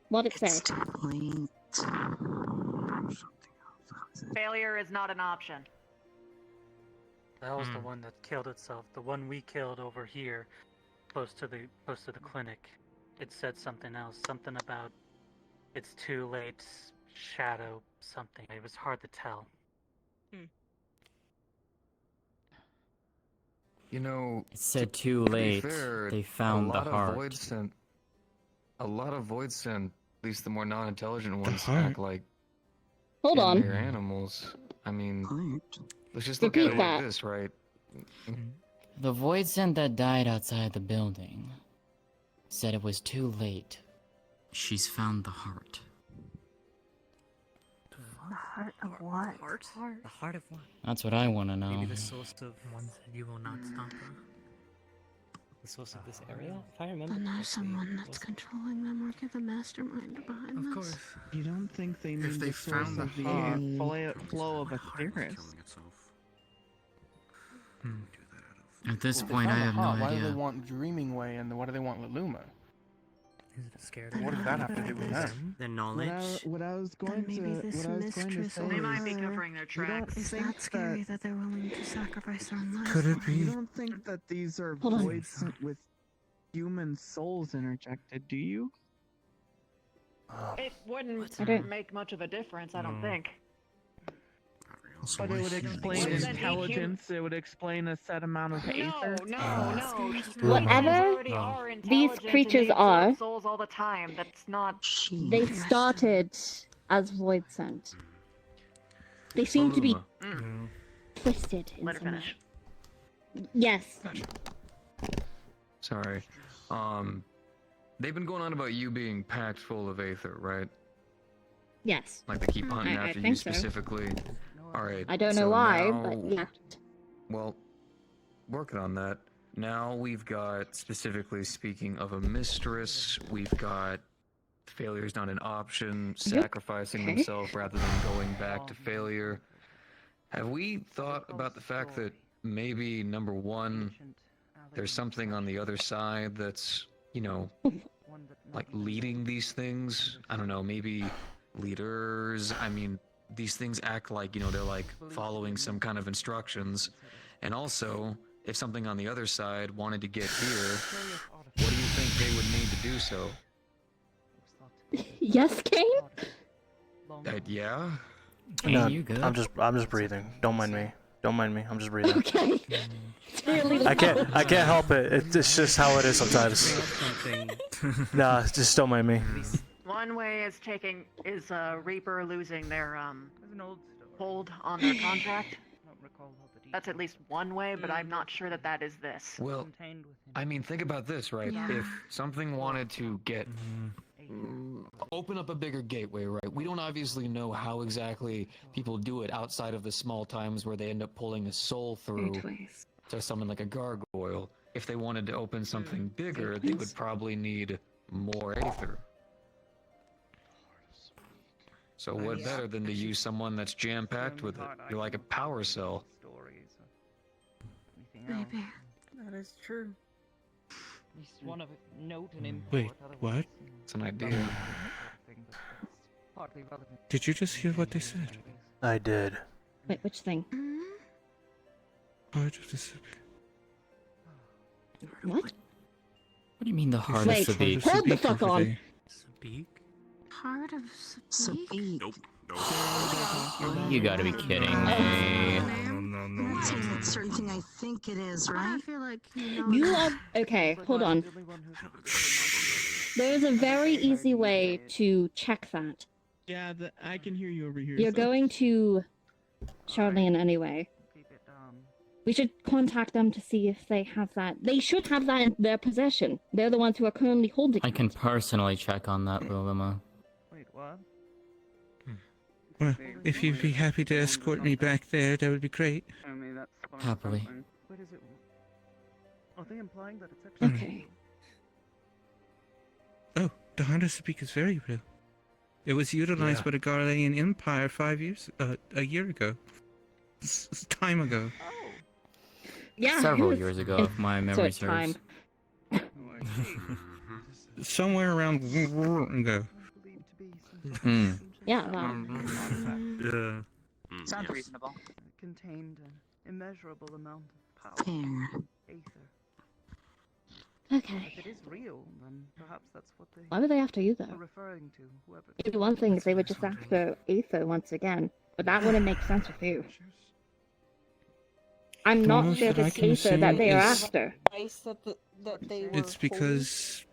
What it It's said? too late. Failure is not an option. That was the one that killed itself. The one we killed over here, close to the clinic. It said something else. Something about it's too late. Shadow something. It was hard to tell. You know, it said too to be late. fair, They found the heart. A lot of void sent, at least the more non-intelligent ones, heart? act like Hold on. they're animals. I mean, let's just look Repeat at it that. like this, right? The voidsent that died outside the building said it was too late. She's found the heart. The heart of what? The heart of what? That's what I want to know. Maybe the source of one said you will not stop her. The source of this area? If I remember Then there's correctly, someone that's was- controlling them, or give the mastermind behind Of this. course. You don't think they mean they the source found the of the heart- flow of Atheris? At this Well, point, they I found have the no heart. Why do idea. they want Dreaming Way and why do they want Luma? Is it scared? What does that have to do with them? Their knowledge. What I was Then going maybe to, this what I was going to mistress say of They might be her covering their tracks. is that scary that they're willing to sacrifice their own lives Could it for be? it? You don't think that these are Hold on. voids sent with human souls interjected, do you? It wouldn't I don't- make much of a difference, I don't think. But it would explain Voids sent intelligence, it would explain a set amount of aether. No. Whatever They are these intelligent creatures and they are, absorb souls all the time. That's not. they started as voidsent. They seem to be twisted in Let her some way. finish. Yes. Sorry. They've been going on about you being packed full of aether, right? Yes. Like they keep hunting I after you think so. specifically. All right. I don't know so why, now- but yeah. Well, working on that. Now we've got, specifically speaking of a mistress, we've got failure's not an option, sacrificing Okay. themselves rather than going back to failure. Have we thought about the fact that maybe, number one, there's something on the other side that's, you know, like leading these things? I don't know, maybe leaders. I mean, these things act like, you know, they're like following some kind of instructions. And also, if something on the other side wanted to get here, what do you think they would need to do so? Yes, Kane? Yeah? No, you good? I'm just breathing. Don't mind me. Don't mind me. I'm just breathing. Okay. It's really I can't help it. It's just how it is sometimes. Nah, just don't mind me. One way is Reaper losing their hold on their contract. That's at least one way, but I'm not sure that that is this. Well, I mean, think about this, right? Yeah. If something wanted to get open up a bigger gateway, right? We don't obviously know how exactly people do it outside of the small times where they end up pulling a soul through to summon like a gargoyle. If they wanted to open something bigger, they would probably need more aether. So what better than to use someone that's jam-packed with it? You're like a power cell. Maybe. That is true. At least one of note and import. Wait, what? It's an idea. Did you just hear what they said? I did. Wait, which thing? Part of the Sabik. What? What do you mean the heart Wait, of Sabik? hold the fuck on. Sabik? Heart of Sabik? Nope. You gotta be kidding me. I'm not saying it's a certain thing I think it is, right? I feel like You are okay. Hold on. There's a very easy way to check that. Yeah, I can hear you over here. You're so- going to Charlene anyway. We should contact them to see if they have that. They should have that in their possession. They're the ones who are currently holding I it. can personally check on that, Lulima. Wait, what? Well, if you'd be happy to escort me back there, that would be great. Happily. Wait, is it? Are they implying that it's actually? Okay. Oh, the Heart of Sabik is very real. It was utilized by the Garlean Empire a year ago. Time ago. Yeah. Several it was- years ago, if my memory so time. serves. Somewhere around ago. Yeah, wow. Yeah. Sounds reasonable. Contained an immeasurable amount of power. Aether. Okay. If it is real, then perhaps that's what they Why were they after you, though? are referring to. Whoever. Maybe one thing is they were just after Aether once again, but that wouldn't make sense with you. I'm The not most sure if that I it's can Aether that say they are is- after. That they were It's because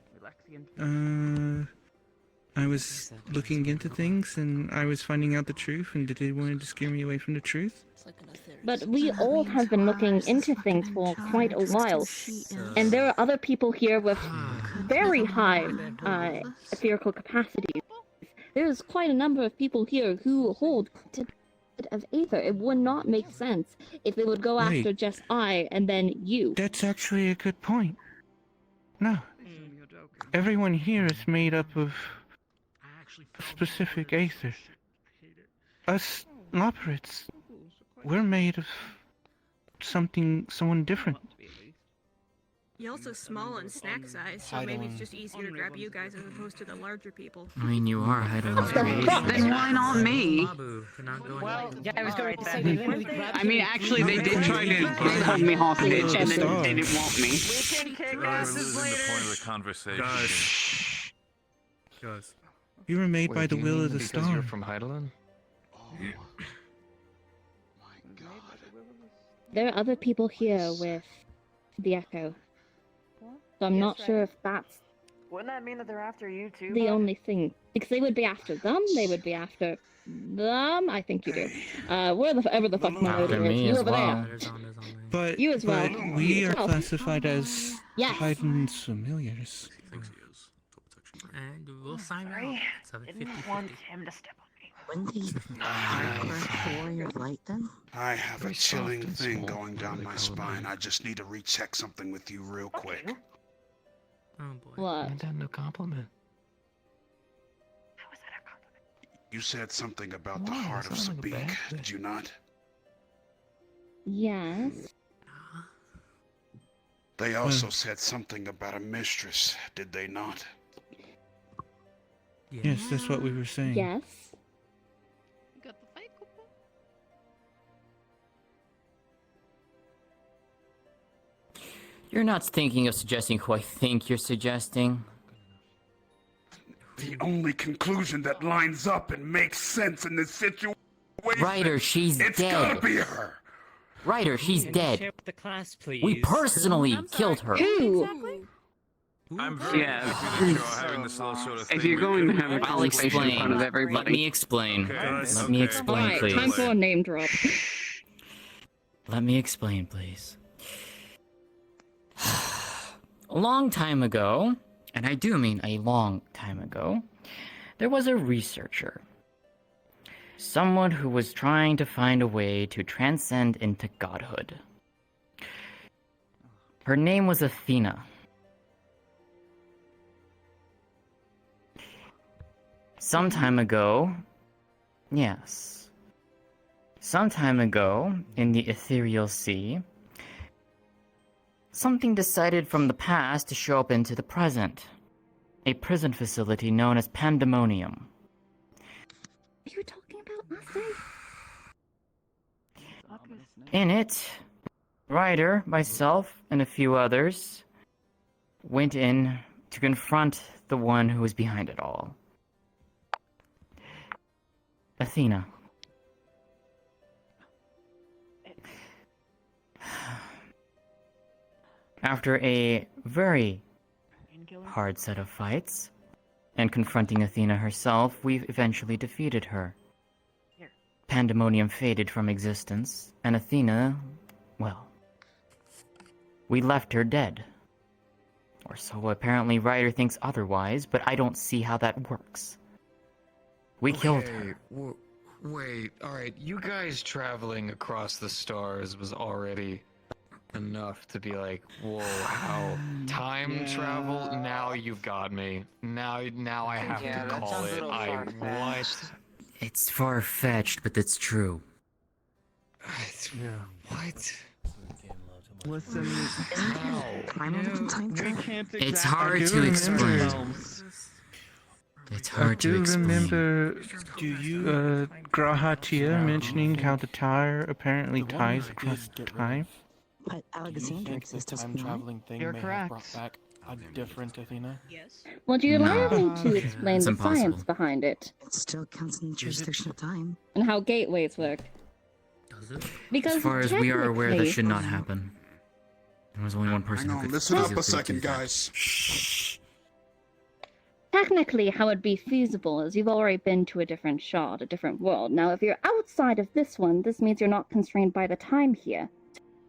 I was looking into things and I was finding out the truth, and they wanted to scare me away from the truth. But we all have been looking into things for quite a while, and there are other people here with very high etherical capacities. There's quite a number of people here who hold quite a bit of Aether. It would not make sense if they would go Wait. after just I and then you. That's actually a good point. No. Everyone here is made up of specific Aether. Us Loperids, we're made of someone different. You're also small and snack size, so maybe it's just easier to grab you guys as opposed to the larger people. I mean, you are Heidelberg's creation. Then why not me? Well, yeah, I was going to say they literally grabbed I mean, you. actually, they did try to hold me hostage, and then they didn't want me. We're losing the point of the conversation. Guys. You were made by the will of the Because star. you're from Heidelberg? There are other people here with the Echo. So I'm not sure if that's Wouldn't that mean that they're after you too? the Bud? only thing. Because they would be after them, they would be after them. I think you do. Wherever the fuck my After odor is. me You as over well. there. But, You as well. but we You are as well. classified as Yes. Heiden's familiars. And we'll sign out. Sorry, It's a didn't 50-50. want him to step on me. When these for your light then? I have a Very soft chilling and thing small. going What down do they my call spine. them? I just need to recheck something with you real quick. Oh boy. What? Ain't that no compliment? How is that a compliment? You said something about the Wow, heart of that sounds like a Sabik, bad thing. did you not? Yes. They also said something about a mistress, did they not? Yes, that's what we were saying. Yes. Got the fake coupon? You're not thinking of suggesting who I think you're suggesting. The only conclusion that lines up and makes sense in this situation. Ryder, she's It's dead. gotta be her. Ryder, she's Can you dead. share with the class, please? We personally killed her. Who? Exactly? I'm very Yeah. happy that you're having this little sort of thing. If you're going to have a I'll conversation in explain. front of Let everybody. me explain. Okay. Let me explain, Alright, please. time for a name drop. Let me explain, please. A long time ago, and I do mean a long time ago, there was a researcher. Someone who was trying to find a way to transcend into godhood. Her name was Athena. Some time ago, yes. Some time ago, in the ethereal sea, something decided from the past to show up into the present. A prison facility known as Pandemonium. Are you talking about us, Dave? In it, Ryder, myself, and a few others went in to confront the one who was behind it all. Athena. After a very hard set of fights, and confronting Athena herself, we eventually defeated her. Pandemonium faded from existence, and Athena, well, we left her dead. Or so apparently Ryder thinks otherwise, but I don't see how that works. We killed her. Wait, alright, you guys traveling across the stars was already enough to be like, whoa, how time travel? Now you've got me. Now I have to call it. What? It's far-fetched, but it's true. What? Listen, It's hard to explain. It's hard to explain. Remember Grahatia mentioning how the tire apparently ties across time? But Alexander exists as time traveling thing You're may correct. have brought back a different Athena. Yes. Would you allow No. me to explain It's the impossible. science behind it? It still counts in the jurisdiction of time. And how gateways work? Because As far as we are aware, that technically- should not happen. There was only one person Hang who on, could listen up physically a second, do that. guys. Technically, how it'd be feasible is you've already been to a different shard, a different world. Now, if you're outside of this one, this means you're not constrained by the time here.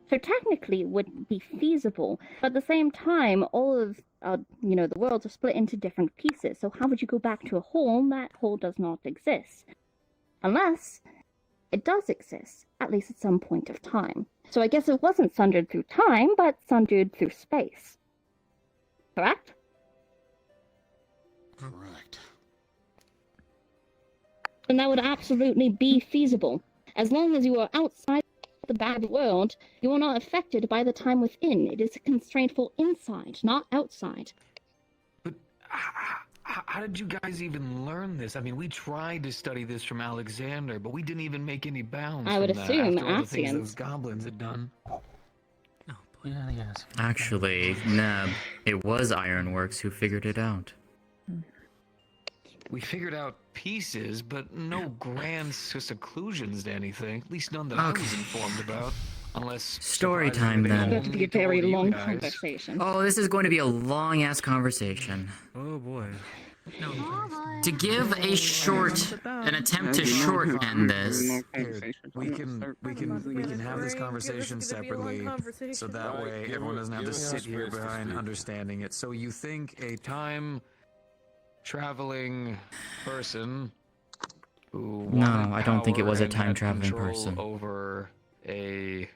So technically, it would be feasible, but at the same time, all of the worlds are split into different pieces. So how would you go back to a whole? That whole does not exist, unless it does exist, at least at some point of time. So I guess it wasn't sundered through time, but sundered through space. Correct? Correct. And that would absolutely be feasible. As long as you are outside the bad world, you are not affected by the time within. It is a constraint for inside, not outside. How did you guys even learn this? I mean, we tried to study this from Alexander, but we didn't even make any bounds. I would from that assume after all the things Asians. those goblins had done. Yes. Actually, Neb, it was Ironworks who figured it out. We figured out pieces, but no grand seclusions to anything. At least none that I was informed about. Unless Story time, surprisingly, then. they It's going to be a very told you long guys. conversation. Oh, this is going to be a long-ass conversation. Oh boy. To give a short, an attempt to shorten this. We can have this conversation separately, so that way everyone doesn't have to sit here behind understanding it. So you think a time traveling person who No, wanted I don't think it power was a and time had traveling control person. over a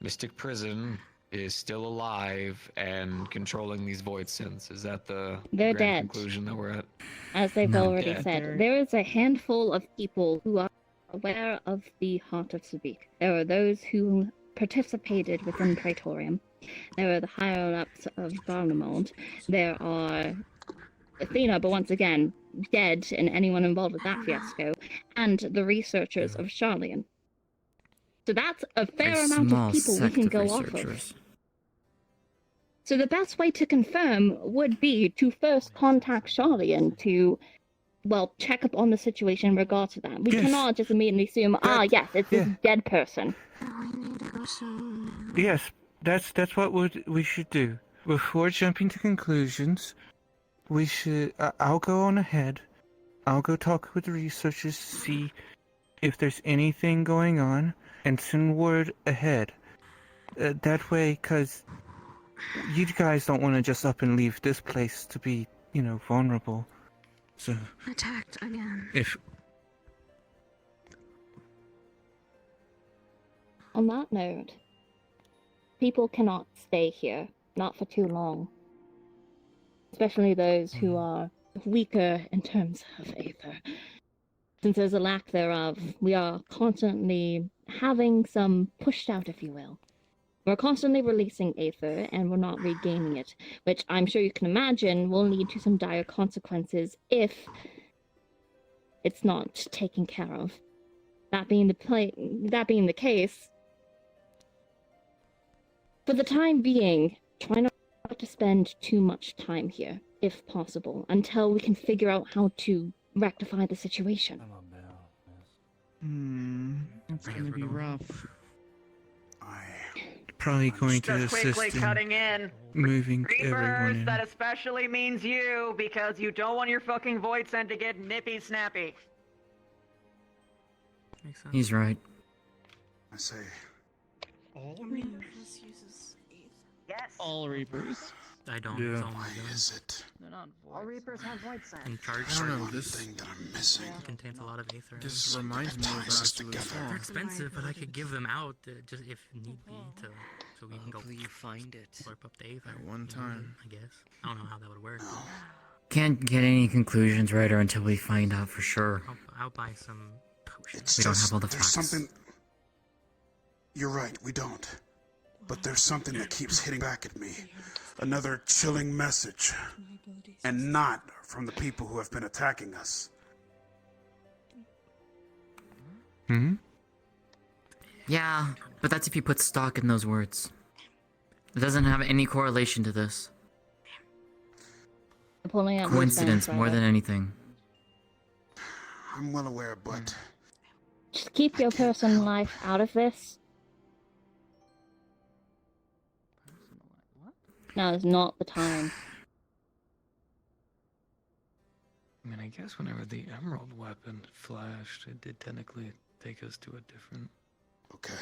mystic prison is still alive and controlling these void synths. Is that the They're grand dead. conclusion that we're at? As they've No. already Dead. said, there is a handful of people who are aware of the Heart of Sabik. There are those who participated within Praetorium. There are the higher-ups of Barnamold. There are Athena, but once again, dead, and anyone involved with that fiasco, and the researchers of Charlian. So that's a fair A amount small of people we sect can of go off researchers. of. So the best way to confirm would be to first contact Charlian to, well, check up on the situation in regards to that. We Yes. cannot just immediately assume, yes, it's this dead person. Yes, that's what we should do. Before jumping to conclusions, we should. I'll go on ahead. I'll go talk with the researchers to see if there's anything going on and send word ahead. That way, cause you guys don't want to just up and leave this place to be, vulnerable. So Attacked again. if On that note, people cannot stay here, not for too long. Especially those who are weaker in terms of Aether. Since there's a lack thereof, we are constantly having some pushed out, if you will. We're constantly releasing Aether, and we're not regaining it, which I'm sure you can imagine will lead to some dire consequences if it's not taken care of. That being the case, for the time being, try not to spend too much time here, if possible, until we can figure out how to rectify the situation. It's gonna be rough. probably going to Just quickly assist cutting in in. moving everyone Reapers, in. that especially means you, because you don't want your fucking void sent to get nippy snappy. He's right. I say, All Reapers uses Aether. Yes. All Reapers. I don't. Yeah. It's all my why gun. is it? They're not void. All Reapers have void sent. And charge I don't know, this thing that I'm missing. contains a lot of Aether. This reminds me of ties us Absolute together. Fall. They're expensive, but I could give them out just if need be, so we can go. Hopefully you find it. Slurp up the Aether. At one time. I guess. I don't know how that would work. Can't get any conclusions, Ryder, until we find out for sure. I'll buy some potions. It's We don't just, have all the there's facts. something. You're right, we don't. But there's something that keeps hitting back at me. Another chilling message. And not from the people who have been attacking us. Hmm? Yeah, but that's if you put stock in those words. It doesn't have any correlation to this. Pulling out Coincidence more than anything. I'm well aware, but Just keep your personal life out of this. Now is not the time. I mean, I guess whenever the emerald weapon flashed, it did technically take us to a different... okay.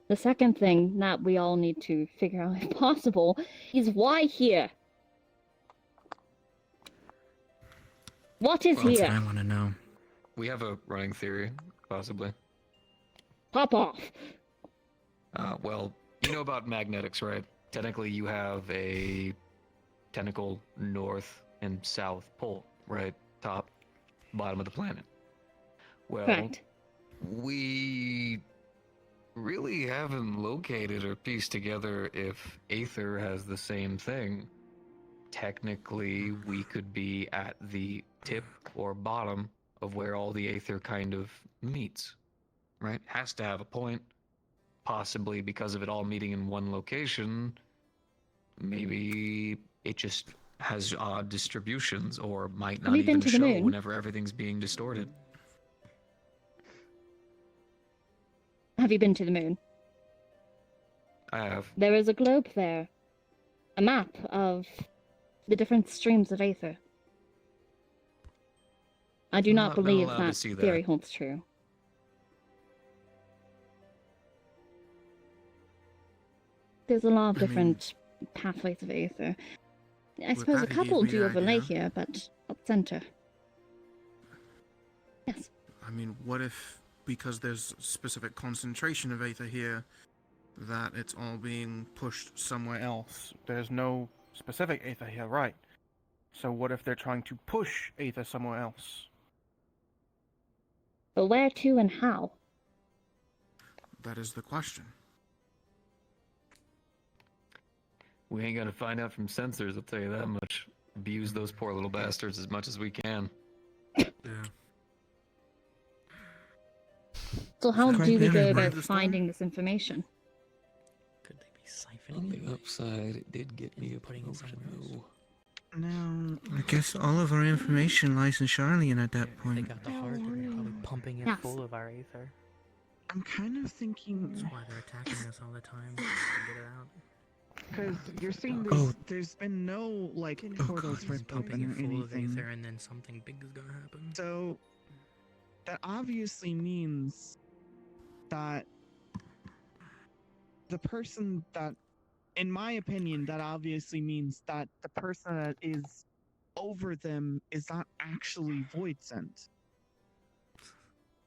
The second thing that we all need to figure out, if possible, is why here? What is That's here? what I want to know. We have a running theory, possibly. Pop off. Well, you know about magnetics, right? Technically, you have a tentacle north and south pole, right? Top, bottom of the planet. Well, Correct. we really haven't located or pieced together if Aether has the same thing. Technically, we could be at the tip or bottom of where all the Aether kind of meets, right? Has to have a point. Possibly because of it all meeting in one location, maybe it just has odd distributions or might not you been even to the show moon? whenever everything's being distorted. Have you been to the moon? I have. There is a globe there. A map of the different streams of Aether. I do not Not believe allowed to that see that. theory holds true. There's a lot of different pathways of Aether. I suppose a Patty couple gave me do the overlay idea. here, but up center. Yes. I mean, what if, because there's specific concentration of Aether here, that it's all being pushed somewhere else? There's no specific Aether here, right? So what if they're trying to push Aether somewhere else? But where to and how? That is the question. We ain't gonna find out from sensors, I'll tell you that much. Abuse those poor little bastards as much as we can. Yeah. So how Quite do we go literally, about right? finding this information? Could they be On siphoning the upside, it did get me a putting it promotion, somewhere else? though. No. I guess all of our information lies in Charlene at that They point. got the heart. They're probably pumping it Yes. full of our Aether. I'm kind of thinking. That's why they're attacking us all the time. To get it out. Because you're saying there's been no like portals ripped open or anything. Aether and then something big is gonna happen. So that obviously means that the person that, in my opinion, that obviously means that the person that is over them is not actually void sent.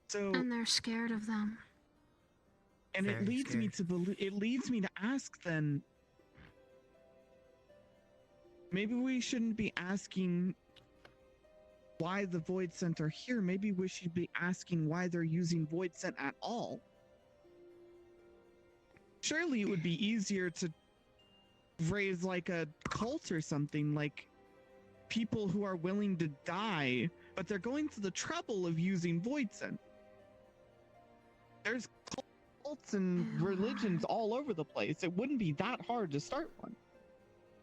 So And they're scared of them. and it leads me to believe. It leads me to ask then. Maybe we shouldn't be asking why the void sent are here. Maybe we should be asking why they're using void sent at all. Surely it would be easier to raise like a cult or something, like people who are willing to die, but they're going to the trouble of using void sent. There's cults and religions all over the place. It wouldn't be that hard to start one.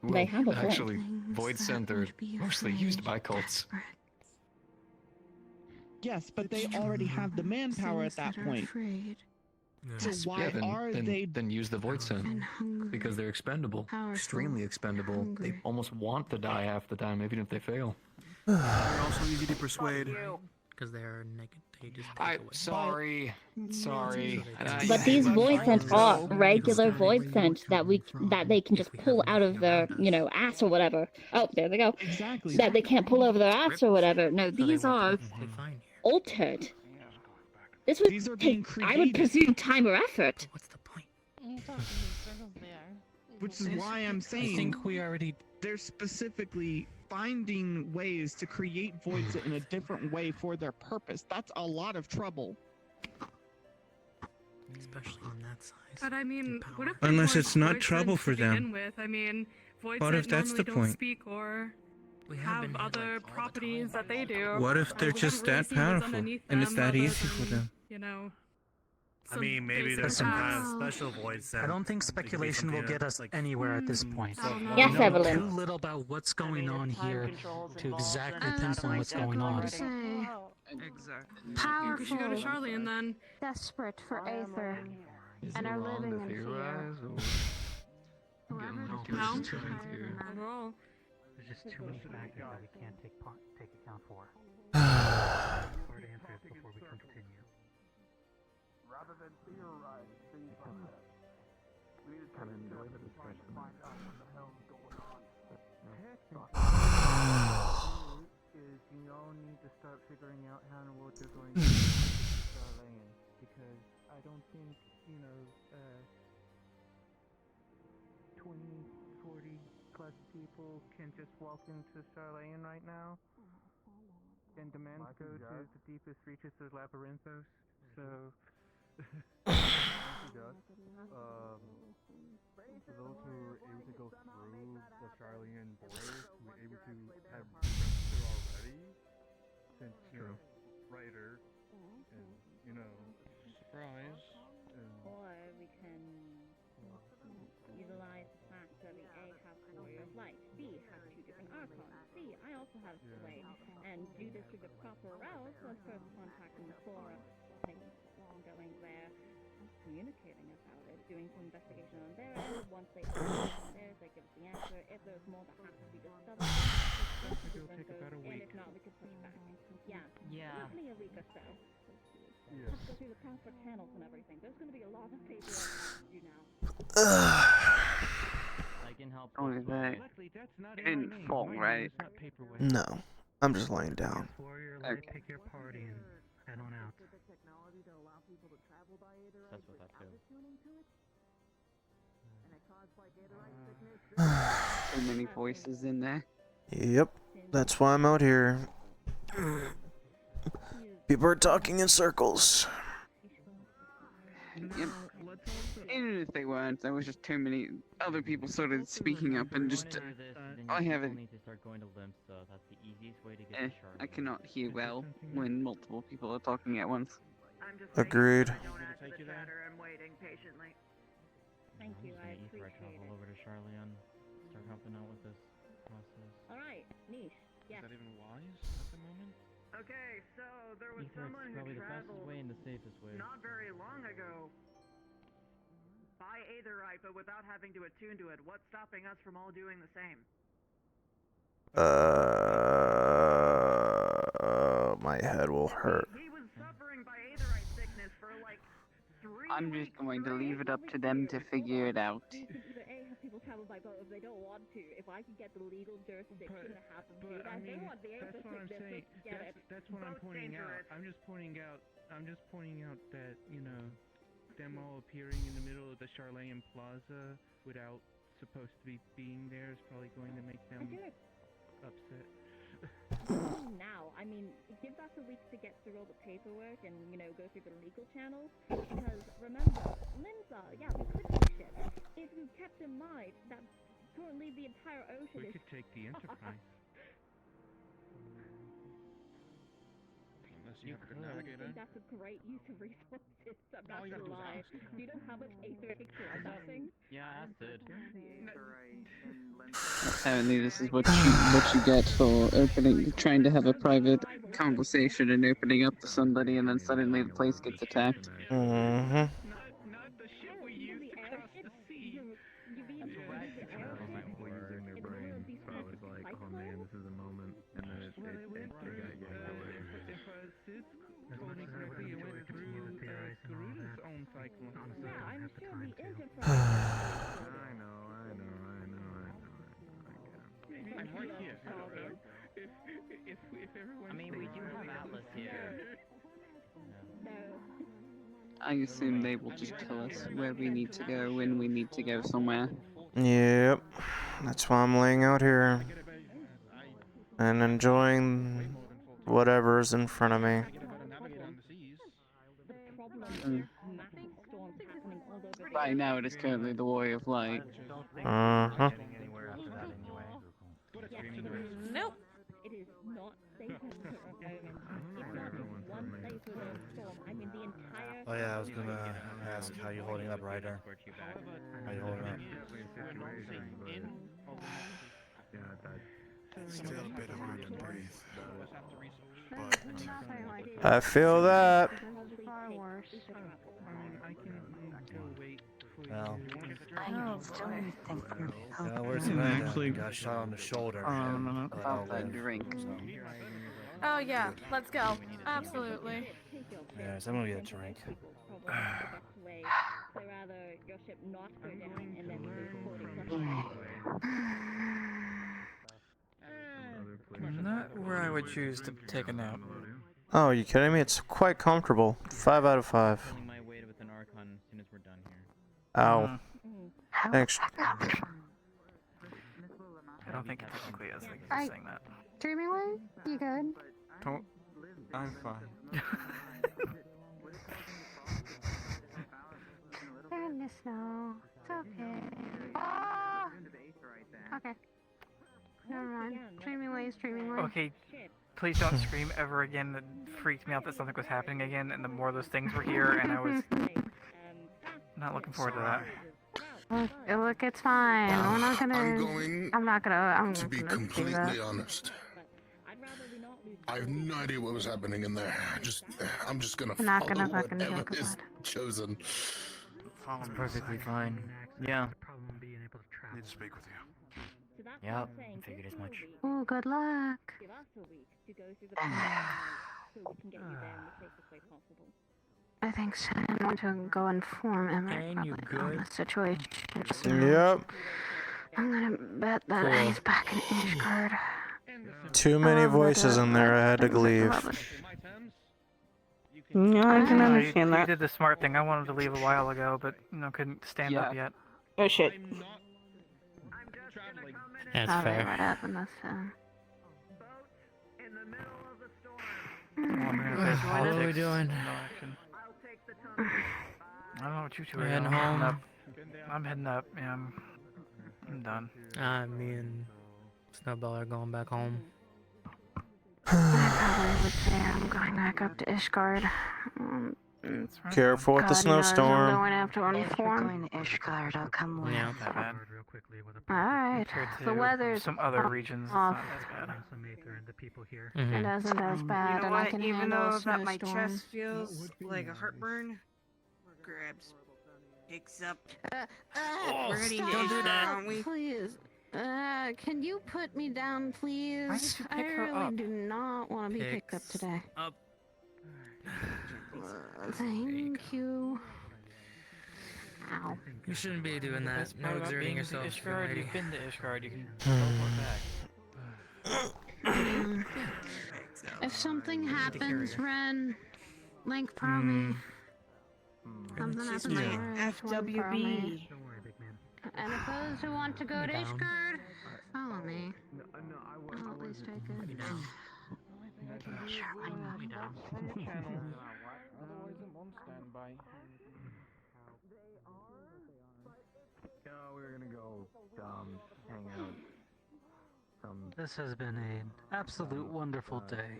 Well, They have a point. actually, void sent are mostly used by cults. Yes, but they already have the manpower at that point. So why are they then use the void sent? Because they're expendable, extremely expendable. They almost want to die half the time, even if they fail. They're also easy to persuade. Because they're negative. They just Sorry. But these void scents are regular void scents that they can just pull out of their, ass or whatever. Oh, there they go. Exactly. That they can't pull over their ass or whatever. No, these are altered. This would take, I would presume, time or effort. What's the point? Which is why I'm saying I think we already. They're specifically finding ways to create voids in a different way for their purpose. That's a lot of trouble. Especially on that size. But I mean, what if Unless they're it's not void trouble sent for to begin them. with? I mean, void What sent if that's normally the don't point? speak or have other properties that they do. What if they're We just haven't really that seen what's powerful underneath and it's them that other easy for than, them? I mean, maybe basic there's some kind of facts. special void sent. I don't think speculation will get us anywhere at this point. Yes, We know Evelyn. too little about what's going on here to exactly pinpoint what's going on. Say, Exactly. powerful. We should go to Charlie and then. Desperate for Aether, and are living in fear. No. Overall. There's just too many factors that we can't take account for. Hard answers before we can continue. Rather than theorize things like that, we need to kind of enjoy the discussion. Find out what the hell is going on. Is you all need to start figuring out how in the world you're going to Starland, because I don't think 20, 40 plus people can just walk into Starland right now and demand to go to the deepest reaches of Labyrinthos. So. For those who were able to go through the Charlian borders, who were able to have registered already, since writer and surprise. Or we can utilize the fact that we A have Warrior of Light, B have two different archons, C I also have Slay, and do this through the proper route of first contacting the Flora, going there, communicating about it, doing some investigation on their end. Once they on theirs, they give us the answer. If there's more that has to be discovered, and if not, we could push back. Roughly a week or so. Have to go through the proper channels and everything. There's going to be a lot of paperwork to do now. I can help. Oh, they didn't fall, right? No, I'm just laying down. Okay. Pick your party and head on out. That's what I feel. So many voices in there. Yep, that's why I'm out here. People are talking in circles. Yep. Even if they weren't, there was just too many other people started speaking up and just. I haven't. Need to start going to limps, so that's the easiest way to get to I cannot hear well when multiple people are talking at once. Agreed. I'm waiting patiently. Thank you, I appreciate travel it. over to Charlian, start helping out with this process. Alright, Niche. Yes. Is that even wise at the moment? Okay, so there was Ether, someone it's who probably the fastest traveled way and the safest way. not very long ago buy Aetherite, but without having to attune to it. What's stopping us from all doing the same? My head will hurt. He was suffering by Aetherite sickness for like 3 I'm just weeks going to straight. leave it up to them to figure it out. They could either A, have people travel by boat if they don't want to. If I could get the legal jurisdiction to have them do that, I if they mean, want the that's Aether what I'm sickness, saying. let's get it. That's what I'm pointing out. I'm just pointing out that, you know, them all appearing in the middle of the Charlayan Plaza without supposed to be being there is probably going to make them upset. Now, I mean, give us a week to get through all the paperwork and, you know, go through the legal channels. Because remember, Linza, yeah, we could do shit. If you kept in mind that currently the entire ocean We is. could take the Enterprise. Unless you have a good I navigator. think that's a great use of resources. I'm not gonna lie. Do you know how much Aether it takes to run that thing? Yeah, acid. Apparently, this is what you get for trying to have a private conversation and opening up to somebody, and then suddenly the place gets attacked. Mm-hmm. Not the ship we used to cross the sea. Using their brain, so I was like, oh man, this is a moment, and then it got away. If Sid's told me correctly, it went through Garuda's own cycle. Yeah, I'm sure the Enterprise. I know. I'm right here. If everyone. I mean, we do have Atlas here. I assume they will just tell us where we need to go when we need to go somewhere. Yep. That's why I'm laying out here. And enjoying whatever's in front of me. Right now, it is currently the Warrior of Light. Uh-huh. Nope. It is not safe at the moment. It's not one place with a storm. I mean, the entire. Oh yeah, I was gonna ask how you holding up, Ryder. How you holding up? It's still a bit hard to breathe. I feel that. Far worse. I can go wait for Well, I don't still need to think for yeah, where's the man? Actually, got shot on the shoulder. About that drink. Oh yeah, let's go. Absolutely. Yeah, so I'm gonna get a drink. So rather your ship not go down and then move Not where I would choose to take a nap. Oh, are you kidding me? It's quite comfortable. 5 out of 5. Pulling my weight with an Archon as soon as we're done here. Ow. Thanks. I don't think it technically is. I think it's saying that. Dreaming Way? You good? I'm fine. They're in the snow. It's okay. Oh! Okay. Never mind. Dreaming Way is Dreaming Way. Okay, please don't scream ever again. That freaked me out that something was happening again, and the more those things were here, and I was not looking forward to that. Look, it's fine. We're not gonna. I'm not gonna. I'm To be gonna do completely that. honest, I have no idea what was happening in there. I'm just gonna I'm not follow gonna fucking whatever joke is about chosen. It's perfectly fine. Yeah. Need to speak with you. Yep, figured as much. Oh, good luck. Give us a week to go through the so we can get you there in the safest way possible. I think so. I'm going to go inform Emma probably on the situation. Yep. I'm gonna bet that Cool. he's back in Ishgard. Too many voices in there. I had to leave. No, I can understand You that. did the smart thing. I wanted to leave a while ago, but couldn't stand up yet. Oh shit. That's I'll fair. be right up in this. What are we doing? I don't know what you two We're are heading doing. I'm home. I'm heading up. Yeah, I'm done. Me and Snowball are going back home. I probably would say I'm going back up to Ishgard. Careful with the God knows snowstorm. I'm going to have to inform. If you're going to Ishgard, I'll come with. Yeah. Not bad. Alright. Compared The to weather's some other off. regions, it's not as bad. It isn't as bad, You know and I what? can Even handle though a that my snowstorm. chest feels like a heartburn, grabs. Except We're getting stop, to Ishtar, aren't we? please. Can you put me down, please? Why did you I pick her really up? do not want to be picked up today. Up. Thank you. Ow. You shouldn't be doing that. Best No part about exerting being yourself, to Ishgard, lady. you've been to Ishgard, you can teleport back. If something happens, Ren, Link pro me. Something happens to Ren, Link pro me. And if those who want to go to Ishgard, follow me. I'll at least take it. Sure, I'll be down. Otherwise, I'm on standby. We're gonna go hang out. This has been an absolute wonderful day.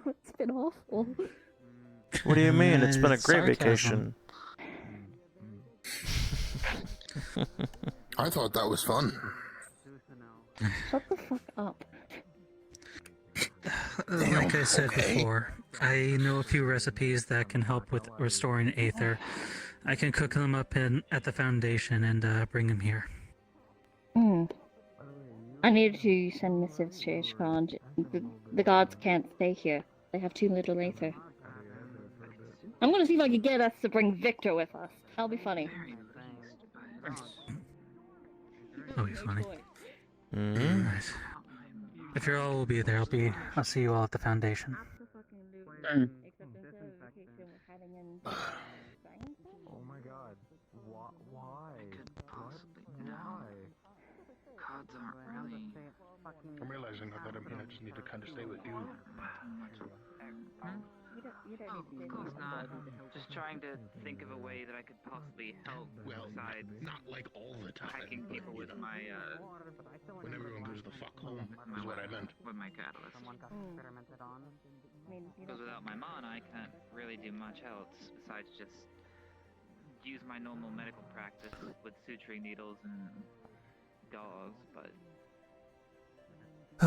It's been awful. What do you mean? It's been a great Sarcasm. vacation. I thought that was fun. Shut the fuck up. Like I said before, I know a few recipes that can help with restoring Aether. I can cook them up at the foundation and bring them here. I need to send missives to Ishgard. The guards can't stay here. They have too little Aether. I'm gonna see if I can get us to bring Victor with us. That'll be funny. That'll be funny. Mm-hmm. Right. If you're all will be there, I'll see you all at the foundation. Oh my god. Why? Why? Cards aren't really. I'm realizing that I mean I just need to kind of stay with you. Oh, of course not. Just trying to think of a way that I could possibly help besides not like all the time. hacking people with my When everyone goes the fuck home is what I meant. with my catalyst. Because without my mana, I can't really do much else besides just use my normal medical practice with suturing needles and gauze, but I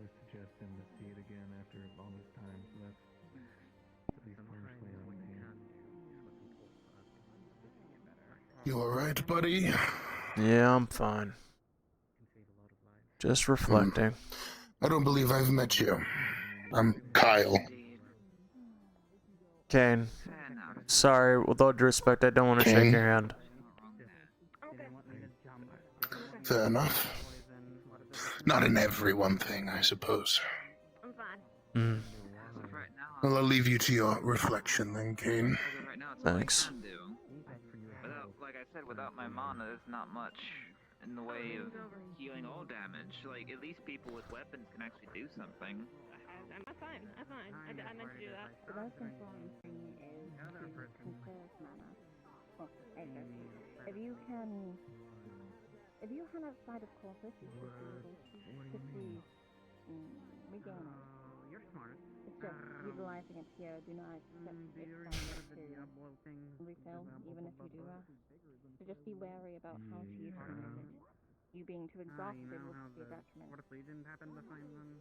was suggesting to see it again after all this time, so that's at least partially on You alright, buddy? Yeah, I'm fine. Just reflecting. I don't believe I've met you. I'm Kyle. Kane. Sorry, with all due respect, I don't want to shake Kane. your hand. Fair enough. Not an everyone thing, I suppose. Mm. Well, I'll leave you to your reflection then, Kane. Thanks. Like I said, without my mana, there's not much in the way of healing all damage. Like, at least people with weapons can actually do something. I'm fine. I meant to do that. The most important thing is to conserve mana. Well, Aether. If you can outside of Corpus, you should be able to regain it. You're smart. It's just utilizing it here. Do not accept it to refill, even if you do rush. So just be wary about how to utilize it. You being too exhausted will be a detriment. What if we didn't happen to find them?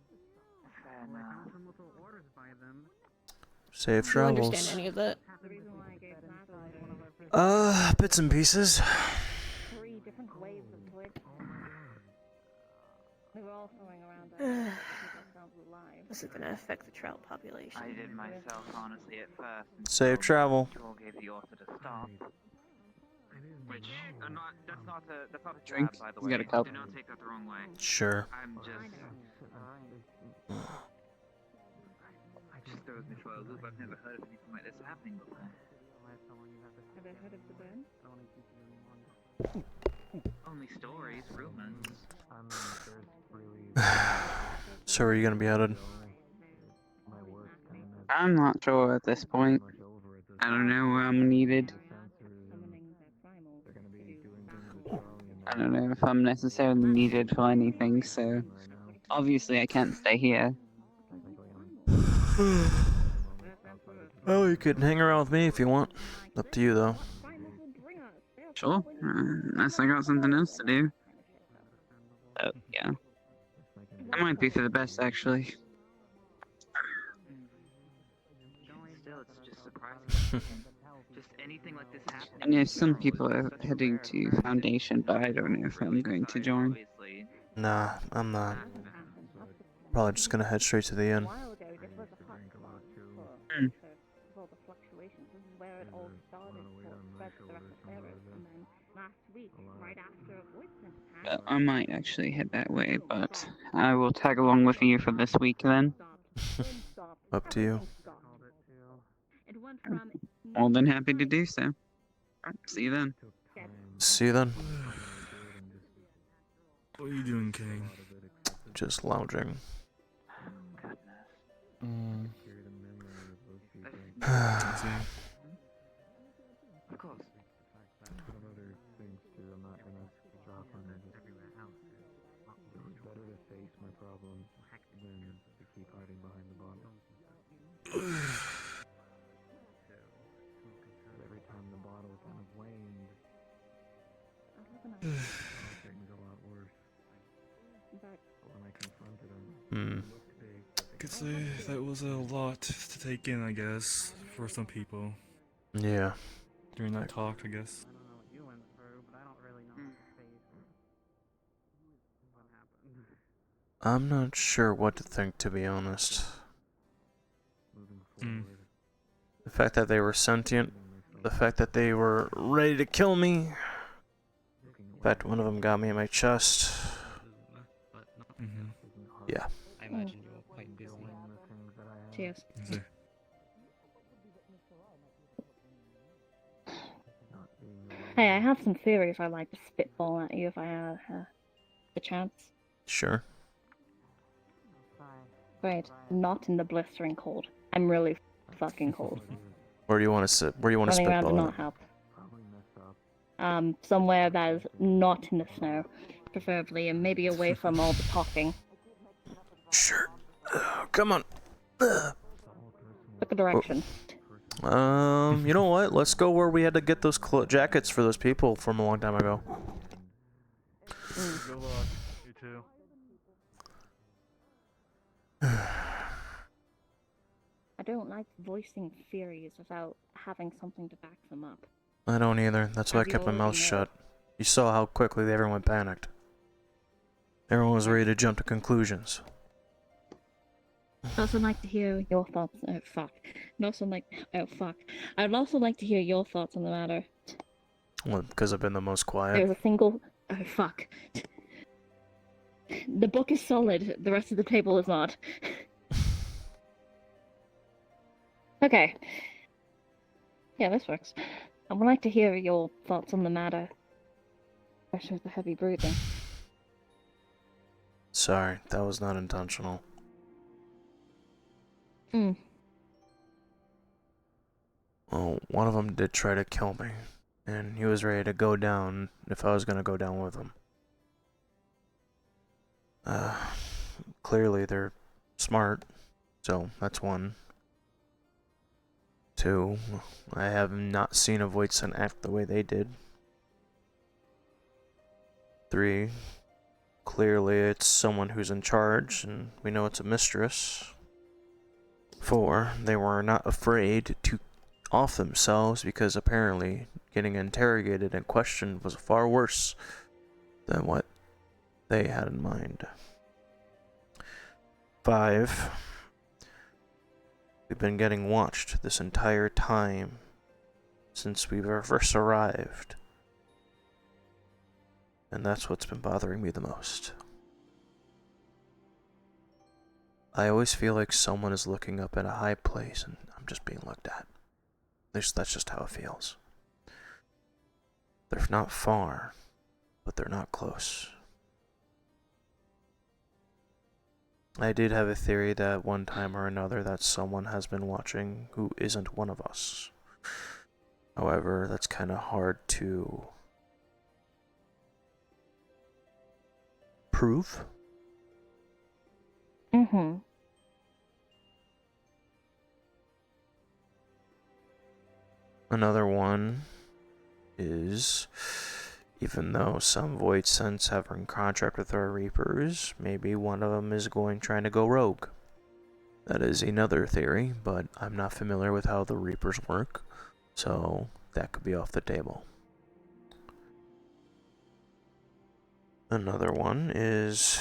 Fair We enough. found some little orders by them. Safe Do you travels. understand any of that? Bits and pieces. 3 different waves of glitch. We were all throwing around our keep ourselves alive. This is gonna affect the trout population. I did myself, honestly, at first. Safe travel. Troll gave the order to stop. Which, that's not a Drink. jab, by the You way. got a cup? Do not take that the wrong way. Sure. I'm just... It just throws me for a loop. I've never heard of anything like this happening before. Have I heard of the burn? Only stories, rumors. So are you gonna be headed? I'm not sure at this point. I don't know where I'm needed. I don't know if I'm necessarily needed for anything, so obviously I can't stay here. Oh, you could hang around with me if you want. Up to you, though. Sure, unless I got something else to do. Oh, yeah. That might be for the best, actually. Still, it's just surprising. I know some people are heading to Foundation, but I don't know if I'm going to join. Nah, I'm not. Probably just gonna head straight to the inn. All the fluctuations. This is where it all started for spread to the rest of Paris, and then last week, right after a voicemail attack. Well, I might actually head that way, but I will tag along with you for this week then. Up to you. More than happy to do so. See you then. See you then. What are you doing, King? Just lounging. Of course. Some other things too. I'm not gonna drop on it. It's better to face my problems than to keep hiding behind the bottle. Every time the bottle kind of waned, things a lot worse. But when I confronted him, I could say that was a lot to take in, I guess, for some people. Yeah. During that talk, I guess. I'm not sure what to think, to be honest. The fact that they were sentient, the fact that they were ready to kill me, the fact one of them got me in my chest. Yeah. I imagine you were quite busy. Cheers. Hey, I have some theories I'd like to spitball at you if I had the chance. Sure. Great. Not in the blistering cold. I'm really fucking cold. Where do you want to sit? Where do you want to Running around would spitball not it? help. Somewhere that is not in the snow, preferably, and maybe away from all the talking. Sure. Come on. Pick a direction. You know what? Let's go where we had to get those jackets for those people from a long time ago. Good luck. You too. I don't like voicing theories without having something to back them up. I don't either. That's why I As you kept my mouth already know. shut. You saw how quickly everyone panicked. Everyone was ready to jump to conclusions. I'd also like to hear your thoughts. Oh fuck. I'd also like to hear your thoughts on the matter. Well, because I've been the most quiet. There's a single. Oh fuck. The book is solid. The rest of the table is not. Okay. Yeah, this works. I would like to hear your thoughts on the matter. Especially with the heavy breathing. Sorry, that was not intentional. Well, one of them did try to kill me, and he was ready to go down if I was gonna go down with him. Clearly they're smart, so that's one. Two, I have not seen a Voidsent act the way they did. Three, clearly it's someone who's in charge, and we know it's a mistress. Four, they were not afraid to off themselves because apparently getting interrogated and questioned was far worse than what they had in mind. 5, we've been getting watched this entire time since we first arrived. And that's what's been bothering me the most. I always feel like someone is looking up at a high place and I'm just being looked at. That's just how it feels. They're not far, but they're not close. I did have a theory that one time or another that someone has been watching who isn't one of us. However, that's kind of hard to prove. Another one is, even though some Voidsents have in contract with our Reapers, maybe one of them is trying to go rogue. That is another theory, but I'm not familiar with how the Reapers work. So that could be off the table. Another one is,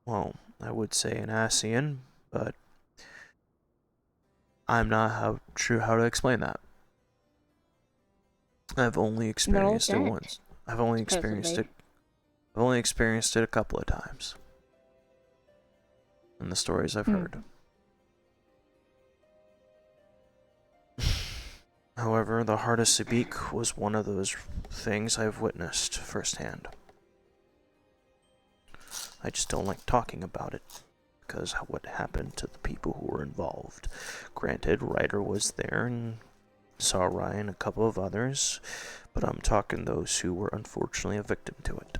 well, I would say an ASEAN, but I'm not sure how to explain that. I've only experienced it once. I've only experienced it a couple of times. In the stories I've heard. However, the hardest to beat was one of those things I've witnessed firsthand. I just don't like talking about it, because what happened to the people who were involved. Granted, Ryder was there and saw Ryan and a couple of others, but I'm talking those who were unfortunately a victim to it.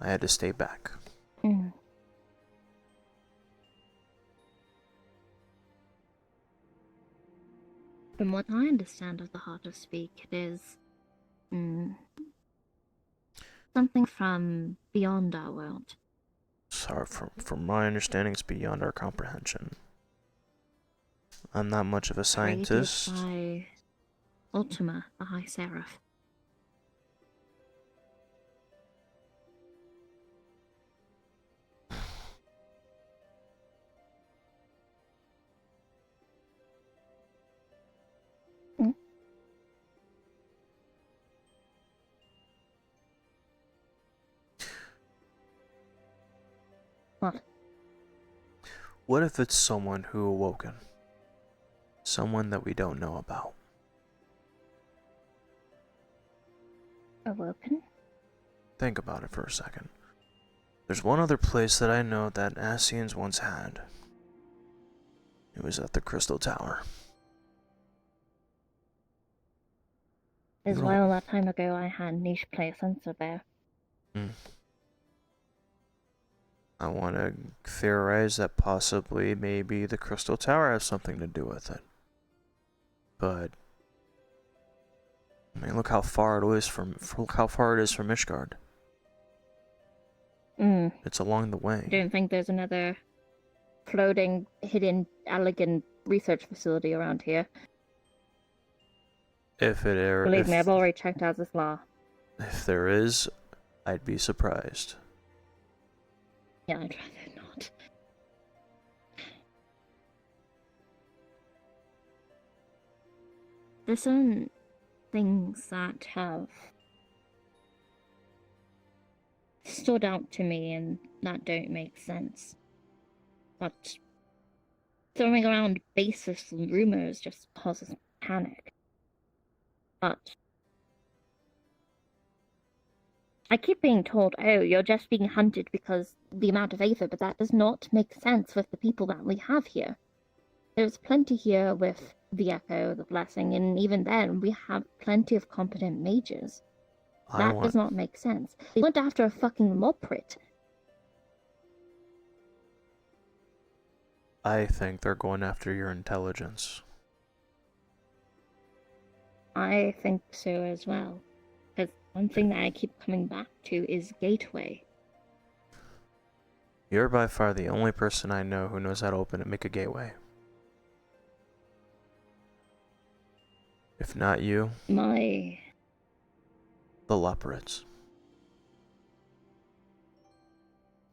I had to stay back. From what I understand of the Heart of Speak, it is something from beyond our world. Sorry, from my understanding, it's beyond our comprehension. I'm not much of a scientist. Created by Ultima, the High Seraph. What? What if it's someone who awoken? Someone that we don't know about. Awoken? Think about it for a second. There's one other place that I know that ASEANs once had. It was at the Crystal Tower. As well, that time ago I had niche play sensor there. I want to theorize that possibly maybe the Crystal Tower has something to do with it. But I mean, look how far it is from Ishgard. It's along the way. I don't think there's another floating, hidden, elegant research facility around here. Believe me, I've already checked out this law. If there is, I'd be surprised. Yeah, I'd rather not. There's certain things that have stood out to me and that don't make sense. But throwing around baseless rumors just causes panic. But I keep being told, oh, you're just being hunted because the amount of Aether, but that does not make sense with the people that we have here. There's plenty here with the Echo, the Blessing, and even then, we have plenty of competent mages. That does not make sense. They went after a fucking Loprit. I think they're going after your intelligence. I think so as well. Because one thing that I keep coming back to is Gateway. You're by far the only person I know who knows how to open and make a gateway. If not you, the Loporits.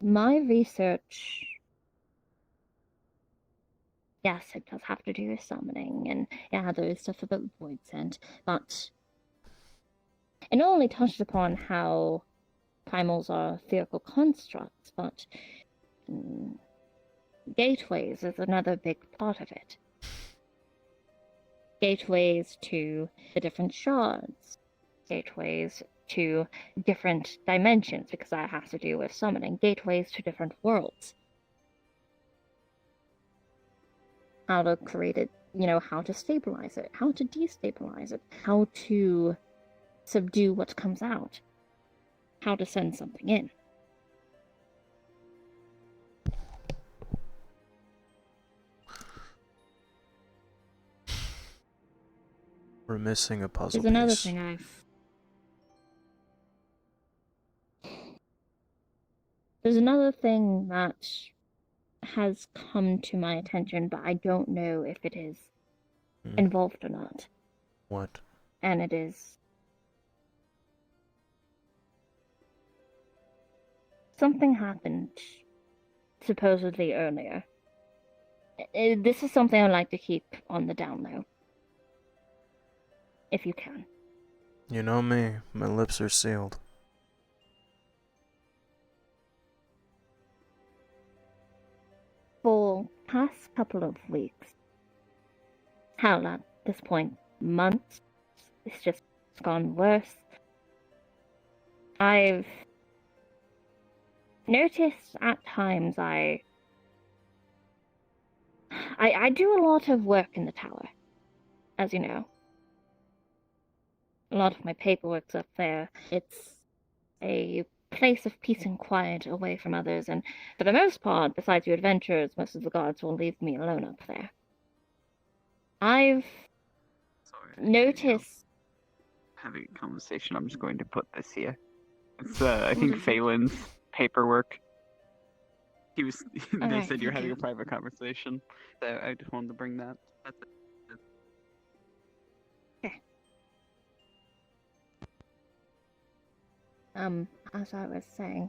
My research, yes, it does have to do with summoning, and yeah, there is stuff about Void Scent, but it not only touched upon how primals are theoretical constructs, but gateways is another big part of it. Gateways to the different shards, gateways to different dimensions, because that has to do with summoning, gateways to different worlds. How to create it, how to stabilize it, how to destabilize it, how to subdue what comes out, how to send something in. We're missing a puzzle There's another piece. thing There's another thing that has come to my attention, but I don't know if it is involved or not. What? And it is something happened supposedly earlier. This is something I'd like to keep on the down low. If you can. You know me, my lips are sealed. For past couple of weeks, hell, at this point, months, it's just gone worse. I've noticed at times I do a lot of work in the tower, as you know. A lot of my paperwork's up there. It's a place of peace and quiet away from others, and for the most part, besides your adventurers, most of the guards will leave me alone up there. I've noticed... Having a conversation, I'm just going to put this here. It's, I think Phelan's paperwork. They Alright, said you're thank having you. a private conversation, so I just wanted to bring that. That's it. As I was saying,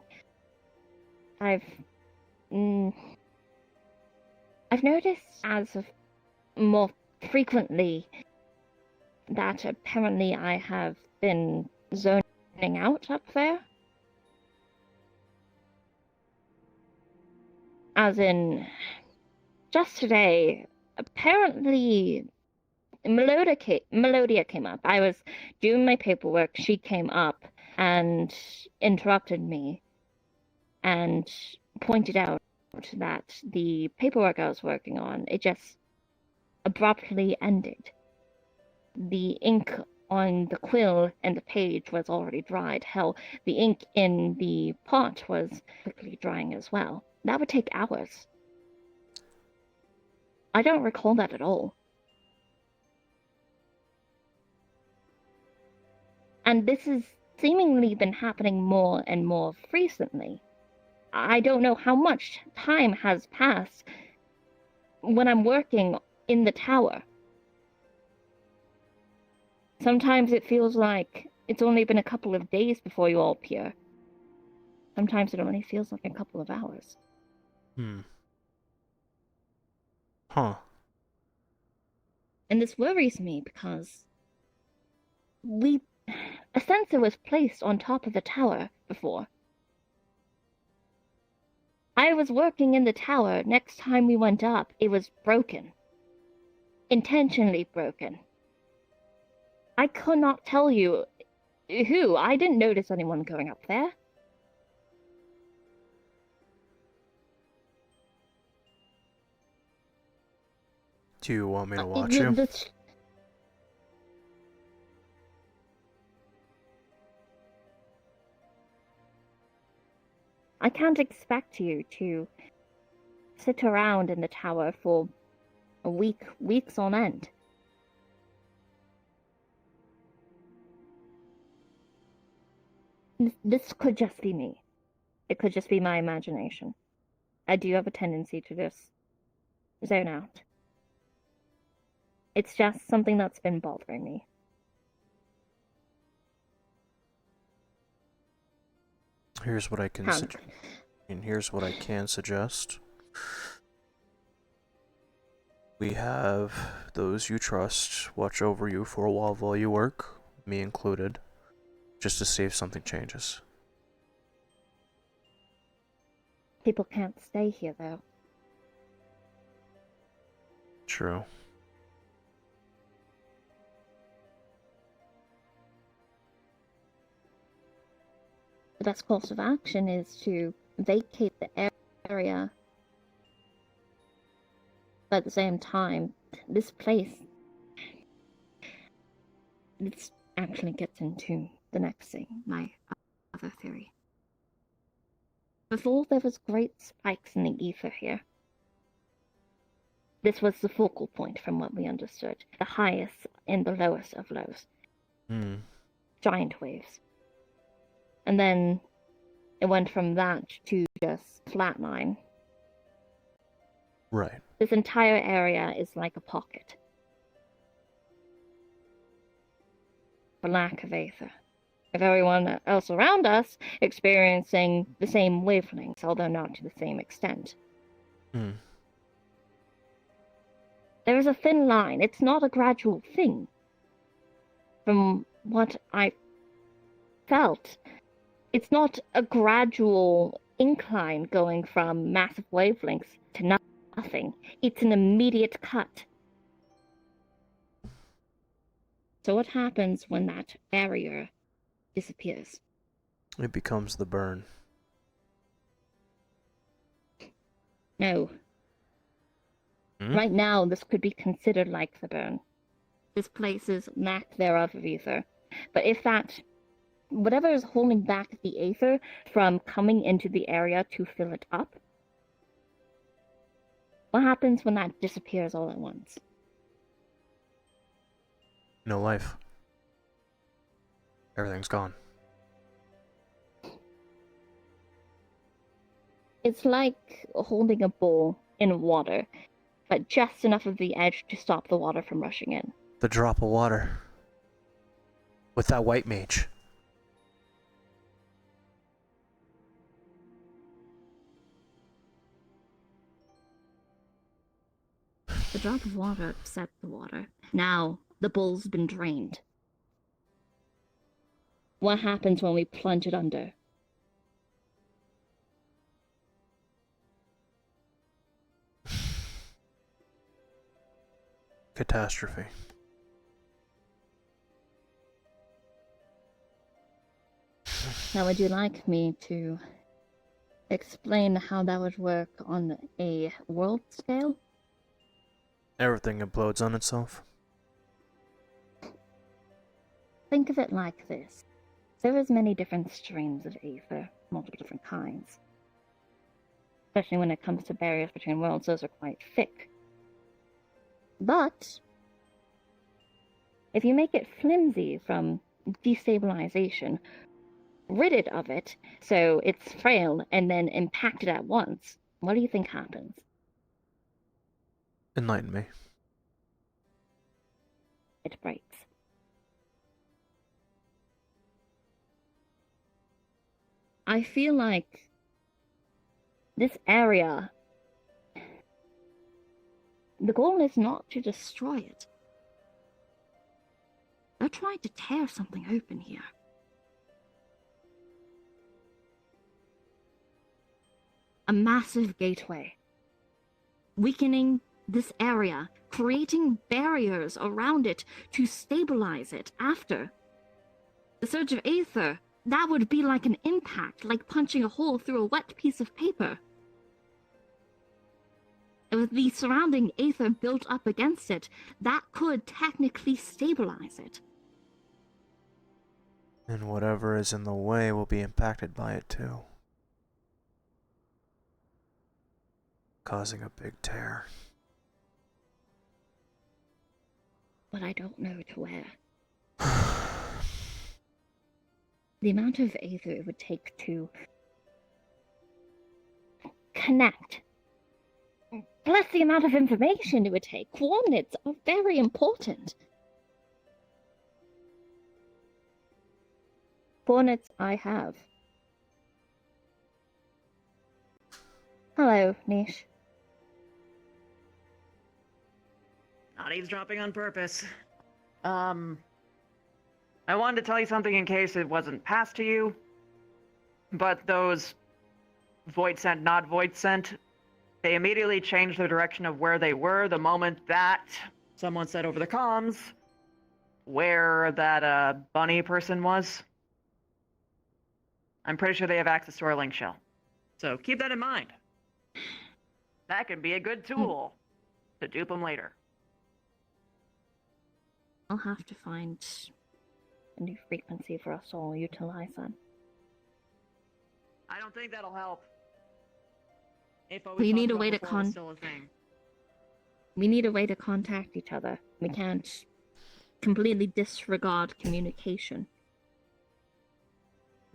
I've noticed as of more frequently that apparently I have been zoning out up there. As in, just today, apparently Melodia came up. I was doing my paperwork, she came up and interrupted me and pointed out that the paperwork I was working on, it just abruptly ended. The ink on the quill and the page was already dried. Hell, the ink in the pot was quickly drying as well. That would take hours. I don't recall that at all. And this has seemingly been happening more and more recently. I don't know how much time has passed when I'm working in the tower. Sometimes it feels like it's only been a couple of days before you all appear. Sometimes it only feels like a couple of hours. Huh. And this worries me because a sensor was placed on top of the tower before. I was working in the tower. Next time we went up, it was broken. Intentionally broken. I could not tell you who. I didn't notice anyone going up there. Do you want me to watch you? I can't expect you to sit around in the tower for weeks on end. This could just be me. It could just be my imagination. I do have a tendency to just zone out. It's just something that's been bothering me. Here's what I can suggest. We have those you trust watch over you for a while you work, me included, just to see if something changes. People can't stay here, though. True. The best course of action is to vacate the area. But at the same time, this place... This actually gets into the next thing, my other theory. Before, there was great spikes in the ether here. This was the focal point from what we understood. The highest and the lowest of lows. Giant waves. And then it went from that to just flatline. Right. This entire area is like a pocket. for lack of aether. With everyone else around us experiencing the same wavelengths, although not to the same extent. Hmm. There is a thin line. It's not a gradual thing. From what I felt, it's not a gradual incline going from massive wavelengths to nothing. It's an immediate cut. So what happens when that barrier disappears? It becomes the burn. No. Right now, this could be considered like the burn. This place's lack thereof of ether. But if that, whatever is holding back the aether from coming into the area to fill it up, what happens when that disappears all at once? No life. Everything's gone. It's like holding a bowl in water, but just enough of the edge to stop the water from rushing in. The drop of water. With that white mage. The drop of water upset the water. Now, the bowl's been drained. What happens when we plunge it under? Catastrophe. Now, would you like me to explain how that would work on a world scale? Everything implodes on itself. Think of it like this. There is many different streams of aether, multiple different kinds. Especially when it comes to barriers between worlds, those are quite thick. But if you make it flimsy from destabilization, rid it of it so it's frail and then impact it at once, what do you think happens? Enlighten me. It breaks. I feel like this area, the goal is not to destroy it. They're trying to tear something open here. A massive gateway. Weakening this area, creating barriers around it to stabilize it after. The surge of aether, that would be like an impact, like punching a hole through a wet piece of paper. And with the surrounding aether built up against it, that could technically stabilize it. And whatever is in the way will be impacted by it too. Causing a big tear. But I don't know to where. The amount of aether it would take to connect. Plus the amount of information it would take. Coordinates are very important. Coordinates I have. Hello, Niche. Not eavesdropping on purpose. I wanted to tell you something in case it wasn't passed to you, but those void sent, not void sent, they immediately changed the direction of where they were the moment that someone said over the comms where that bunny person was. I'm pretty sure they have access to our link shell. So keep that in mind. That could be a good tool to dupe them later. I'll have to find a new frequency for us to all utilize then. I don't think that'll help. If We need a way to still a thing. We need a way to contact each other. We can't completely disregard communication.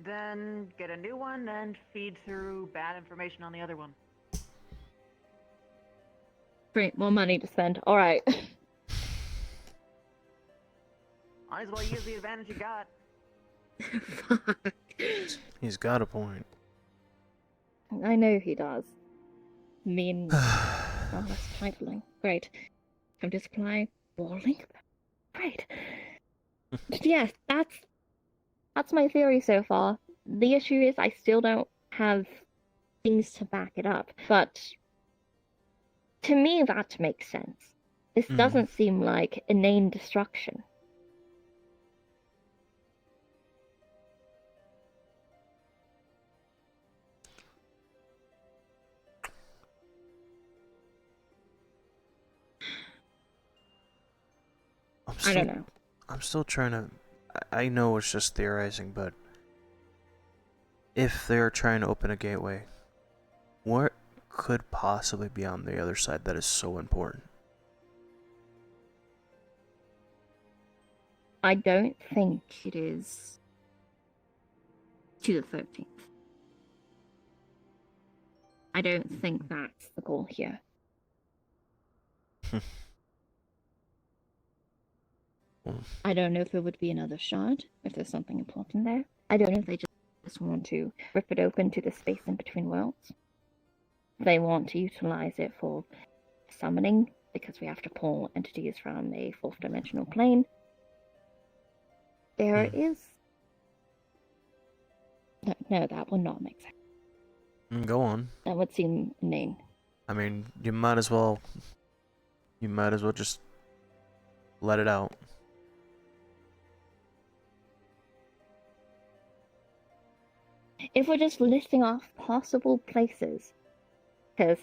Then get a new one and feed through bad information on the other one. Great, more money to spend. Alright. Might as well use the advantage you got. He's got a point. I know he does. I mean, oh, that's trifling. Great. Come to supply bowling? Great. Yes, that's my theory so far. The issue is I still don't have things to back it up, but to me that makes sense. This doesn't seem like inane destruction. I don't know. I'm still trying to... I know it's just theorizing, but... if they're trying to open a gateway, what could possibly be on the other side that is so important? I don't think it is to the 13th. I don't think that's the goal here. I don't know if there would be another shard, if there's something important there. I don't know if they just want to rip it open to the space in between worlds. They want to utilize it for summoning, because we have to pull entities from a fourth dimensional plane. There is... No, that would not make sense. Go on. That would seem inane. I mean, you might as well just let it out. If we're just listing off possible places, because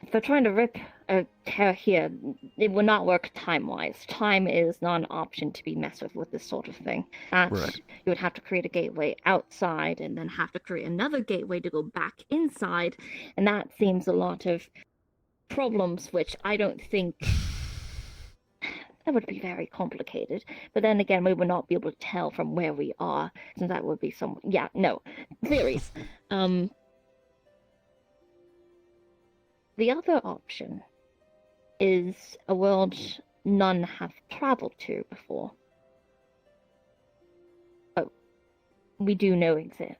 if they're trying to rip a tear here, it would not work time-wise. Time is not an option to be messed with this sort of thing. Right. You would have to create a gateway outside and then have to create another gateway to go back inside, and that seems a lot of problems, which I don't think... that would be very complicated. But then again, we would not be able to tell from where we are, since that would be some... Yeah, no. Theories. The other option is a world none have traveled to before. But we do know exists.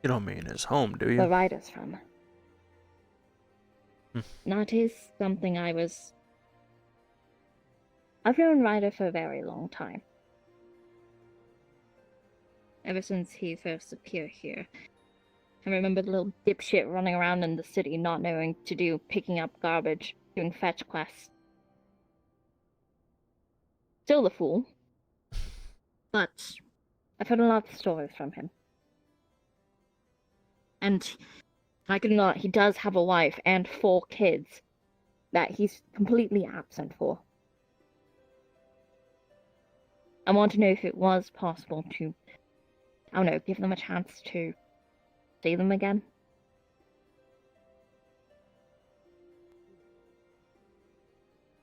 You don't mean his home, do you? The writer's from. That is something I've known Ryder for a very long time. Ever since he first appeared here. I remember the little dipshit running around in the city not knowing to do, picking up garbage, doing fetch quests. Still the fool. But I've heard a lot of stories from him. And like it or not, he does have a wife and 4 kids that he's completely absent for. I want to know if it was possible to, I don't know, give them a chance to see them again.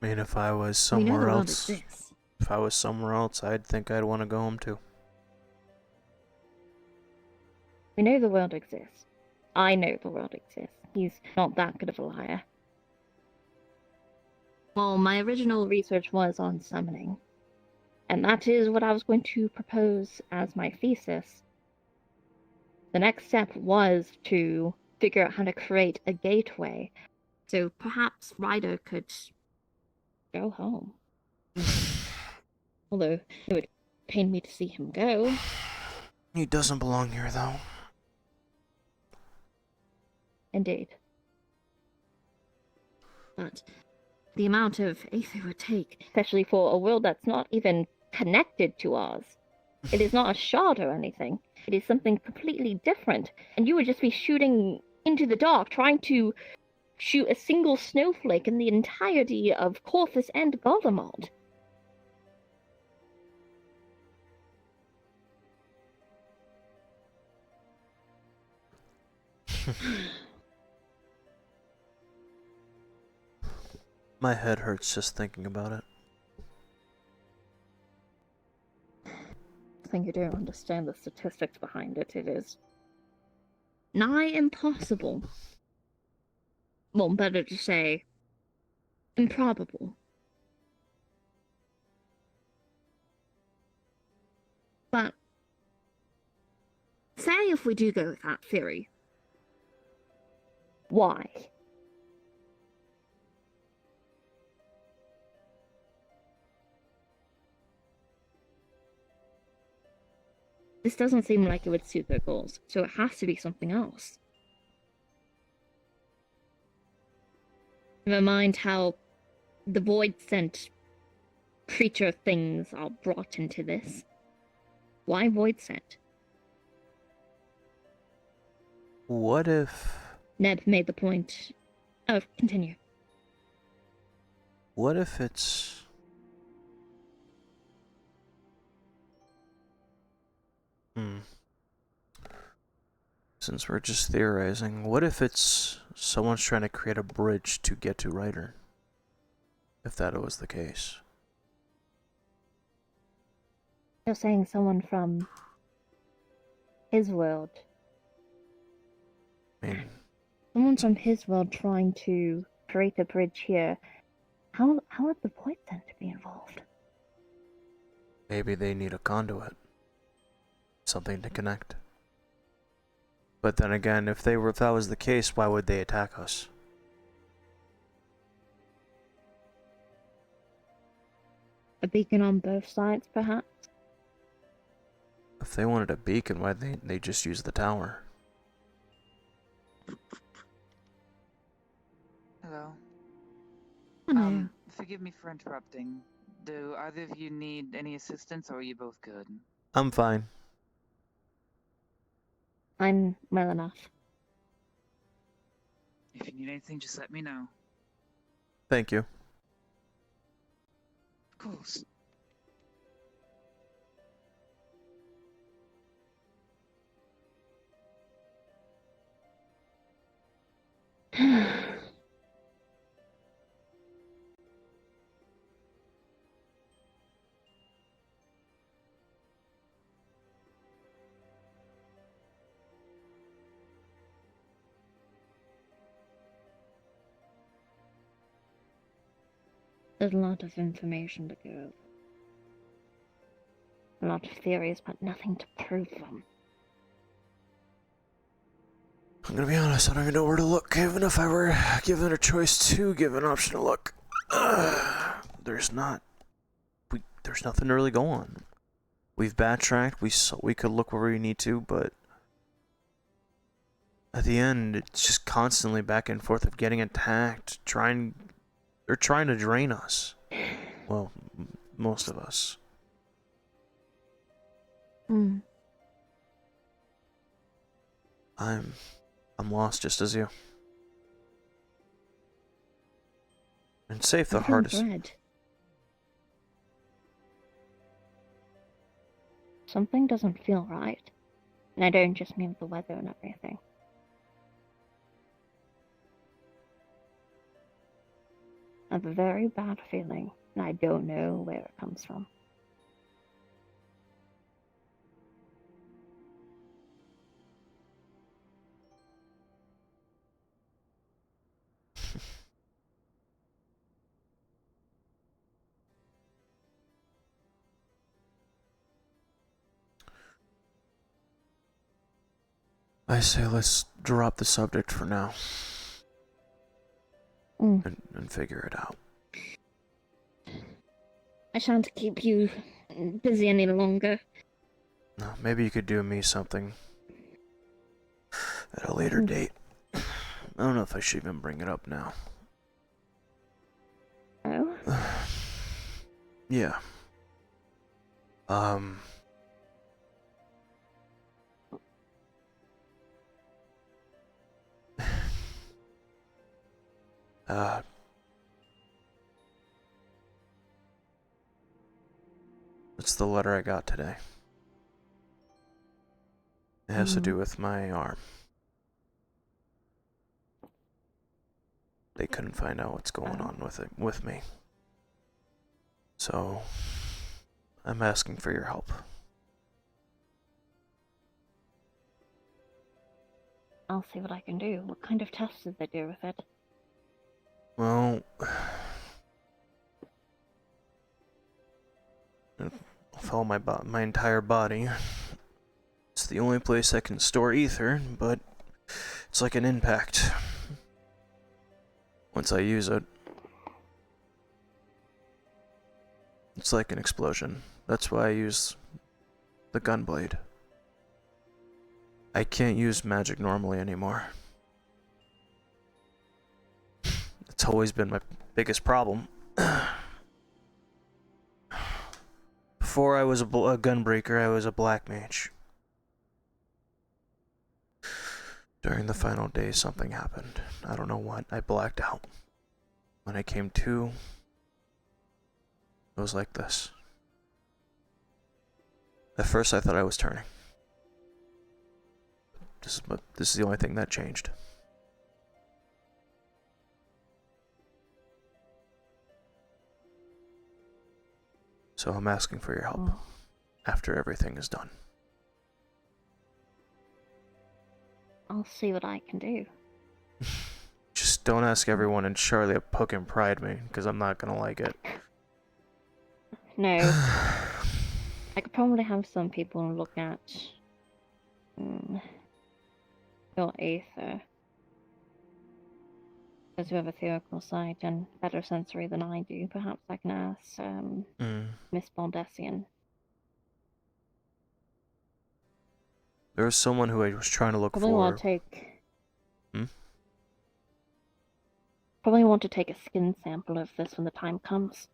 I mean, if I was somewhere else, I'd think I'd want to go home too. We know the world exists. I know the world exists. He's not that good of a liar. Well, my original research was on summoning. And that is what I was going to propose as my thesis. The next step was to figure out how to create a gateway. So perhaps Ryder could go home. Although it would pain me to see him go. He doesn't belong here, though. Indeed. But the amount of faith it would take, especially for a world that's not even connected to ours. It is not a shard or anything. It is something completely different. And you would just be shooting into the dark, trying to shoot a single snowflake in the entirety of Corthus and Garlemald. My head hurts just thinking about it. I think you don't understand the statistics behind it. It is nigh impossible. Well, better to say, improbable. But say if we do go with that theory, why? This doesn't seem like it would suit their goals, so it has to be something else. Never mind how the void sent creature things are brought into this. Why void sent? What if... Neb made the point. Oh, continue. What if it's... Since we're just theorizing, what if it's someone's trying to create a bridge to get to Ryder? If that was the case. You're saying someone from his world. I mean, Someone from his world trying to create a bridge here. How would the void sent be involved? maybe they need a conduit. Something to connect. But then again, if that was the case, why would they attack us? A beacon on both sides, perhaps? If they wanted a beacon, why they just use the tower? Hello. Hello. Forgive me for interrupting. Do either of you need any assistance, or are you both good? I'm fine. I'm well enough. If you need anything, just let me know. Thank you. Of course. There's a lot of information to go over. A lot of theories, but nothing to prove them. I'm gonna be honest, I don't even know where to look. Even if I were given a choice to give an option to look, there's not. There's nothing to really go on. We've backtracked. We could look where we need to, but at the end, it's just constantly back and forth of getting attacked. They're trying to drain us. Well, most of us. Hmm. I'm lost just as you. And safe the hardest. Red. Something doesn't feel right. And I don't just mean the weather and everything. I have a very bad feeling, and I don't know where it comes from. I say let's drop the subject for now. And figure it out. I shan't keep you busy any longer. No, maybe you could do me something at a later date. I don't know if I should even bring it up now. Oh? Yeah. It's the letter I got today. It has to do with my arm. They couldn't find out what's going on with me. So, I'm asking for your help. I'll see what I can do. What kind of tests did they do with it? Well, off all my entire body. It's the only place I can store ether, but it's like an impact. Once I use it, it's like an explosion. That's why I use the gun blade. I can't use magic normally anymore. It's always been my biggest problem. Before I was a gunbreaker, I was a black mage. During the final day, something happened. I don't know what. I blacked out. When I came to, it was like this. At first, I thought I was turning. This is the only thing that changed. So I'm asking for your help after everything is done. I'll see what I can do. Just don't ask everyone in Charlie to poke and pride me, because I'm not gonna like it. No. I could probably have some people look at your aether. Those who have a theoretical sight and better sensory than I do. Perhaps I can ask Miss Baldessian. There was someone who I was trying to look Probably for. want to take. Probably want to take a skin sample of this when the time comes.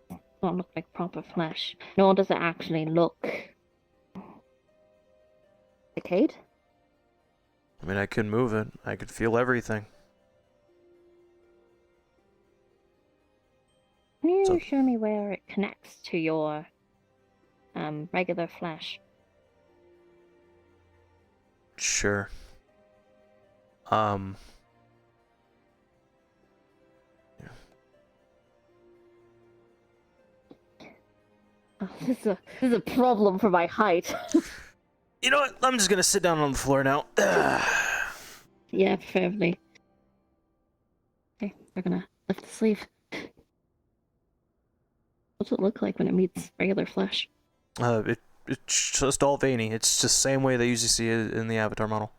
It won't look like proper flesh, nor does it actually look decayed. I mean, I could move it. I could feel everything. Can you show me where it connects to your regular flesh? Sure. Oh, this is a problem for my height. You know what? I'm just gonna sit down on the floor now. Yeah, preferably. Okay, we're gonna lift the sleeve. What's it look like when it meets regular flesh? It's just all veiny. It's just the same way they usually see it in the Avatar model.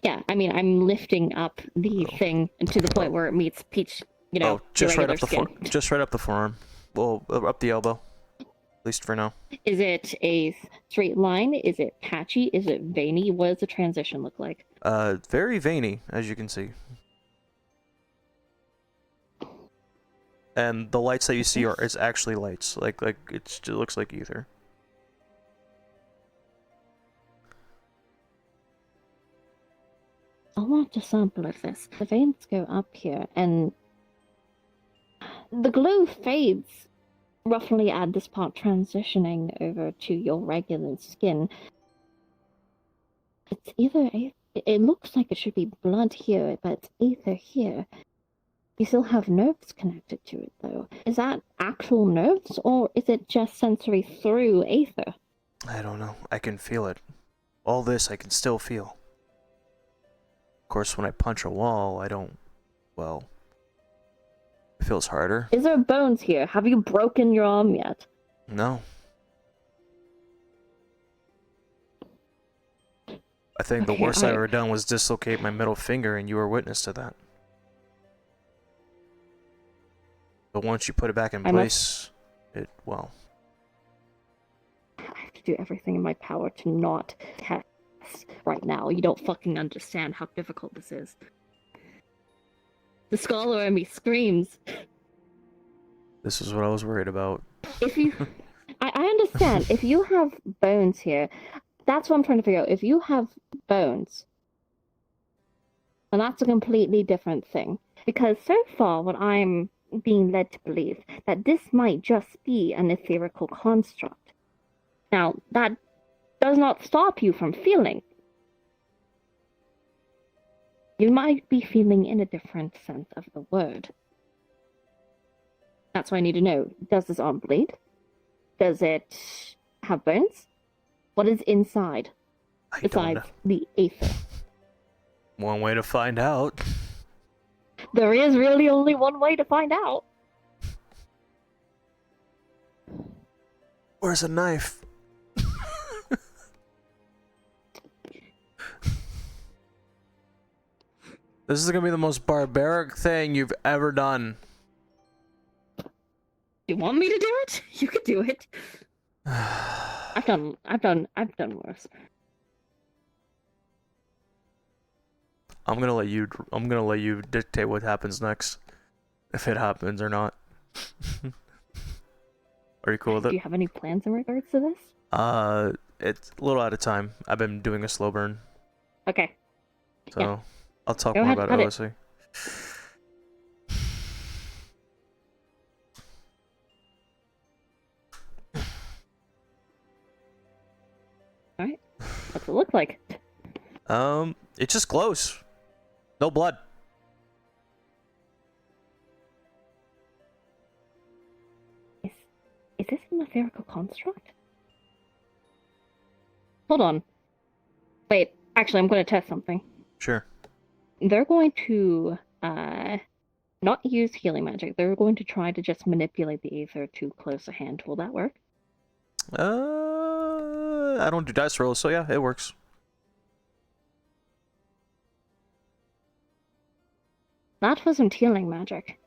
Yeah, I mean, I'm lifting up the thing and to the point where it meets peach, Just your right regular up the skin. just right up the forearm. Well, up the elbow. At least for now. Is it a straight line? Is it patchy? Is it veiny? What does the transition look like? Very veiny, as you can see. And the lights that you see is actually lights. Like it looks like ether. I want a sample of this. The veins go up here, and the glow fades roughly at this part, transitioning over to your regular skin. It's either it looks like it should be blood here, but it's ether here. You still have nerves connected to it, though. Is that actual nerves, or is it just sensory through ether? I don't know. I can feel it. All this I can still feel. Of course, when I punch a wall, I don't... Well... It feels harder. Is there bones here? Have you broken your arm yet? No. I think the worst I've ever done was dislocate my middle finger, and you were witness to that. But once you put it back in place, well... I have to do everything in my power to not test right now. You don't fucking understand how difficult this is. The scholar in me screams. This is what I was worried about. If you... I understand. If you have bones here, that's what I'm trying to figure out. If you have bones, and that's a completely different thing. Because so far, what I'm being led to believe, that this might just be an etherical construct. Now, that does not stop you from feeling. You might be feeling in a different sense of the word. That's what I need to know. Does this arm bleed? Does it have bones? What is inside? Besides the ether? One way to find out. There is really only one way to find out. Where's a knife? This is gonna be the most barbaric thing you've ever done. You want me to do it? You could do it. I've done worse. I'm gonna let you dictate what happens next, if it happens or not. Are you cool with it? Do you have any plans in regards to this? It's a little at a time. I've been doing a slow burn. Okay. So Yeah. I'll talk Go more ahead, about cut it. OSC. Alright. What's it look like? It just glows. No blood. Is this an etherical construct? Hold on. Wait, actually, I'm going to test something. Sure. They're going to, not use healing magic. They're going to try to just manipulate the aether to close a hand. Will that work? I don't do dice rolls, so yeah, it works. That wasn't healing magic.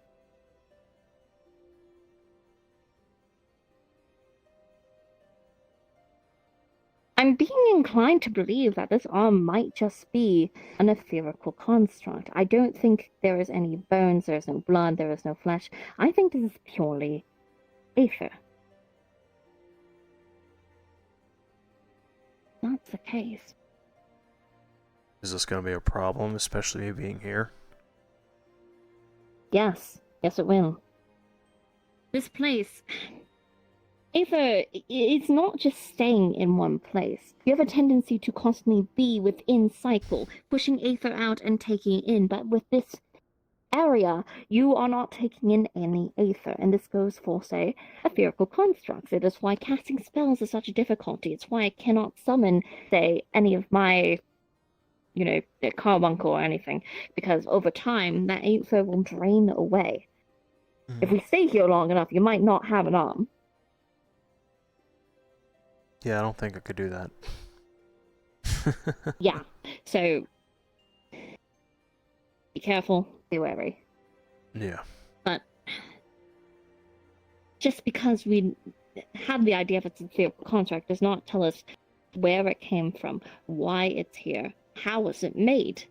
I'm being inclined to believe that this arm might just be an etherical construct. I don't think there is any bones, there is no blood, there is no flesh. I think this is purely aether. That's the case. Is this gonna be a problem, especially me being here? Yes. Yes, it will. This place... Aether, it's not just staying in one place. You have a tendency to constantly be within cycle, pushing aether out and taking in, but with this area, you are not taking in any aether, and this goes for, say, etherical constructs. It is why casting spells is such a difficulty. It's why I cannot summon, say, any of my, the carbuncle or anything, because over time, that aether will drain away. If we stay here long enough, you might not have an arm. Yeah, I don't think I could do that. Yeah, so be careful, be wary. Yeah. But just because we have the idea of its etherical construct does not tell us where it came from, why it's here, how was it made,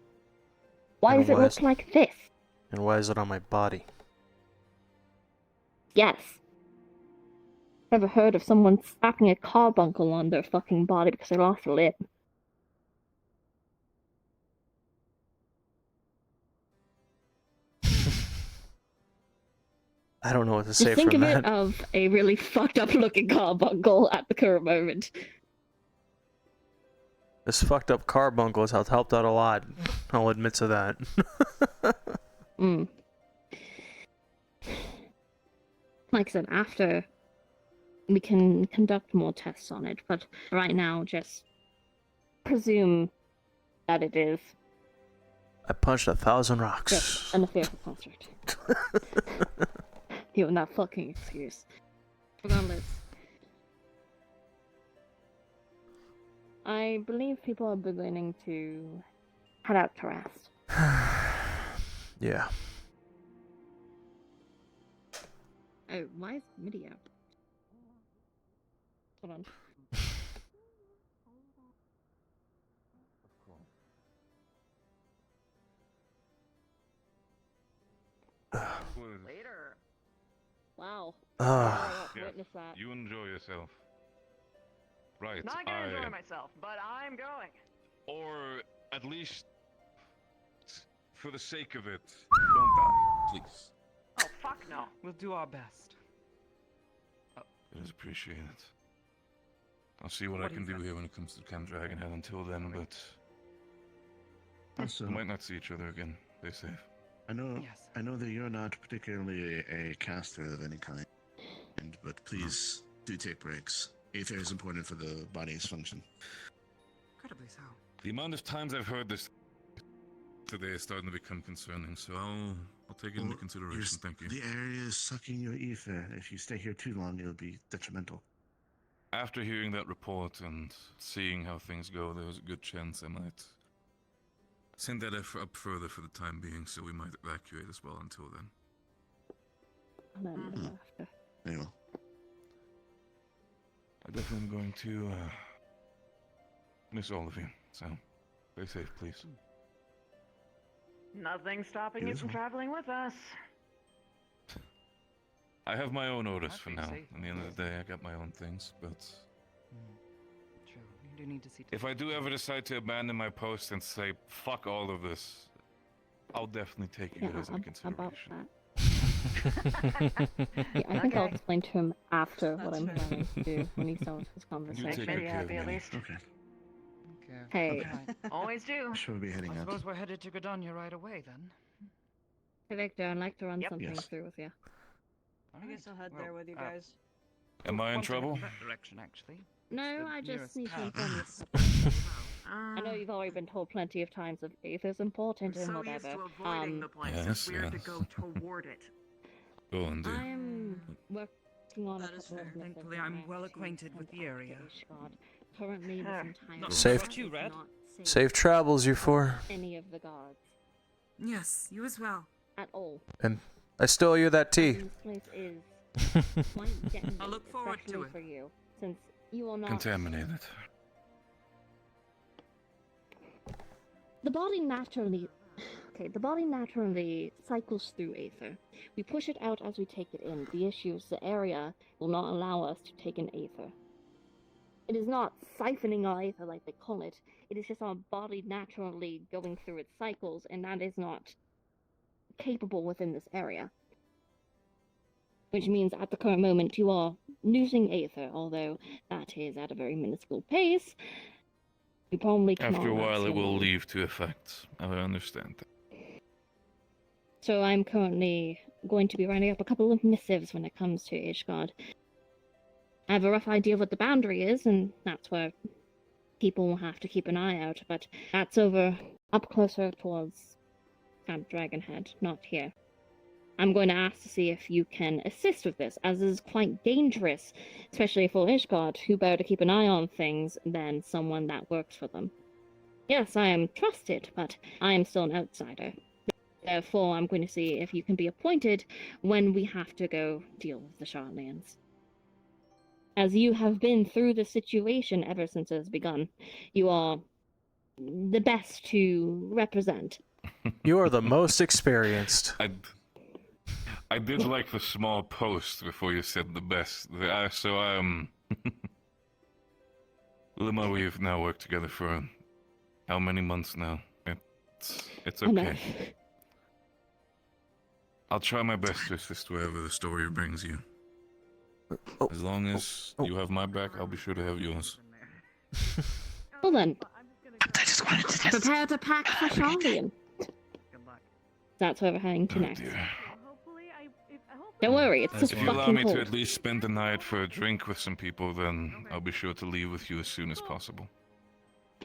why does it look like this? And why is it on my body? Yes. Ever heard of someone slapping a carbuncle on their fucking body because they lost a limb? I don't know what to say Just think from of that. it of a really fucked up looking carbuncle at the current moment. This fucked up carbuncle has helped out a lot. I'll admit to that. Like I said, after we can conduct more tests on it, but right now just presume that it is I punched 1,000 rocks. just an etherical construct. Even that fucking excuse. Regardless, I believe people are beginning to head out to rest. Yeah. Oh, why is MIDI up? Hold on. Later. Wow. Ah. Yeah, Witness that. you enjoy yourself. Right. Not gonna enjoy myself, but I'm going. Or at least, for the sake of it, don't die, please. Oh, fuck no. We'll do our best. It is appreciated. I'll see what I can do here when it comes to Camp Dragonhead. Until then, but Also, we might not see each other again. Stay safe. I know that you're not particularly a caster of any kind, but please do take breaks. Aether is important for the body's function. Incredibly so. The amount of times I've heard this today is starting to become concerning, so I'll take it into consideration. Thank you. The area is sucking your ether. If you stay here too long, it'll be detrimental. after hearing that report and seeing how things go, there was a good chance I might send that up further for the time being, so we might evacuate as well until then. Very well. I definitely am going to miss all of you, so stay safe, please. Nothing stopping you from traveling with us. I have my own orders for now. At the end of the day, I got my own things, but True. You do need to see. if I do ever decide to abandon my post and say, fuck all of this, I'll definitely take you guys into consideration. Yeah, I think I'll explain to him after what I'm planning to do when he starts his conversation. take good care of at me. least. Okay. Hey, Always do. Should we be heading I out? suppose we're headed to Gardania right away then. hey Victor, I'd like to run something Yes. through with you. I guess I'll head there with you guys. Am I in trouble? That direction, actually. No, the I just nearest need to path. inform you. of something. I know you've already been told plenty of times that Aether's important and So used whatever. to avoiding the place, Yes, it's weird yes. to go toward it. Go on, dude. I'm working on That a is couple fair. of methods Thankfully, I'm around well to acquainted with the area. Ishgard. Currently, this entire Safe- place is Red? not safe Safe travels, you four. for any of the guards Yes, you as well. at all. And I stole you that tea. This place is quite dangerous, I'll look forward to especially it. for you, since you will not. Contaminated. The body naturally cycles through Aether. We push it out as we take it in. The issue is the area will not allow us to take in Aether. It is not siphoning our Aether like they call it. It is just our body naturally going through its cycles, and that is not capable within this area. Which means at the current moment you are losing Aether, although that is at a very minuscule pace. You probably cannot After a while, last it will long. leave to effect. I understand that. So I'm currently going to be writing up a couple of missives when it comes to Ishgard. I have a rough idea of what the boundary is, and that's where people will have to keep an eye out, but that's up closer towards Camp Dragonhead, not here. I'm going to ask to see if you can assist with this, as it is quite dangerous, especially for Ishgard, who better to keep an eye on things than someone that works for them. Yes, I am trusted, but I am still an outsider. Therefore, I'm going to see if you can be appointed when we have to go deal with the Charlatans. As you have been through the situation ever since it has begun, you are the best to represent. You are the most experienced. I did like the small post before you said the best. Lima, we've now worked together for how many months now? It's I know. okay. I'll try my best to assist wherever the story brings you. As long as you have my back, I'll be sure to have yours. Well then, I just wanted to test. prepare to pack for Charlian. That's where we're heading to next. Don't worry, it's just If you allow fucking me cold. to at least spend the night for a drink with some people, then I'll be sure to leave with you as soon as possible.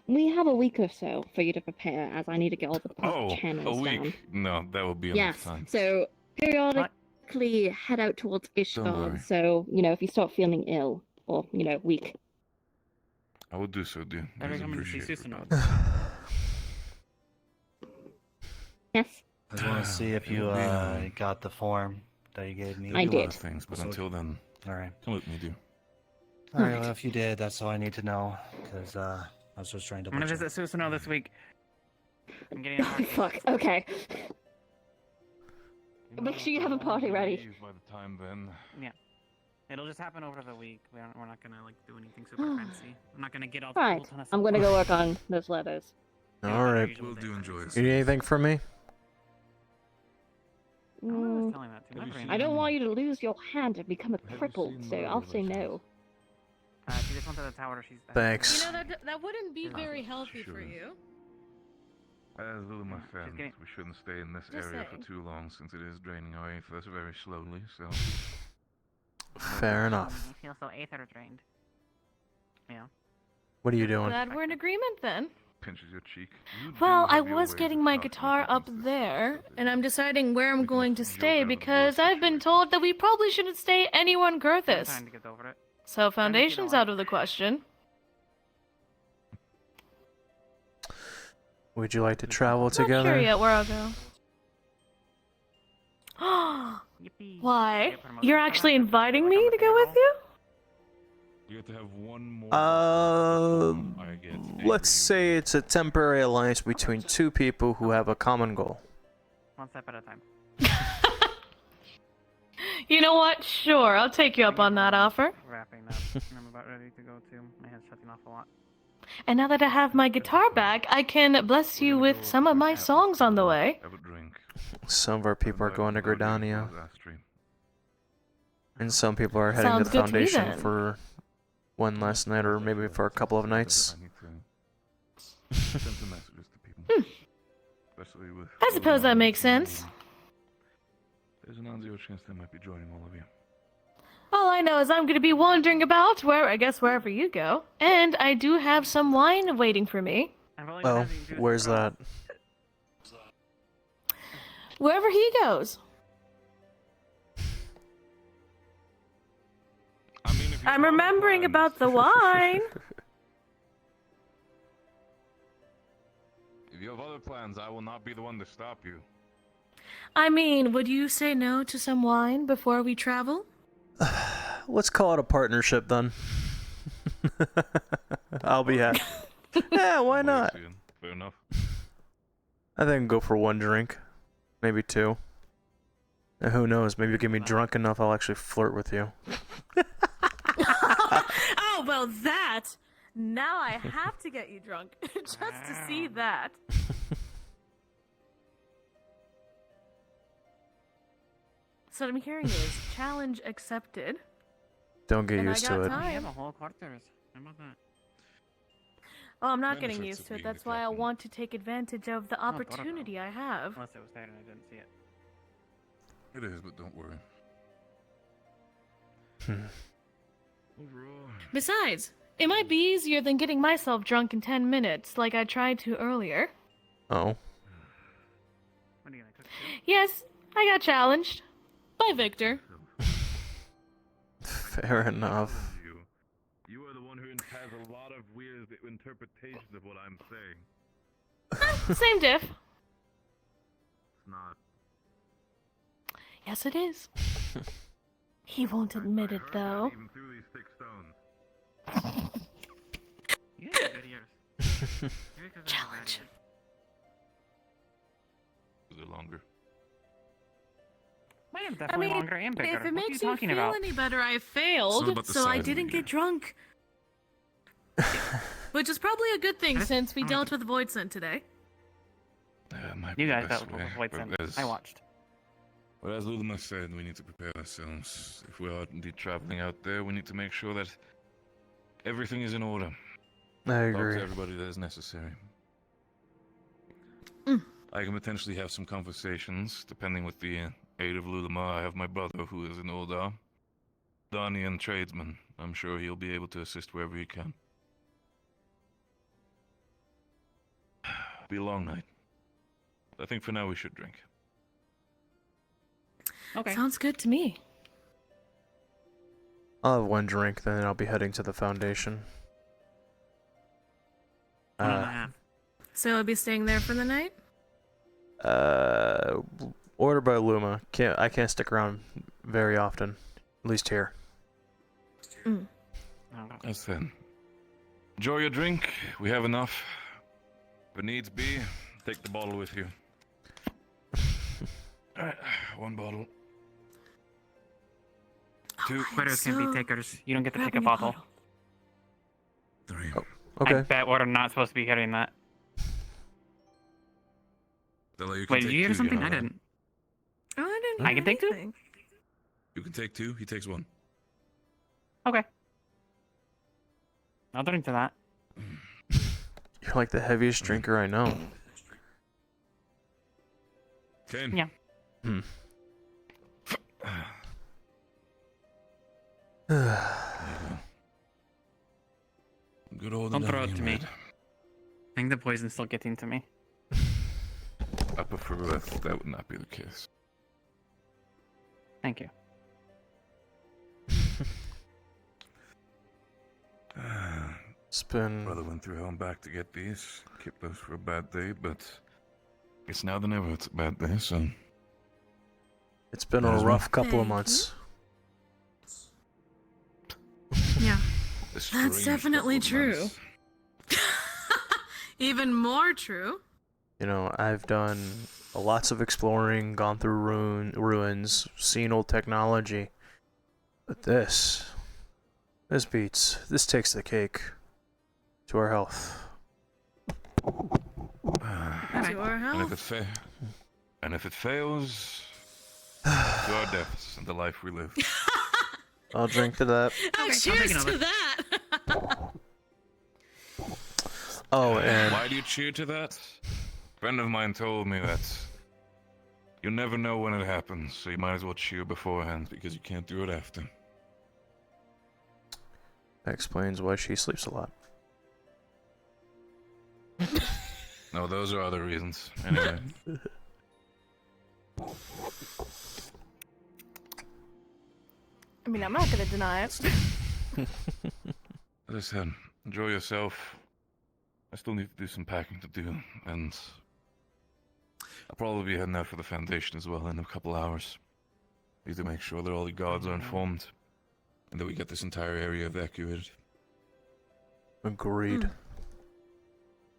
We have a week or so for you to prepare, as I need to get all the Oh, channels a week? down. No, that will be Yes, enough time. so periodically head out towards worry. Ishgard, so, if you start feeling ill, or, weak. I will do so, dear. I Please recommend you appreciate see it. Susanoo. Yes? I just want to see if you got the form that you gave me. There'll be a lot of things, but until then, Alright. come with me, dear. Alright, well, if you did, that's all I need to know, because I was just trying to... I'm gonna visit Susanoo this week. I'm getting a party. Fuck, okay. Make sure you have a party ready. Leave by the time then. Yeah. It'll just happen over the week. We're not gonna do anything super fancy. I'm not gonna get all the Alright, cool ton of I'm gonna go work on those letters. Alright. We'll do enjoy it. You need anything from me? I don't want you to lose your hand and become a cripple, so I'll say no. She just went to the tower. She's Thanks. You know, that wouldn't be very healthy for you. As Luma said, we shouldn't stay in this Just area saying. for too long since it is draining away for us very slowly, so... Fair enough. I feel so aether drained. Yeah. What are you doing? Glad we're in agreement then. Pinches your cheek. Well, I was getting my guitar up there, and I'm deciding where I'm going to stay because I've been told that we probably shouldn't stay anywhere in Gurthis. Time to get over it. So Foundation's out of the question. Would you like to travel Not together? sure yet where I'll go. Why? You're actually inviting me to go with you? You get to have one more. Let's say it's a temporary alliance between two people who have a common goal. One step at a time. You know what? Sure, I'll take you up on that offer. Wrapping up. I'm about ready to go too. My head's shutting off a lot. And now that I have my guitar back, I can bless you with some of my songs on the way. Have a drink. Some of our people are going to Gridania. And some people are heading Sounds to the good to me, Foundation then. for one last night or maybe for a couple of nights. Send some messages to people. Especially with. I suppose that makes sense. There's an on-zero chance they might be joining all of you. All I know is I'm going to be wandering about wherever you go. And I do have some wine waiting for me. Oh, where's that? Wherever he goes. I'm remembering about the wine. If you have other plans, I will not be the one to stop you. I mean, would you say no to some wine before we travel? Let's call it a partnership then. I'll be happy. Yeah, why not? Fair enough. I think I can go for one drink. Maybe two. And who knows, maybe you get me drunk enough I'll actually flirt with you. Oh, well, that. Now I have to get you drunk just to see that. So what I'm hearing is challenge accepted. Don't get And used I to got it. time. We have a whole quarters. How about that? Oh, I'm not getting Benefits used of to it. being That's the why I want to take advantage of the opportunity I have. Unless it was there and I didn't see it. It is, but don't worry. Overall. Besides, it might be easier than getting myself drunk in 10 minutes, like I tried to earlier. Oh. What are you gonna cook? Yes, I got challenged. By Victor. Fair enough. You are the one who has a lot of weird interpretations of what I'm saying. Same diff. It's not. Yes, it is. He won't admit it, though. Even through these thick stones. You have good ears. Challenge. They're longer. Mine are definitely longer and bigger. if it What makes are you you talking feel about? any better, I It's not failed, about the so I size of didn't the get drunk. Which is probably a good thing since we dealt with Void Scent today. You guys dealt with Void Scent. I watched. But as Lulima said, we need to prepare ourselves. If we are indeed traveling out there, we need to make sure that everything is in order. I Talk agree. to everybody that is necessary. I can potentially have some conversations, depending with the aid of Lulima. I have my brother, who is an older Danian tradesman. I'm sure he'll be able to assist wherever he can. Be a long night. I think for now we should drink. Okay. Sounds good to me. I'll have one drink, then I'll be heading to the Foundation. So I'll be staying there for the night? Order by Luma. I can't stick around very often. At least here. As then. Enjoy your drink. We have enough. If it needs be, take the bottle with you. Alright, one bottle. Two. Quitters can be takers. You don't get to take a grabbing a bottle. Three. Okay. I bet we're not supposed to be carrying that. Stella, you can Wait, did take you hear two, something? know I that. didn't. Oh, I didn't I hear can take two? anything. You can take two, he takes one. Okay. I'll drink to that. You're like the heaviest drinker I know. Kane. Yeah. Hmm. Good old Don't throw it Danian to me. red. I think the poison's still getting to me. I prefer that would not be the case. Thank you. It's been... Brother went through hell and back to get these. Kept those for a bad day, but it's now than ever it's a bad day, so... It's been Might a as well. rough couple of Thank months. Yeah. A strange That's definitely couple of true. months. Even more true. You know, I've done lots of exploring, gone through ruins, seen old technology. But this beats. This takes the cake. To our health. To our And health. if it fails, to our deaths and the life we live. I'll drink to that. Oh, Okay, cheers to that. Oh, and Why do you cheer to that? A friend of mine told me that you never know when it happens, so you might as well cheer beforehand because you can't do it after. that explains why she sleeps a lot. No, those are other reasons. Anyway. I mean, I'm not gonna deny it. As I said, enjoy yourself. I still need to do some packing to do, and I'll probably be heading out for the Foundation as well in a couple hours. Need to make sure that all the guards are informed, and that we get this entire area evacuated. Agreed.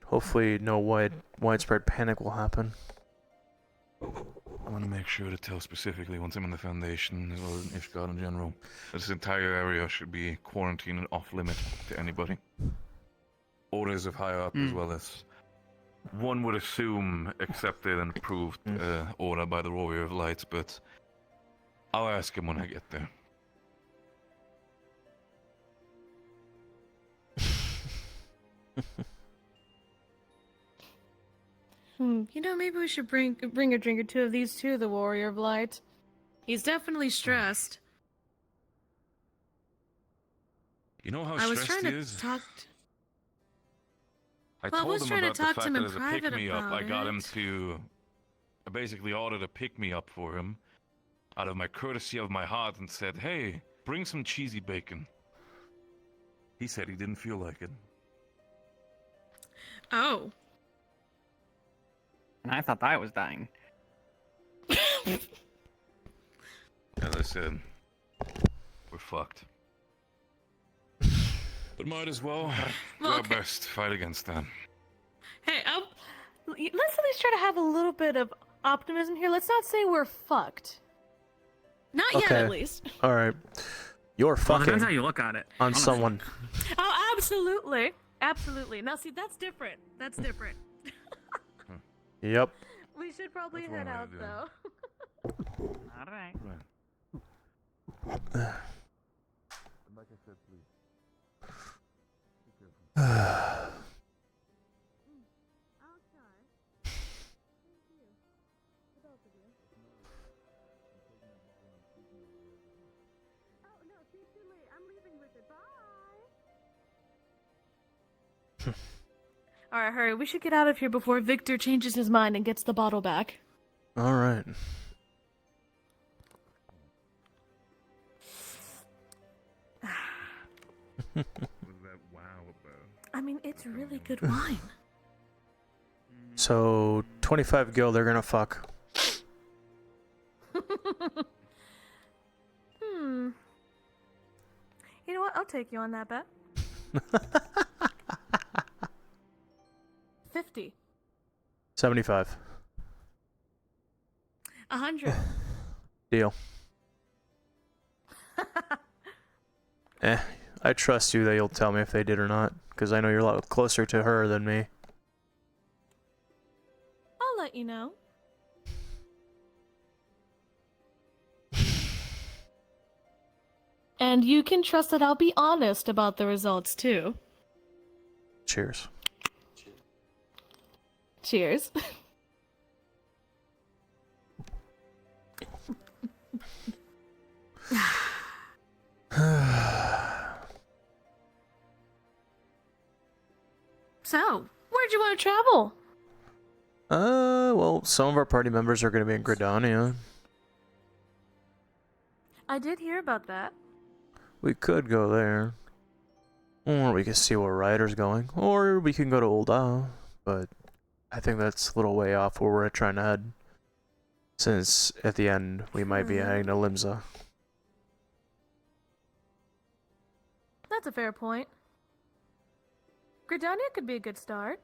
Hopefully no widespread panic will happen. I want to make sure to tell specifically once I'm in the Foundation, as well as Ishgard in general, that this entire area should be quarantined and off-limit to anybody. Orders of higher up as well as, one would assume, accepted and approved order by the Warrior of Light, but I'll ask him when I get there. You know, maybe we should bring a drink or two of these to the Warrior of Light. He's definitely stressed. You know how I was stressed trying he to is? talk. I Well, I told was him trying to about the talk fact to him that in as a private pick-me-up, I about got him it. to... I basically ordered a pick-me-up for him, out of my courtesy of my heart, and said, hey, bring some cheesy bacon. He said he didn't feel like it. Oh. And I thought I was dying. As I said, we're fucked. But might as well do our best to fight against them. Hey, let's at least try to have a little bit of optimism here. Let's not say we're fucked. Not yet, Okay. at least. Alright. You're Well, fucking depends how you look at it. on honestly. someone. Oh, absolutely. Absolutely. Now, see, that's different. That's different. Yep. We should probably That's one head way to out, do it. though. Alright. Like I said, please. Alright, hurry. We should get out of here before Victor changes his mind and gets the bottle back. Alright. What was that wow about? I mean, it's really good wine. So, 25 gil, they're gonna fuck. You know what? I'll take you on that bet. 50. 75. 100. Deal. I trust you that you'll tell me if they did or not, because I know you're a lot closer to her than me. I'll let you know. And you can trust that I'll be honest about the results, too. Cheers. Cheers. So, where'd you want to travel? Well, some of our party members are gonna be in Gridania. I did hear about that. We could go there. Or we can see where Ryder's going. Or we can go to Ul'dah. But I think that's a little way off where we're trying to head. Since at the end, we might be heading to Limsa. That's a fair point. Gridania could be a good start.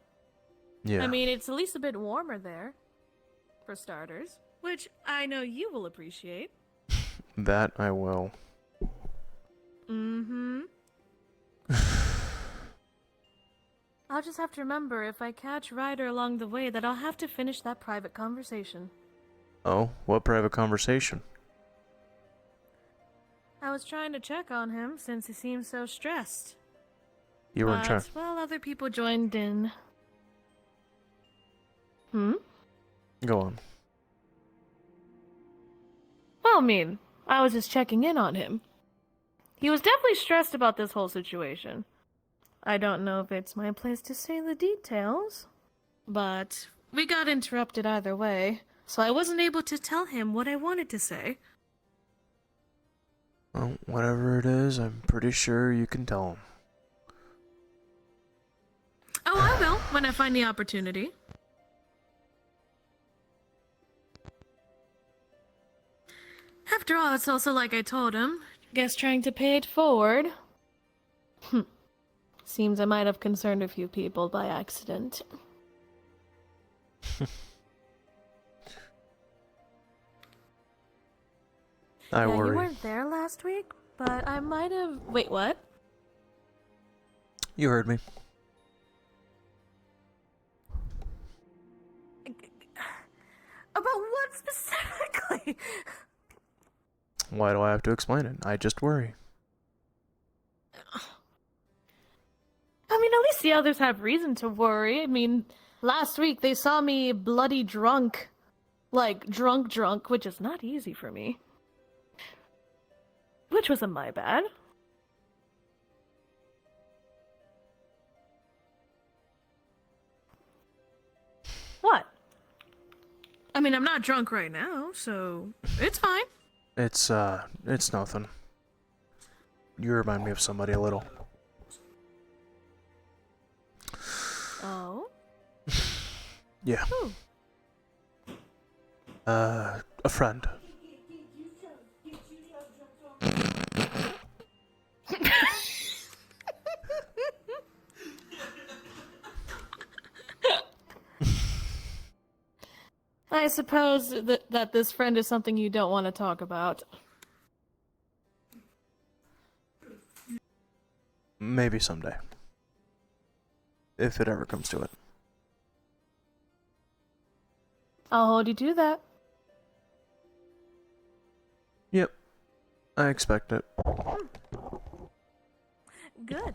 Yeah. I mean, it's at least a bit warmer there. For starters. Which I know you will appreciate. That I will. Mm-hmm. I'll just have to remember if I catch Ryder along the way that I'll have to finish that private conversation. Oh, what private conversation? I was trying to check on him since he seemed so stressed. You weren't trying. Well, other people joined in. Hmm? Go on. Well, I mean, I was just checking in on him. He was definitely stressed about this whole situation. I don't know if it's my place to say the details, but we got interrupted either way, so I wasn't able to tell him what I wanted to say. Well, whatever it is, I'm pretty sure you can tell him. Oh, I will, when I find the opportunity. After all, it's also like I told him. Guess trying to pay it forward. Seems I might have concerned a few people by accident. I worry. You weren't there last week, but I might have... Wait, what? You heard me. About what specifically? Why do I have to explain it? I just worry. I mean, at least the others have reason to worry. I mean, last week they saw me bloody drunk. Like, drunk, which is not easy for me. Which wasn't my bad. What? I mean, I'm not drunk right now, so it's fine. It's nothing. You remind me of somebody a little. Oh? Yeah. Who? A friend. I suppose that this friend is something you don't want to talk about. Maybe someday. If it ever comes to it. I'll hold you to that. Yep. I expect it. Good.